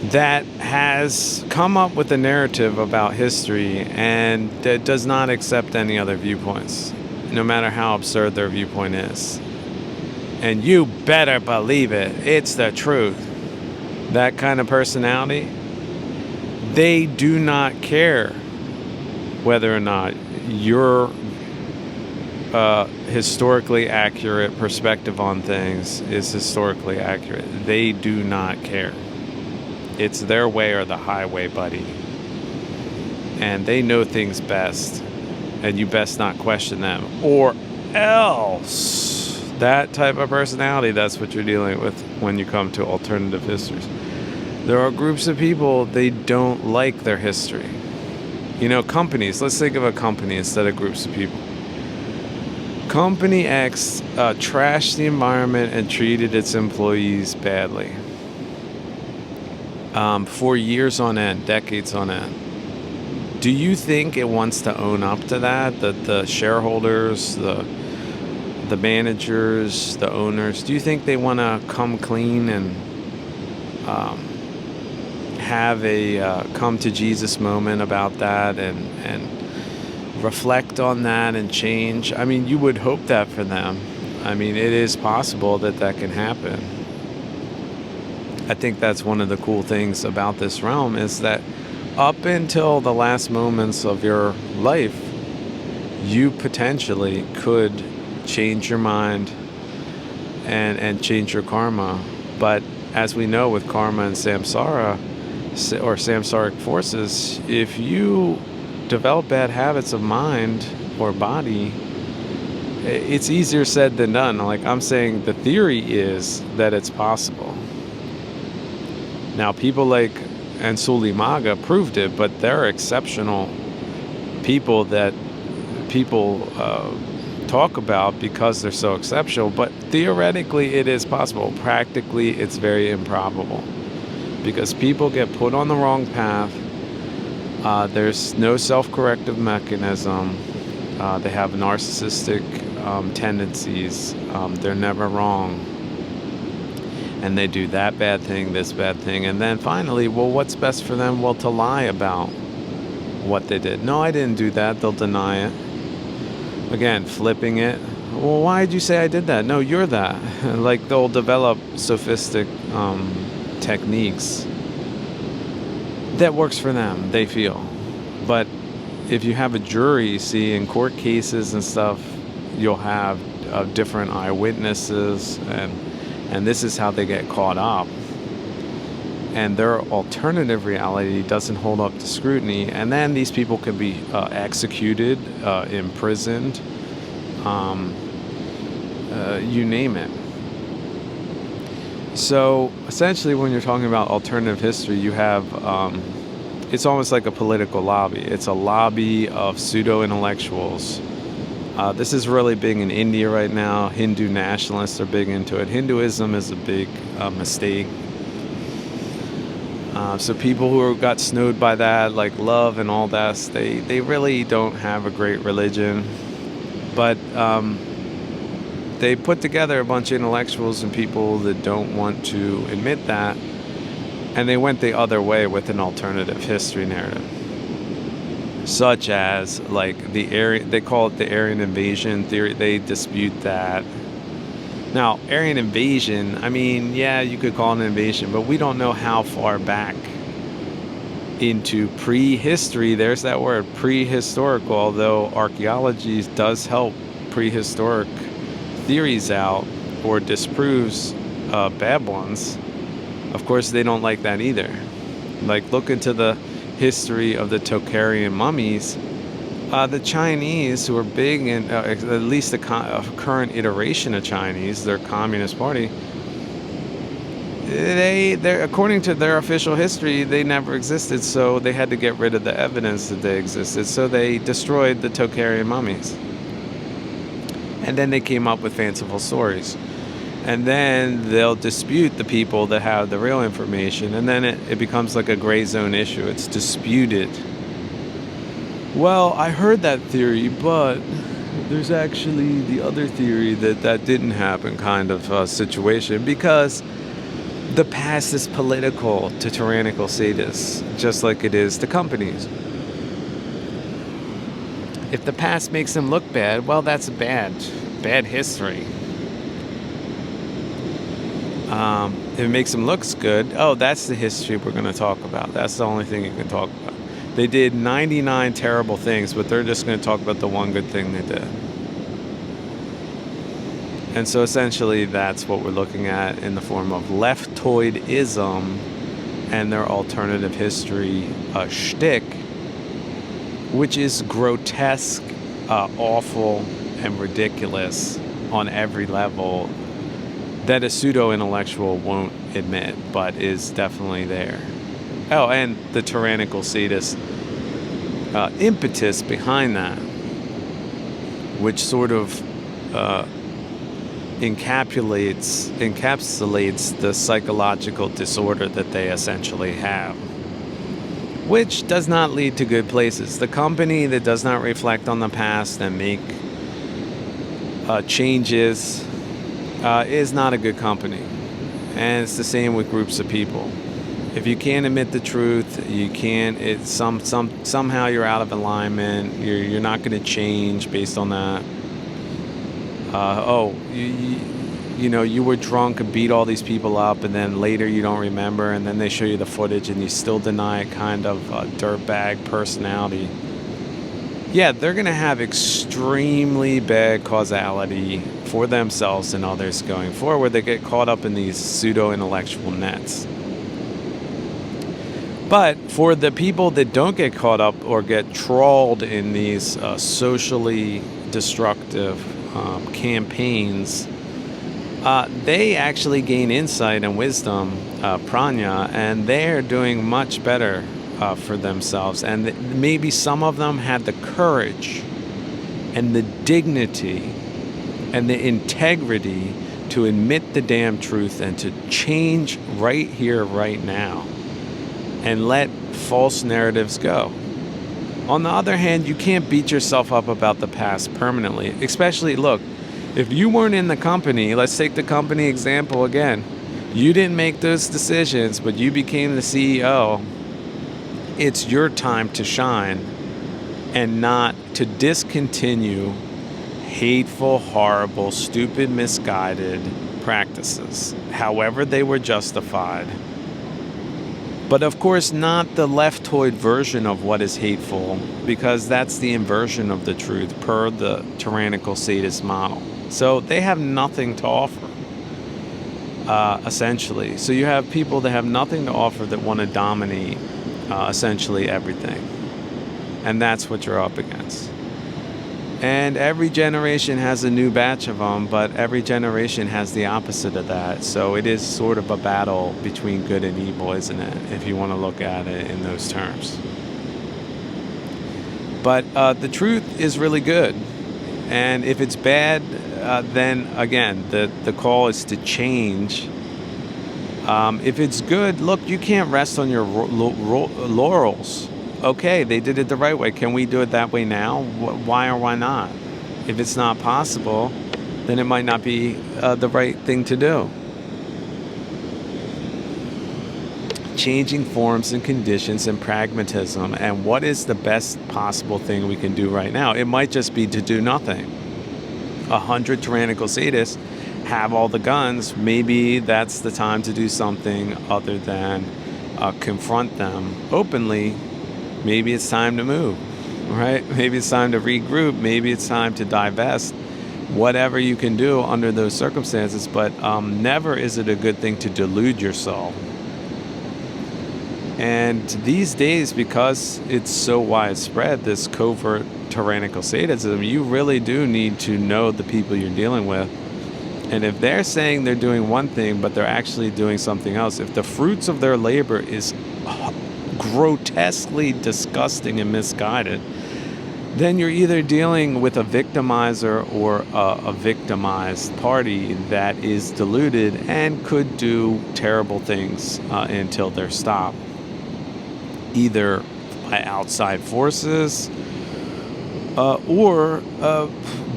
Speaker 1: that has come up with a narrative about history and that does not accept any other viewpoints, no matter how absurd their viewpoint is. And you better believe it, it's the truth. That kind of personality, they do not care whether or not your historically accurate perspective on things is historically accurate. They do not care. It's their way or the highway, buddy. And they know things best. And you best not question them. Or else. That type of personality, that's what you're dealing with when you come to alternative histories. There are groups of people, they don't like their history. You know, companies, let's think of a company instead of groups of people. Company X trashed the environment and treated its employees badly. For years on end, decades on end. Do you think it wants to own up to that? The shareholders, the managers, the owners, do you think they want to come clean and have a come to Jesus moment about that and reflect on that and change? I mean, you would hope that for them. I mean, it is possible that can happen. I think that's one of the cool things about this realm is that up until the last moments of your life, you potentially could change your mind and change your karma. But as we know with karma and samsara, or samsaric forces, if you develop bad habits of mind or body, it's easier said than done. Like I'm saying, the theory is that it's possible. Now, people like Ansulimaga proved it, but they're exceptional people that people talk about because they're so exceptional. But theoretically, it is possible. Practically, it's very improbable because people get put on the wrong path. There's no self-corrective mechanism. They have narcissistic tendencies. They're never wrong. And they do that bad thing, this bad thing. And then finally, well, what's best for them? Well, to lie about what they did. No, I didn't do that. They'll deny it. Again, flipping it. Well, why did you say I did that? No, you're that. Like they'll develop sophistic techniques that works for them, they feel. But if you have a jury, see, in court cases and stuff, you'll have of different eyewitnesses, and this is how they get caught up. And their alternative reality doesn't hold up to scrutiny, and then these people can be executed, imprisoned, you name it. So essentially, when you're talking about alternative history, you have it's almost like a political lobby. It's a lobby of pseudo-intellectuals. This is really big in India right now. Hindu nationalists are big into it. Hinduism is a big mistake. So people who got snowed by that, like love and all that, they really don't have a great religion. But they put together a bunch of intellectuals and people that don't want to admit that, and they went the other way with an alternative history narrative, such as like they call it the Aryan invasion theory. They dispute that. Now, Aryan invasion, I mean, yeah, you could call it an invasion, but we don't know how far back into prehistory. There's that word, prehistorical, although archaeology does help prehistoric theories out or disproves bad ones. Of course, they don't like that either. Like, look into the history of the Tocharian mummies. The Chinese, who are big in, at least the current iteration of Chinese, their Communist Party, they're according to their official history, they never existed, so they had to get rid of the evidence that they existed. So they destroyed the Tocharian mummies. And then they came up with fanciful stories. And then they'll dispute the people that have the real information, and then it becomes like a gray zone issue. It's disputed. Well, I heard that theory, but there's actually the other theory that didn't happen kind of situation, because the past is political to tyrannical sadists, just like it is to companies. If the past makes them look bad, well, that's bad history. If it makes them look good, oh, that's the history we're going to talk about. That's the only thing you can talk about. They did 99 terrible things, but they're just going to talk about the one good thing they did. And so essentially that's what we're looking at in the form of leftoidism and their alternative history shtick, which is grotesque, awful, and ridiculous on every level that a pseudo-intellectual won't admit, but is definitely there. Oh, and the tyrannical sadist impetus behind that, which sort of encapsulates the psychological disorder that they essentially have, which does not lead to good places. The company that does not reflect on the past and make changes is not a good company. And it's the same with groups of people. If you can't admit the truth, you can't. It's somehow you're out of alignment. You're not going to change based on that. You were drunk and beat all these people up, and then later you don't remember, and then they show you the footage, and you still deny it, kind of dirtbag personality. Yeah, they're going to have extremely bad causality for themselves and others going forward. They get caught up in these pseudo-intellectual nets. But for the people that don't get caught up or get trawled in these socially destructive campaigns, they actually gain insight and wisdom, prajna, and they're doing much better for themselves. And maybe some of them had the courage and the dignity and the integrity to admit the damn truth and to change right here, right now, and let false narratives go. On the other hand, you can't beat yourself up about the past permanently. Especially, look, if you weren't in the company, let's take the company example again. You didn't make those decisions, but you became the CEO. It's your time to shine and not to discontinue hateful, horrible, stupid, misguided practices, however they were justified. But of course, not the leftoid version of what is hateful, because that's the inversion of the truth per the tyrannical sadist model. So they have nothing to offer, essentially. So you have people that have nothing to offer that want to dominate essentially everything. And that's what you're up against. And every generation has a new batch of them, but every generation has the opposite of that. So it is sort of a battle between good and evil, isn't it? If you want to look at it in those terms. But the truth is really good. And if it's bad, then again, the call is to change. If it's good, look, you can't rest on your laurels. Okay, they did it the right way. Can we do it that way now? Why or why not? If it's not possible, then it might not be the right thing to do. Changing forms and conditions and pragmatism, and what is the best possible thing we can do right now? It might just be to do nothing. 100 tyrannical sadists have all the guns. Maybe that's the time to do something other than confront them openly. Maybe it's time to move, right? Maybe it's time to regroup. Maybe it's time to divest. Whatever you can do under those circumstances, but never is it a good thing to delude yourself. And these days, because it's so widespread, this covert tyrannical sadism, you really do need to know the people you're dealing with. And if they're saying they're doing one thing, but they're actually doing something else, if the fruits of their labor is grotesquely disgusting and misguided, then you're either dealing with a victimizer or a victimized party that is deluded and could do terrible things until they're stopped, either by outside forces or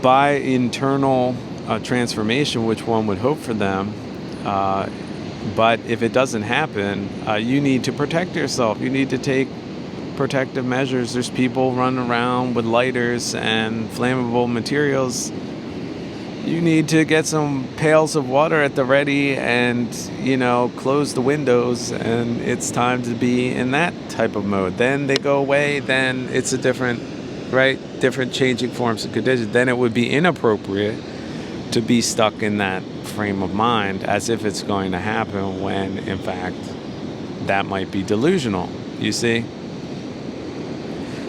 Speaker 1: by internal transformation, which one would hope for them. But if it doesn't happen, you need to protect yourself. You need to take protective measures. There's people running around with lighters and flammable materials. You need to get some pails of water at the ready and, close the windows, and it's time to be in that type of mode. Then they go away, then it's a different changing forms and conditions. Then it would be inappropriate to be stuck in that frame of mind as if it's going to happen when, in fact, that might be delusional, you see?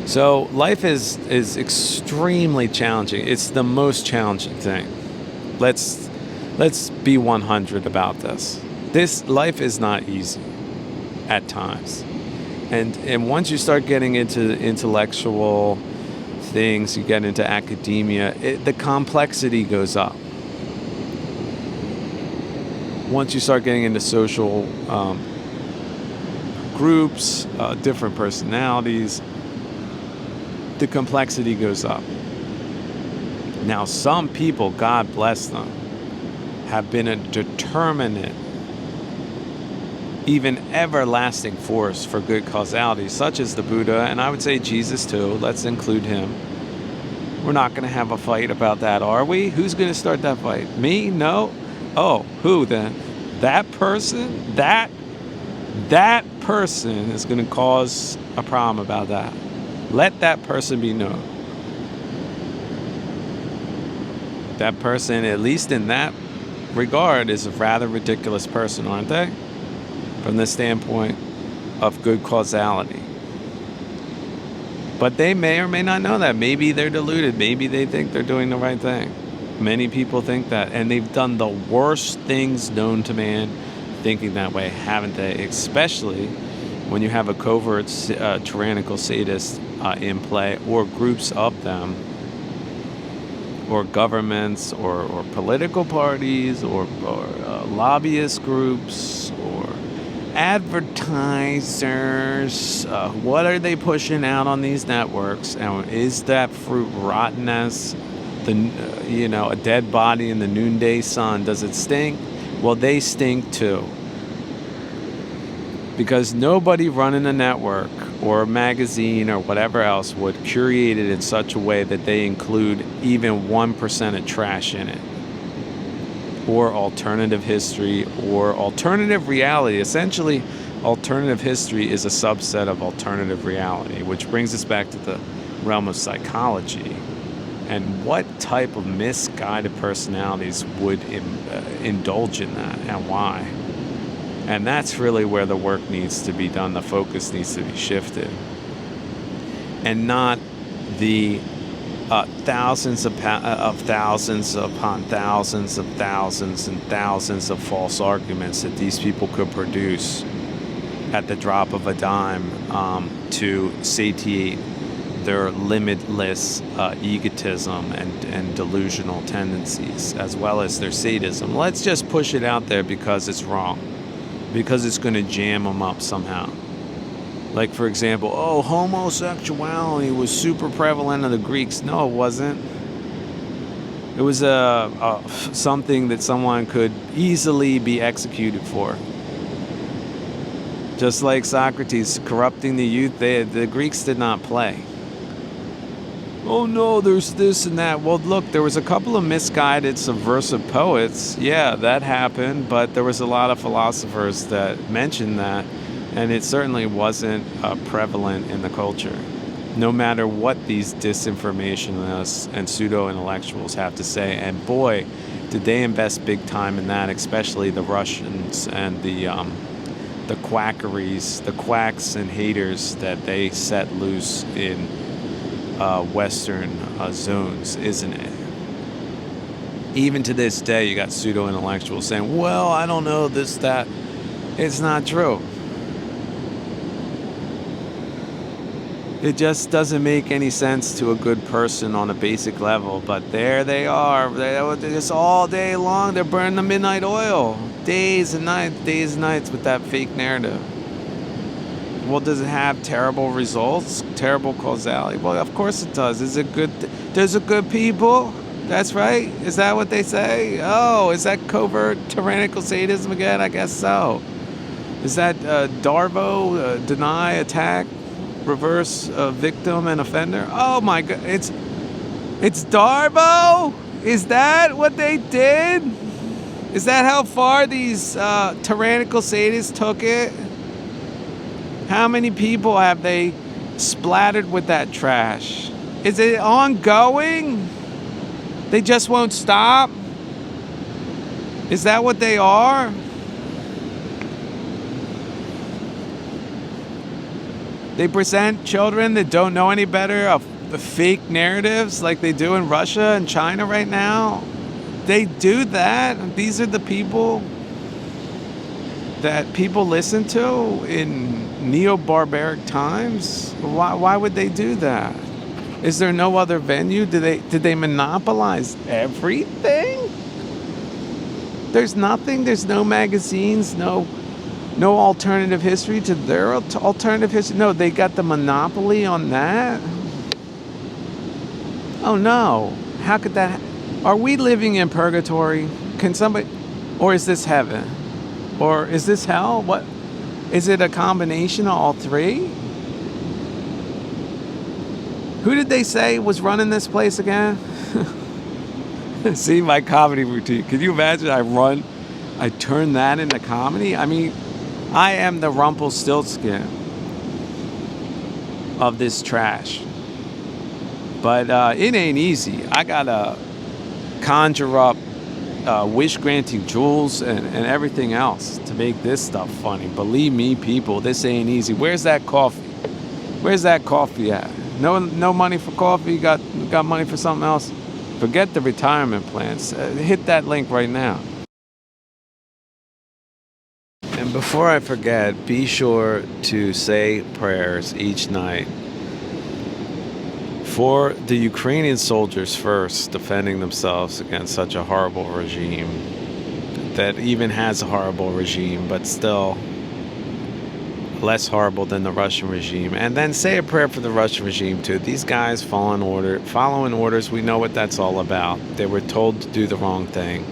Speaker 1: So life is extremely challenging. It's the most challenging thing. Let's be 100 about this. This life is not easy at times. And once you start getting into intellectual things, you get into academia, the complexity goes up. Once you start getting into social groups, different personalities, the complexity goes up. Now, some people, God bless them, have been a determinate, even everlasting force for good causality, such as the Buddha, and I would say Jesus too. Let's include him. We're not going to have a fight about that, are we? Who's going to start that fight? Me? No? Oh, who then? That person? That person is going to cause a problem about that. Let that person be known. That person, at least in that regard, is a rather ridiculous person, aren't they? From the standpoint of good causality. But they may or may not know that. Maybe they're deluded. Maybe they think they're doing the right thing. Many people think that. And they've done the worst things known to man thinking that way, haven't they? Especially when you have a covert tyrannical sadist in play, or groups of them, or governments, or political parties, or lobbyist groups, or advertisers. What are they pushing out on these networks? And is that fruit rotten as a dead body in the noonday sun? Does it stink? Well, they stink too. Because nobody running a network or a magazine or whatever else would curate it in such a way that they include even 1% of trash in it, or alternative history, or alternative reality. Essentially, alternative history is a subset of alternative reality, which brings us back to the realm of psychology. And what type of misguided misguided personalities would indulge in that, and why. And that's really where the work needs to be done. The focus needs to be shifted. And not the thousands upon thousands and thousands of false arguments that these people could produce at the drop of a dime to satiate their limitless egotism and delusional tendencies, as well as their sadism. Let's just push it out there because it's wrong, because it's going to jam them up somehow. Like, for example, homosexuality was super prevalent in the Greeks. No, it wasn't. It was something that someone could easily be executed for. Just like Socrates corrupting the youth, the Greeks did not play. Oh no, there's this and that. Well, look, there was a couple of misguided subversive poets. Yeah, that happened, but there was a lot of philosophers that mentioned that, and it certainly wasn't prevalent in the culture. No matter what these disinformationists and pseudo-intellectuals have to say, and boy, did they invest big time in that, especially the Russians and the quackeries, the quacks and haters that they set loose in Western zones, isn't it? Even to this day, you got pseudo-intellectuals saying, well, I don't know, this, that. It's not true. It just doesn't make any sense to a good person on a basic level, but there they are. They're just all day long, they're burning the midnight oil. Days and nights with that fake narrative. Well, does it have terrible results? Terrible causality? Well, of course it does. Is it good? There's a good people? That's right. Is that what they say? Oh, is that covert tyrannical sadism again? I guess so. Is that Darvo, deny, attack, reverse, victim and offender? Oh my God, it's Darvo? Is that what they did? Is that how far these tyrannical sadists took it? How many people have they splattered with that trash? Is it ongoing? They just won't stop? Is that what they are? They present children that don't know any better of the fake narratives like they do in Russia and China right now. They do that. These are the people that people listen to in neo-barbaric times. Why would they do that? Is there no other venue? Did they monopolize everything? There's nothing. There's no magazines. No alternative history to their alternative history. No, they got the monopoly on that. Oh no! How could that? Are we living in purgatory? Can somebody, or is this heaven? Or is this hell? What? Is it a combination of all three? Who did they say was running this place again? See, my comedy routine. Can you imagine I turn that into comedy? I mean, I am the Rumpelstiltskin of this trash. But it ain't easy. I gotta conjure up wish-granting jewels and everything else to make this stuff funny. Believe me, people, this ain't easy. Where's that coffee? Where's that coffee at? No money for coffee? Got money for something else? Forget the retirement plans. Hit that link right now. And before I forget, be sure to say prayers each night for the Ukrainian soldiers first, defending themselves against such a horrible regime that even has a horrible regime, but still less horrible than the Russian regime. And then say a prayer for the Russian regime too. These guys following orders, we know what that's all about. They were told to do the wrong thing.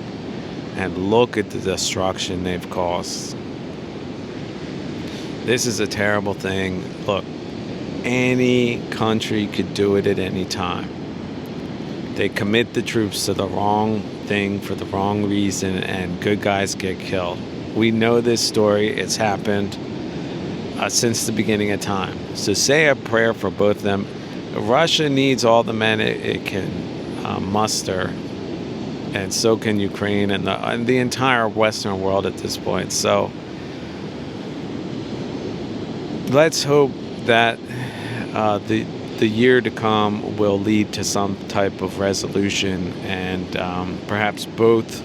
Speaker 1: And look at the destruction they've caused. This is a terrible thing. Look, any country could do it at any time. They commit the troops to the wrong thing for the wrong reason, and good guys get killed. We know this story. It's happened since the beginning of time. So say a prayer for both of them. Russia needs all the men it can muster and so can Ukraine and the entire Western world at this point. So let's hope that the year to come will lead to some type of resolution, and perhaps both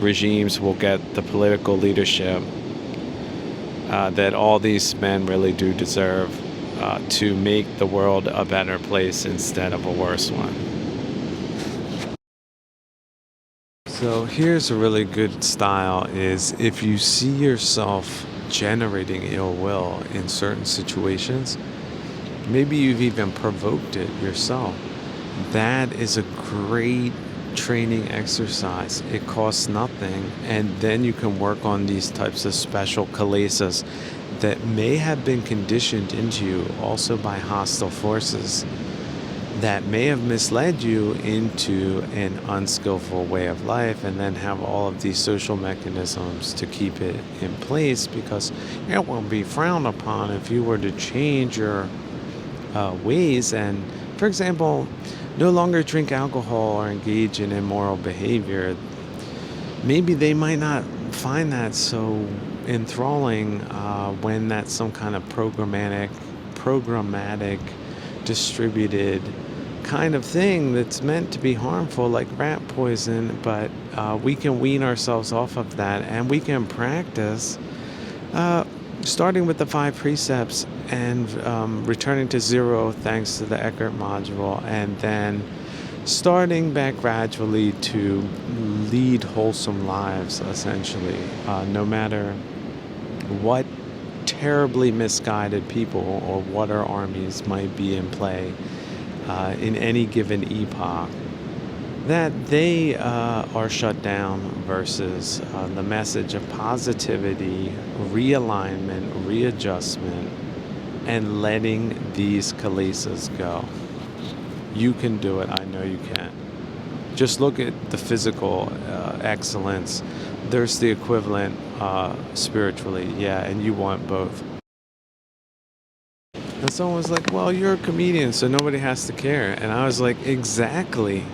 Speaker 1: regimes will get the political leadership that all these men really do deserve to make the world a better place instead of a worse one. So here's a really good style is if you see yourself generating ill will in certain situations, maybe you've even provoked it yourself. That is a great training exercise. It costs nothing, and then you can work on these types of special kilesas that may have been conditioned into you also by hostile forces that may have misled you into an unskillful way of life, and then have all of these social mechanisms to keep it in place, because it will be frowned upon if you were to change your ways and, for example, no longer drink alcohol or engage in immoral behavior. Maybe they might not find that so enthralling when that's some kind of programmatic, distributed kind of thing that's meant to be harmful, like rat poison. But we can wean ourselves off of that, and we can practice starting with the 5 precepts and returning to 0 thanks to the Eckhart module, and then starting back gradually to lead wholesome lives, essentially, no matter what terribly misguided people or what our armies might be in play in any given epoch, that they are shut down versus the message of positivity, realignment, readjustment, and letting these kilesas go. You can do it. I know you can. Just look at the physical excellence. There's the equivalent spiritually, yeah, and you want both. And someone was like, well, you're a comedian, so nobody has to care. And I was like, exactly.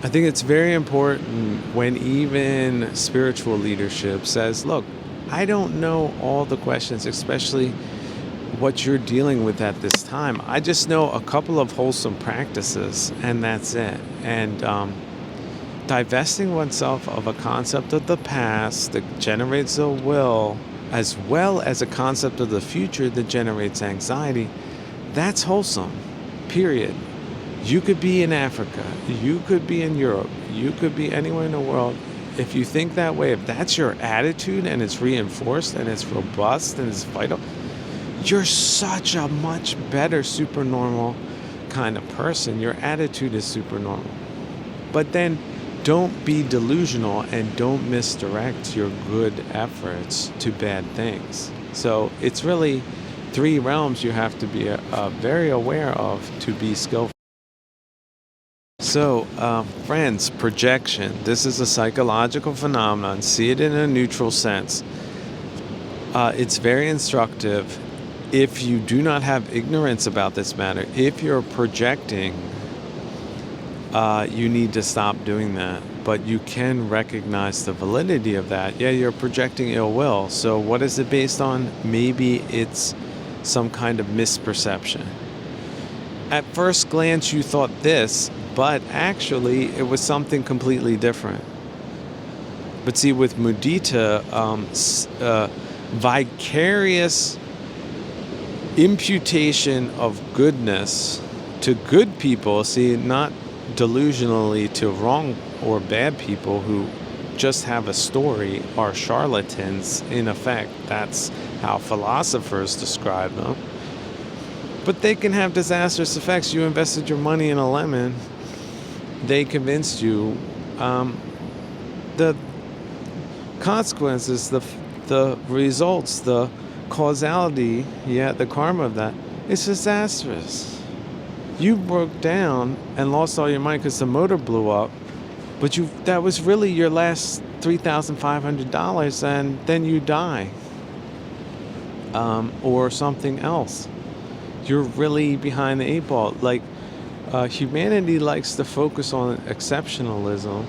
Speaker 1: I think it's very important when even spiritual leadership says, look, I don't know all the questions, especially what you're dealing with at this time. I just know a couple of wholesome practices, and that's it. And divesting oneself of a concept of the past that generates a will, as well as a concept of the future that generates anxiety, that's wholesome, period. You could be in Africa, you could be in Europe, you could be anywhere in the world. If you think that way, if that's your attitude and it's reinforced and it's robust and it's vital, you're such a much better supernormal kind of person. Your attitude is supernormal. But then don't be delusional and don't misdirect your good efforts to bad things. So it's really 3 realms you have to be very aware of to be skillful. So, friends, projection. This is a psychological phenomenon. See it in a neutral sense. It's very instructive. If you do not have ignorance about this matter, if you're projecting, you need to stop doing that. But you can recognize the validity of that. Yeah, you're projecting ill will. So what is it based on? Maybe it's some kind of misperception. At first glance, you thought this, but actually it was something completely different. But see, with mudita, vicarious imputation of goodness to good people, see, not delusionally to wrong or bad people who just have a story, are charlatans in effect. That's how philosophers describe them. But they can have disastrous effects. You invested your money in a lemon, they convinced you. The consequences, the results, the causality, the karma of that, it's disastrous. You broke down and lost all your money because the motor blew up, but that was really your last $3,500, and then you die. Or something else. You're really behind the 8 ball. Like humanity likes to focus on exceptionalism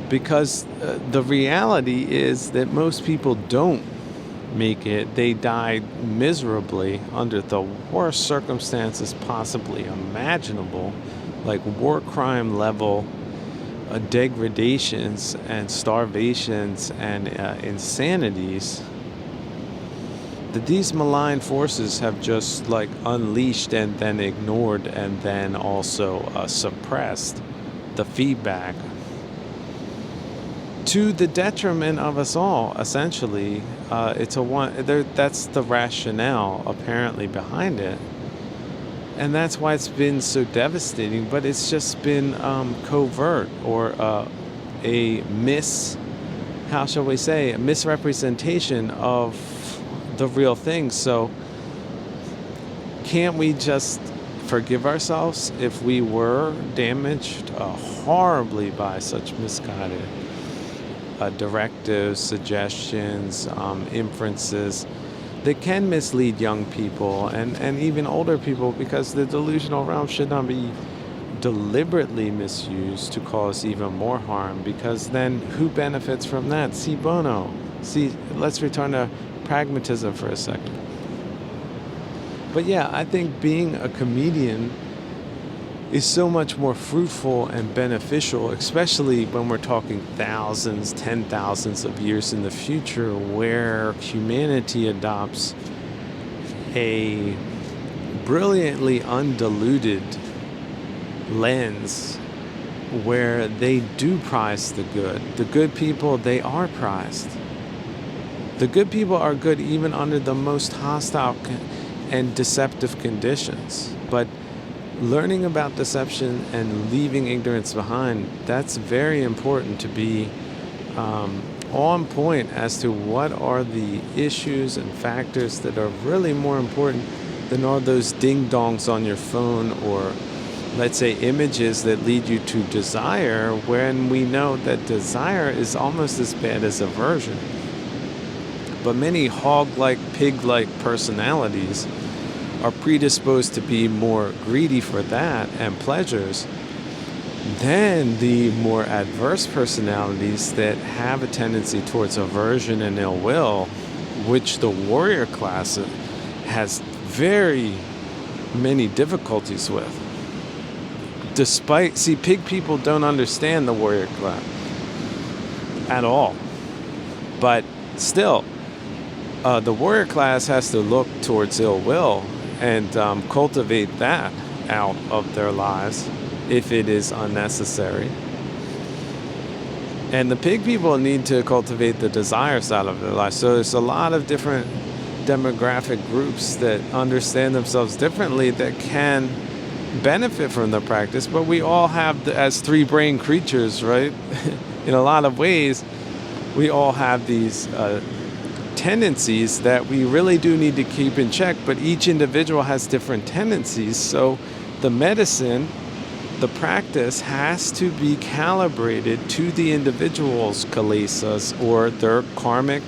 Speaker 1: because the reality is that most people don't make it. They die miserably under the worst circumstances possibly imaginable, like war crime level degradations and starvations and insanities that these malign forces have just like unleashed and then ignored and then also suppressed the feedback to the detriment of us all. Essentially, it's a one. That's the rationale apparently behind it, and that's why it's been so devastating. But it's just been covert or how shall we say, a misrepresentation of the real thing. So, can't we just forgive ourselves if we were damaged horribly by such misguided directives, suggestions, inferences that can mislead young people and even older people, because the delusional realm should not be deliberately misused to cause even more harm, because then who benefits from that? Si bono. See, let's return to pragmatism for a second. But yeah, I think being a comedian is so much more fruitful and beneficial, especially when we're talking thousands, 10,000s of years in the future, where humanity adopts a brilliantly undiluted lens where they do prize the good. The good people, they are prized. The good people are good even under the most hostile and deceptive conditions. But learning about deception and leaving ignorance behind, that's very important to be on point as to what are the issues and factors that are really more important than all those ding-dongs on your phone, or let's say images that lead you to desire, when we know that desire is almost as bad as aversion. But many hog-like, pig-like personalities are predisposed to be more greedy for that and pleasures than the more adverse personalities that have a tendency towards aversion and ill will, which the warrior class has very many difficulties with. Pig people don't understand the warrior class at all. But still, the warrior class has to look towards ill will and cultivate that out of their lives if it is unnecessary. And the pig people need to cultivate the desire side of their lives. So there's a lot of different demographic groups that understand themselves differently that can benefit from the practice. But we all have, as three-brain creatures, right? In a lot of ways, we all have these tendencies that we really do need to keep in check, but each individual has different tendencies. So the medicine, the practice, has to be calibrated to the individual's kilesas or their karmic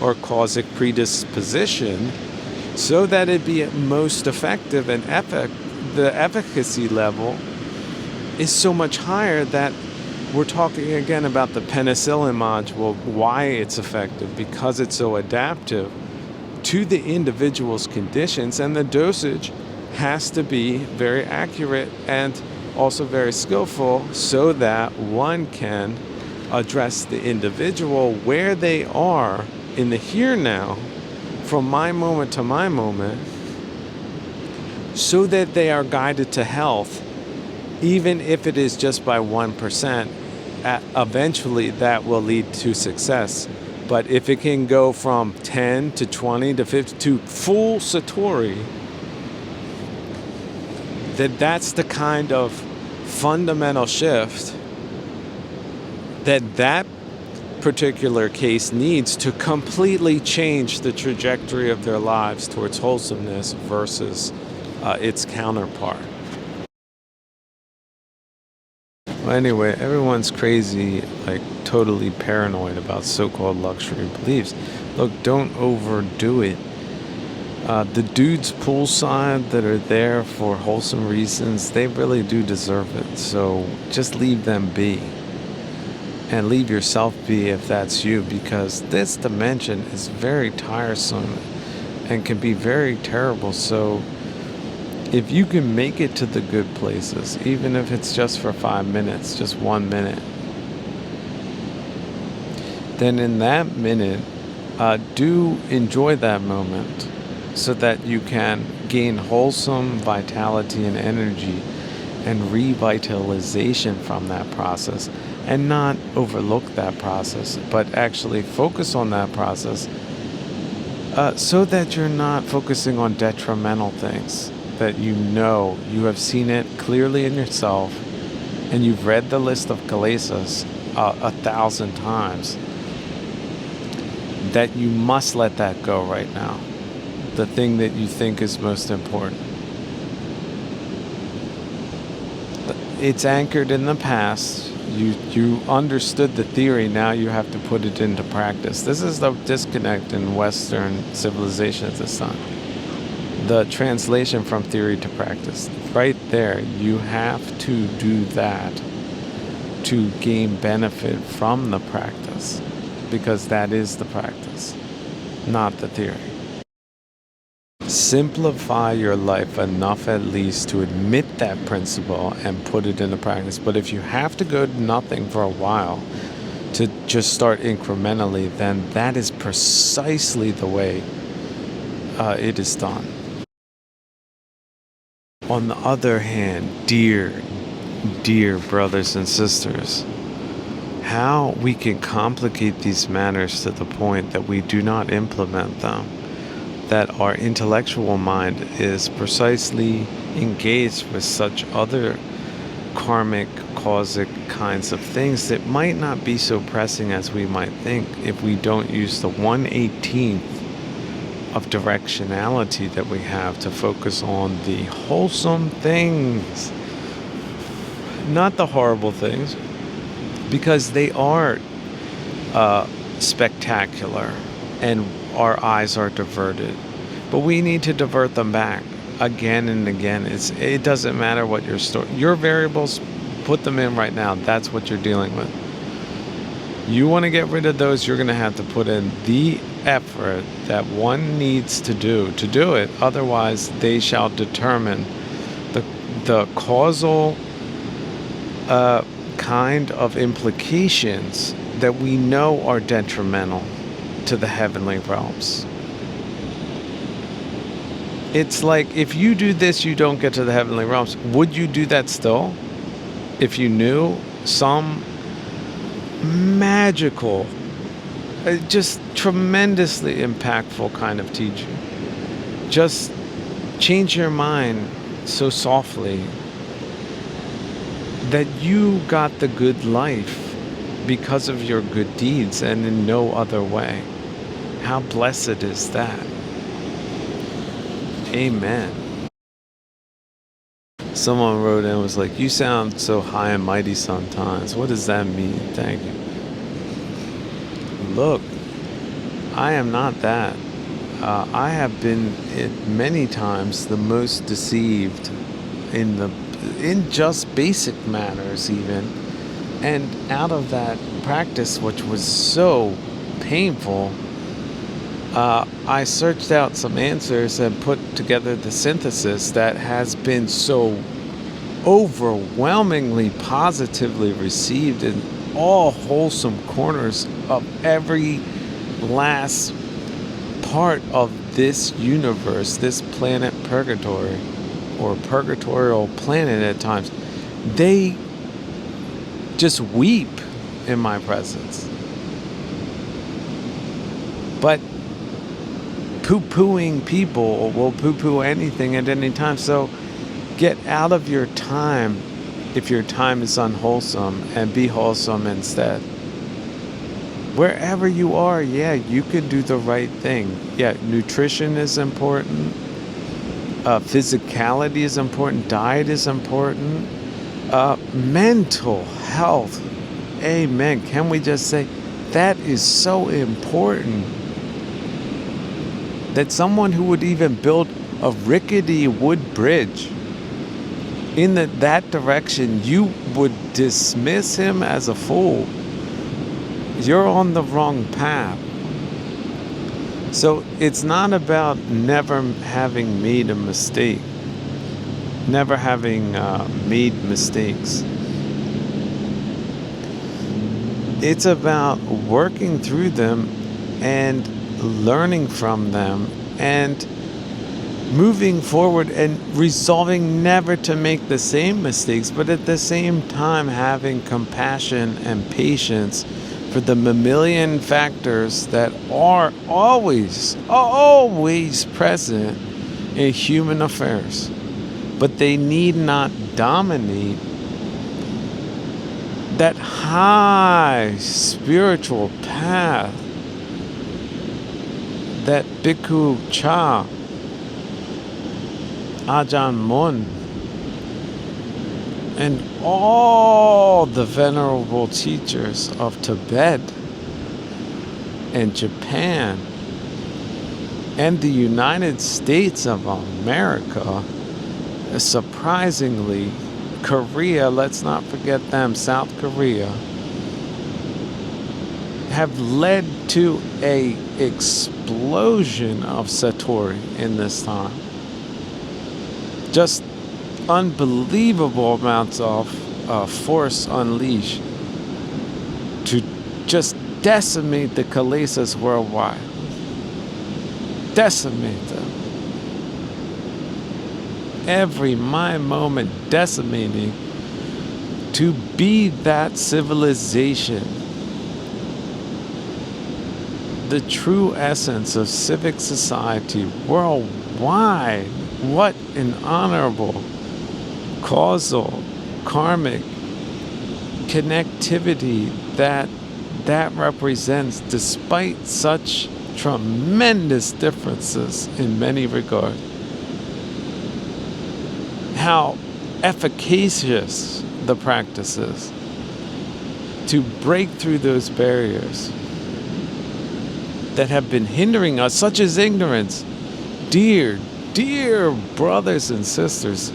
Speaker 1: or causic predisposition, so that it be most effective, and the efficacy level is so much higher that we're talking again about the penicillin module, why it's effective, because it's so adaptive to the individual's conditions, and the dosage has to be very accurate and also very skillful, so that one can address the individual where they are in the here now, from my moment to my moment, so that they are guided to health, even if it is just by 1%. Eventually that will lead to success. But if it can go from 10 to 20 to 50 to full Satori, that's the kind of fundamental shift that particular case needs to completely change the trajectory of their lives towards wholesomeness versus its counterpart. Well, anyway, everyone's crazy, like totally paranoid about so-called luxury beliefs. Look, don't overdo it. The dudes poolside that are there for wholesome reasons, they really do deserve it. So just leave them be. And leave yourself be if that's you, because this dimension is very tiresome and can be very terrible. So if you can make it to the good places, even if it's just for 5 minutes, just 1 minute, then in that minute, do enjoy that moment so that you can gain wholesome vitality and energy and revitalization from that process, and not overlook that process, but actually focus on that process, so that you're not focusing on detrimental things that you have seen it clearly in yourself, and you've read the list of kilesas 1,000 times, that you must let that go right now. The thing that you think is most important. It's anchored in the past. You understood the theory, now you have to put it into practice. This is the disconnect in Western civilization at this time. The translation from theory to practice. Right there, you have to do that to gain benefit from the practice, because that is the practice, not the theory. Simplify your life enough at least to admit that principle and put it into practice. But if you have to go to nothing for a while to just start incrementally, then that is precisely the way it is done. On the other hand, dear brothers and sisters, how we can complicate these matters to the point that we do not implement them, that our intellectual mind is precisely engaged with such other karmic, causic kinds of things that might not be so pressing as we might think if we don't use the 1/18th of directionality that we have to focus on the wholesome things, not the horrible things, because they are spectacular and our eyes are diverted. But we need to divert them back again and again. It doesn't matter what your variables, put them in right now. That's what you're dealing with. You want to get rid of those, you're going to have to put in the effort that one needs to do it. Otherwise, they shall determine the causal kind of implications that we know are detrimental to the heavenly realms. It's like, if you do this, you don't get to the heavenly realms. Would you do that still if you knew some magical, just tremendously impactful kind of teaching? Just change your mind so softly that you got the good life because of your good deeds and in no other way. How blessed is that? Amen. Someone wrote in and was like, "You sound so high and mighty sometimes." What does that mean? Thank you. Look, I am not that. I have been many times the most deceived in just basic matters even. And out of that practice, which was so painful, I searched out some answers and put together the synthesis that has been so overwhelmingly positively received in all wholesome corners of every last part of this universe, this planet purgatory, or purgatorial planet at times. They just weep in my presence. But poo-pooing people will poo-poo anything at any time. So get out of your time if your time is unwholesome, and be wholesome instead. Wherever you are, yeah, you can do the right thing. Yeah, nutrition is important. Physicality is important. Diet is important. Mental health. Amen. Can we just say that is so important? that someone who would even build a rickety wood bridge in that direction, you would dismiss him as a fool. You're on the wrong path. So it's not about never having made a mistake, never having made mistakes. It's about working through them and learning from them and moving forward and resolving never to make the same mistakes, but at the same time having compassion and patience for the mammalian factors that are always present in human affairs. But they need not dominate that high spiritual path that Bhikkhu Cha, Ajahn Mun, and all the venerable teachers of Tibet and Japan and the United States of America, surprisingly, Korea, let's not forget them, South Korea, have led to a explosion of Satori in this time. Just unbelievable amounts of force unleashed to just decimate the Kalesas worldwide. Decimate them. Every mind moment decimating to be that civilization, the true essence of civic society worldwide. What an honorable, causal, karmic connectivity that represents, despite such tremendous differences in many regards. How efficacious the practice is to break through those barriers that have been hindering us, such as ignorance. Dear brothers and sisters,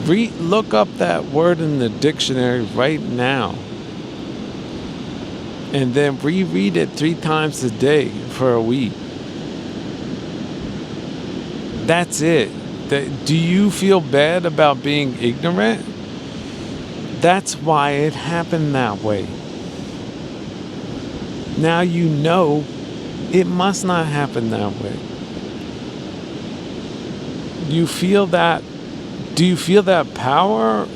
Speaker 1: look up that word in the dictionary right now and then reread it 3 times a day for a week. That's it. Do you feel bad about being ignorant? That's why it happened that way. Now you know it must not happen that way. You feel that? Do you feel that power,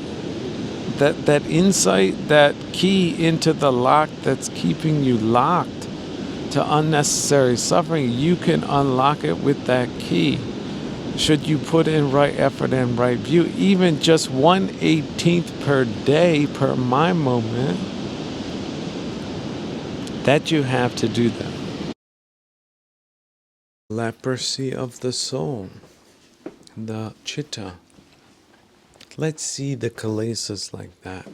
Speaker 1: that insight, that key into the lock that's keeping you locked to unnecessary suffering? You can unlock it with that key. Should you put in right effort and right view, even just 1/18th per day per mind moment, that you have to do that. Leprosy of the soul, the chitta. Let's see the Kalesas like that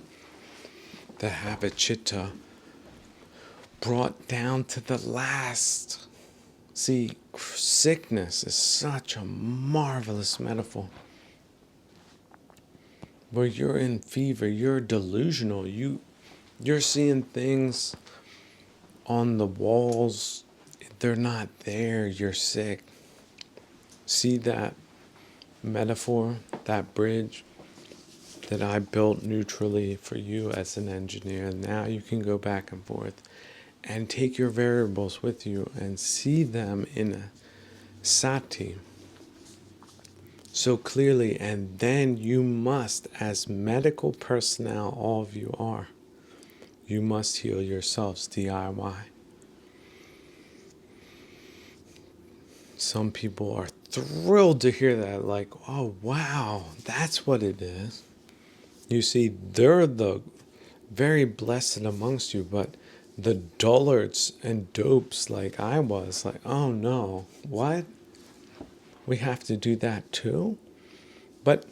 Speaker 1: have a chitta brought down to the last. See, sickness is such a marvelous metaphor. Where you're in fever, you're delusional, you're seeing things on the walls, they're not there, you're sick. See that metaphor, that bridge that I built neutrally for you as an engineer. Now you can go back and forth and take your variables with you and see them in a sati so clearly. And then you must, as medical personnel, all of you are, you must heal yourselves, DIY. Some people are thrilled to hear that, like, oh wow, that's what it is. You see, they're the very blessed amongst you, but the dullards and dopes like I was, like, oh no, what? We have to do that too? But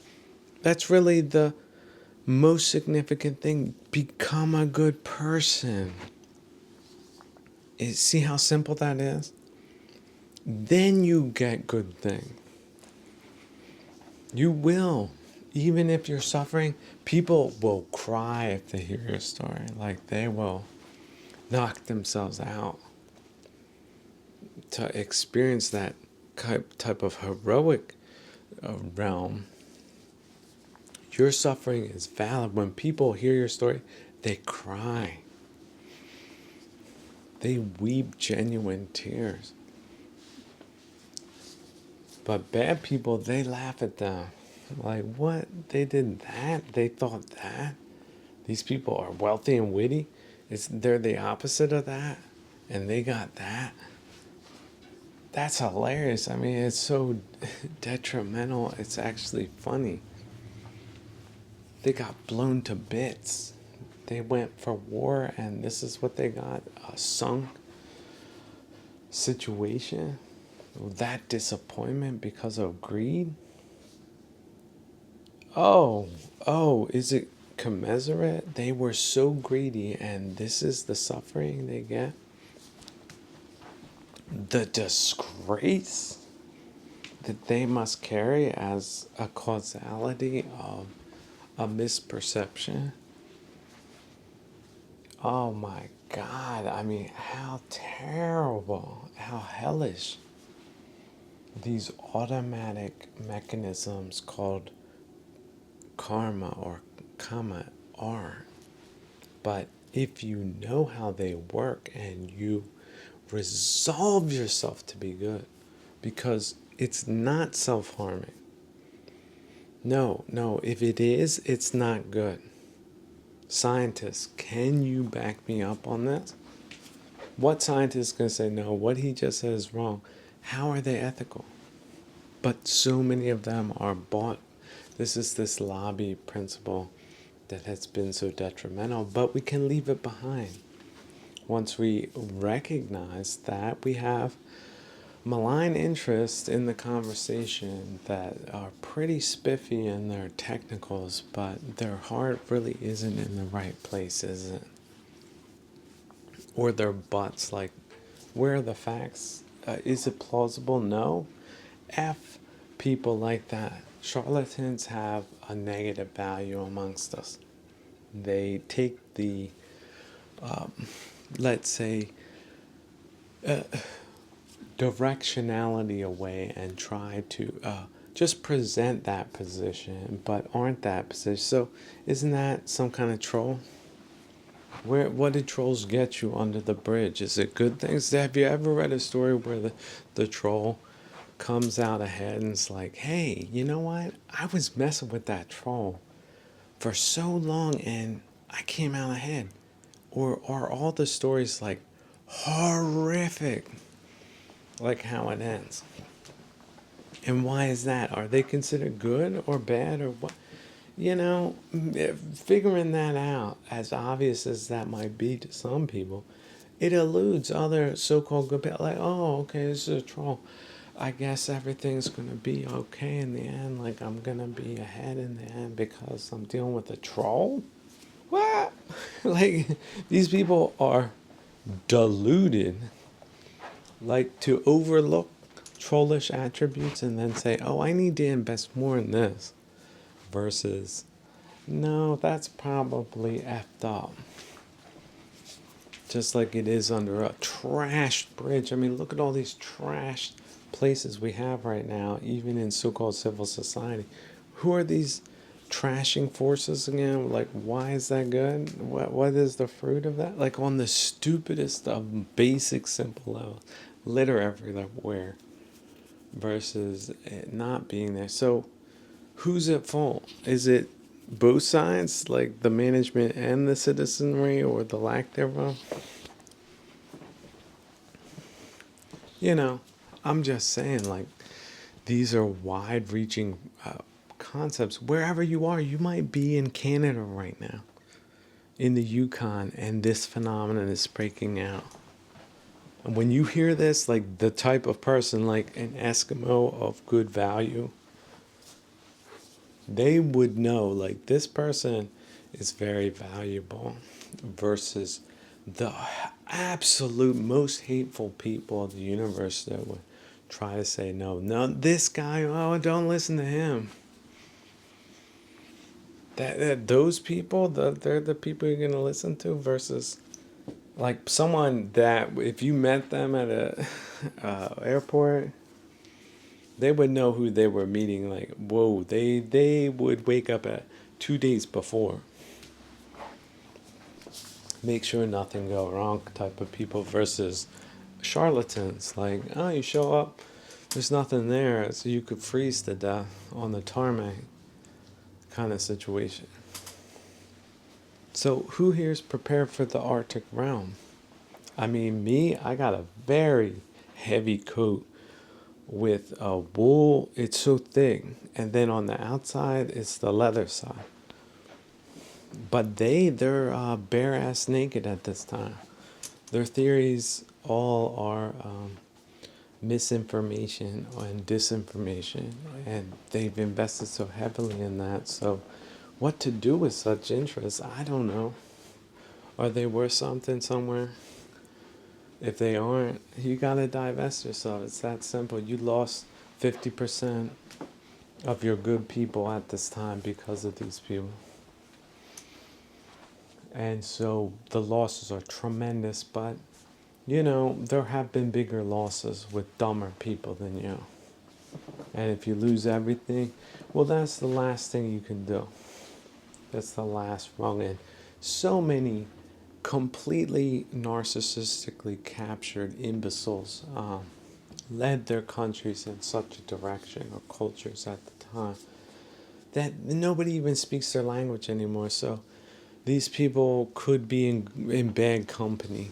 Speaker 1: that's really the most significant thing. Become a good person. See how simple that is? then you get good thing. You will. Even if you're suffering, people will cry if they hear your story. Like they will knock themselves out to experience that type of heroic realm. Your suffering is valid. When people hear your story, they cry. They weep genuine tears. But bad people, they laugh at them. Like, what? They did that? They thought that? These people are wealthy and witty? They're the opposite of that? And they got that? That's hilarious. I mean, it's so detrimental. It's actually funny. They got blown to bits. They went for war, and this is what they got, a sunk situation. That disappointment because of greed. Is it commensurate? They were so greedy, and this is the suffering they get. The disgrace that they must carry as a causality of a misperception. Oh my God, I mean, how terrible, how hellish these automatic mechanisms called karma or kama are. But if you know how they work and you resolve yourself to be good, because it's not self-harming. No, if it is, it's not good. Scientists, can you back me up on this? What scientist is going to say no? What he just said is wrong. How are they ethical? But so many of them are bought. This lobby principle that has been so detrimental, but we can leave it behind. Once we recognize that we have malign interests in the conversation that are pretty spiffy in their technicals, but their heart really isn't in the right place, is it? Or their butts, like, where are the facts? Is it plausible? No. F people like that. Charlatans have a negative value amongst us. They take the, let's say, directionality away and try to just present that position, but aren't that position. So, isn't that some kind of troll? What did trolls get you under the bridge? Is it good things? Have you ever read a story where the troll comes out ahead and it's like, hey, you know what? I was messing with that troll for so long and I came out ahead. Or are all the stories like horrific, like how it ends? And why is that? Are they considered good or bad or what? You know, figuring that out, as obvious as that might be to some people, it eludes other so-called good people. Like, oh, okay, this is a troll. I guess everything's going to be okay in the end. Like, I'm going to be ahead in the end because I'm dealing with a troll? What? Like, these people are deluded. Like, to overlook trollish attributes and then say, oh, I need to invest more in this. Versus, no, that's probably effed up. Just like it is under a trashed bridge. I mean, look at all these trashed places we have right now, even in so-called civil society. Who are these trashing forces again? Like, why is that good? What is the fruit of that? Like, on the stupidest of basic, simple levels. Litter everywhere versus it not being there. So, who's at fault? Is it both sides, like the management and the citizenry, or the lack thereof? You know, I'm just saying, like, these are wide-reaching concepts. Wherever you are, you might be in Canada right now, in the Yukon, and this phenomenon is breaking out. And when you hear this, like the type of person, like an Eskimo of good value, they would know, like, this person is very valuable versus the absolute most hateful people of the universe that would try to say no. No, this guy, oh, don't listen to him. Those people, they're the people you're gonna listen to versus like someone that if you met them at a airport, they would know who they were meeting. Like, whoa, they would wake up at 2 days before, make sure nothing go wrong type of people versus charlatans. Like, oh, you show up, there's nothing there, so you could freeze to death on the tarmac kind of situation. So who here is prepared for the Arctic realm? I mean, me, I got a very heavy coat with wool. It's so thick, and then on the outside, it's the leather side. But they're bare ass naked at this time. Their theories all are misinformation and disinformation, and they've invested so heavily in that. So, what to do with such interests? I don't know. Are they worth something somewhere? If they aren't, you gotta divest yourself. It's that simple. You lost 50% of your good people at this time because of these people. And so the losses are tremendous, but there have been bigger losses with dumber people than you. And if you lose everything, well, that's the last thing you can do. That's the last rung. And so many completely narcissistically captured imbeciles led their countries in such a direction, or cultures at the time, that nobody even speaks their language anymore. So these people could be in bad company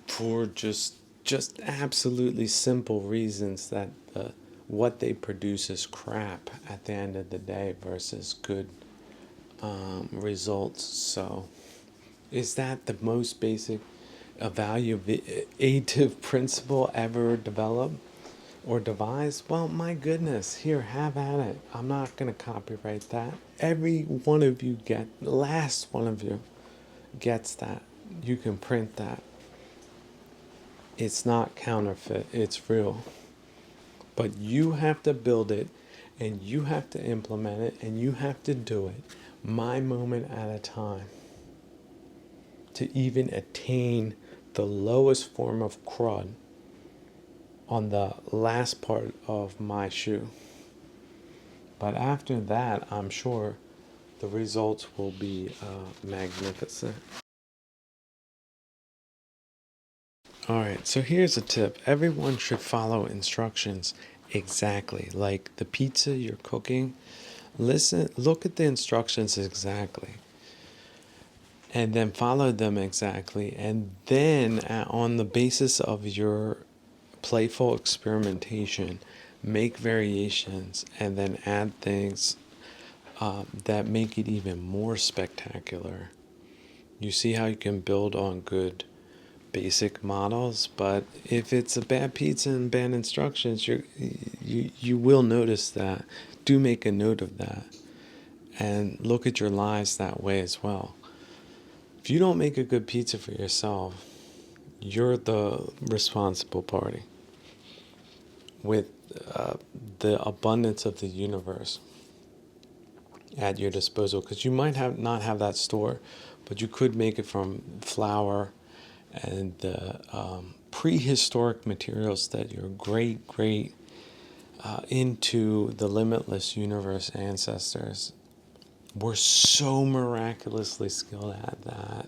Speaker 1: for just absolutely simple reasons that what they produce is crap at the end of the day versus good results. So is that the most basic evaluative principle ever developed or devised? Well, my goodness, here, have at it. I'm not going to copyright that. Every one of you last one of you gets that. You can print that. It's not counterfeit, it's real. But you have to build it, and you have to implement it, and you have to do it my moment at a time to even attain the lowest form of crud on the last part of my shoe. But after that, I'm sure the results will be magnificent. Alright, so here's a tip. Everyone should follow instructions exactly. Like the pizza you're cooking, look at the instructions exactly. And then follow them exactly. And then, on the basis of your playful experimentation, make variations and then add things that make it even more spectacular. You see how you can build on good basic models, but if it's a bad pizza and bad instructions, you will notice that. Do make a note of that, and look at your lives that way as well. If you don't make a good pizza for yourself, you're the responsible party with the abundance of the universe at your disposal, because you might not have that store, but you could make it from flour and the prehistoric materials that your great into the limitless universe ancestors were so miraculously skilled at that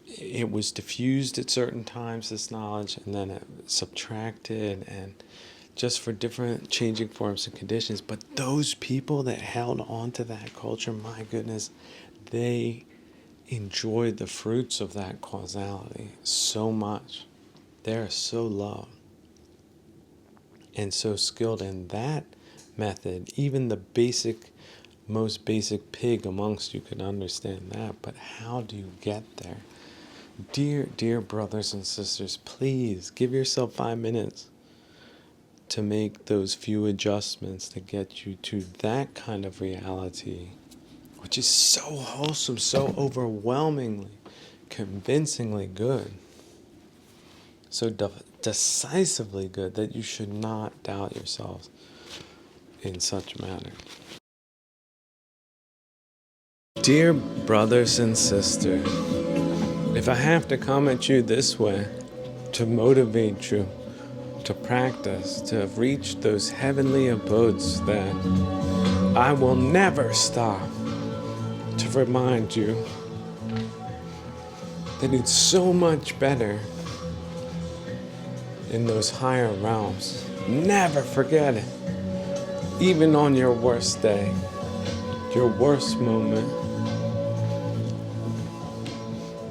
Speaker 1: it was diffused at certain times, this knowledge, and then it subtracted, and just for different changing forms and conditions. But those people that held on to that culture, my goodness, they enjoyed the fruits of that causality so much. They're so loved and so skilled in that method. Even the most basic pig amongst you can understand that. But how do you get there? Dear brothers and sisters, please give yourself 5 minutes to make those few adjustments to get you to that kind of reality, which is so wholesome, so overwhelmingly, convincingly good. so decisively good that you should not doubt yourselves in such manner. Dear brothers and sisters, if I have to come at you this way to motivate you to practice, to have reached those heavenly abodes, that I will never stop to remind you that it's so much better in those higher realms. Never forget it. Even on your worst day, your worst moment,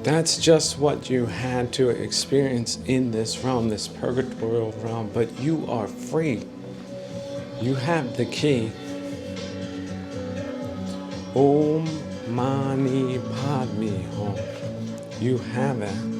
Speaker 1: that's just what you had to experience in this realm, this purgatorial realm, but you are free. You have the key. Om Mani Padme Hum. You have it.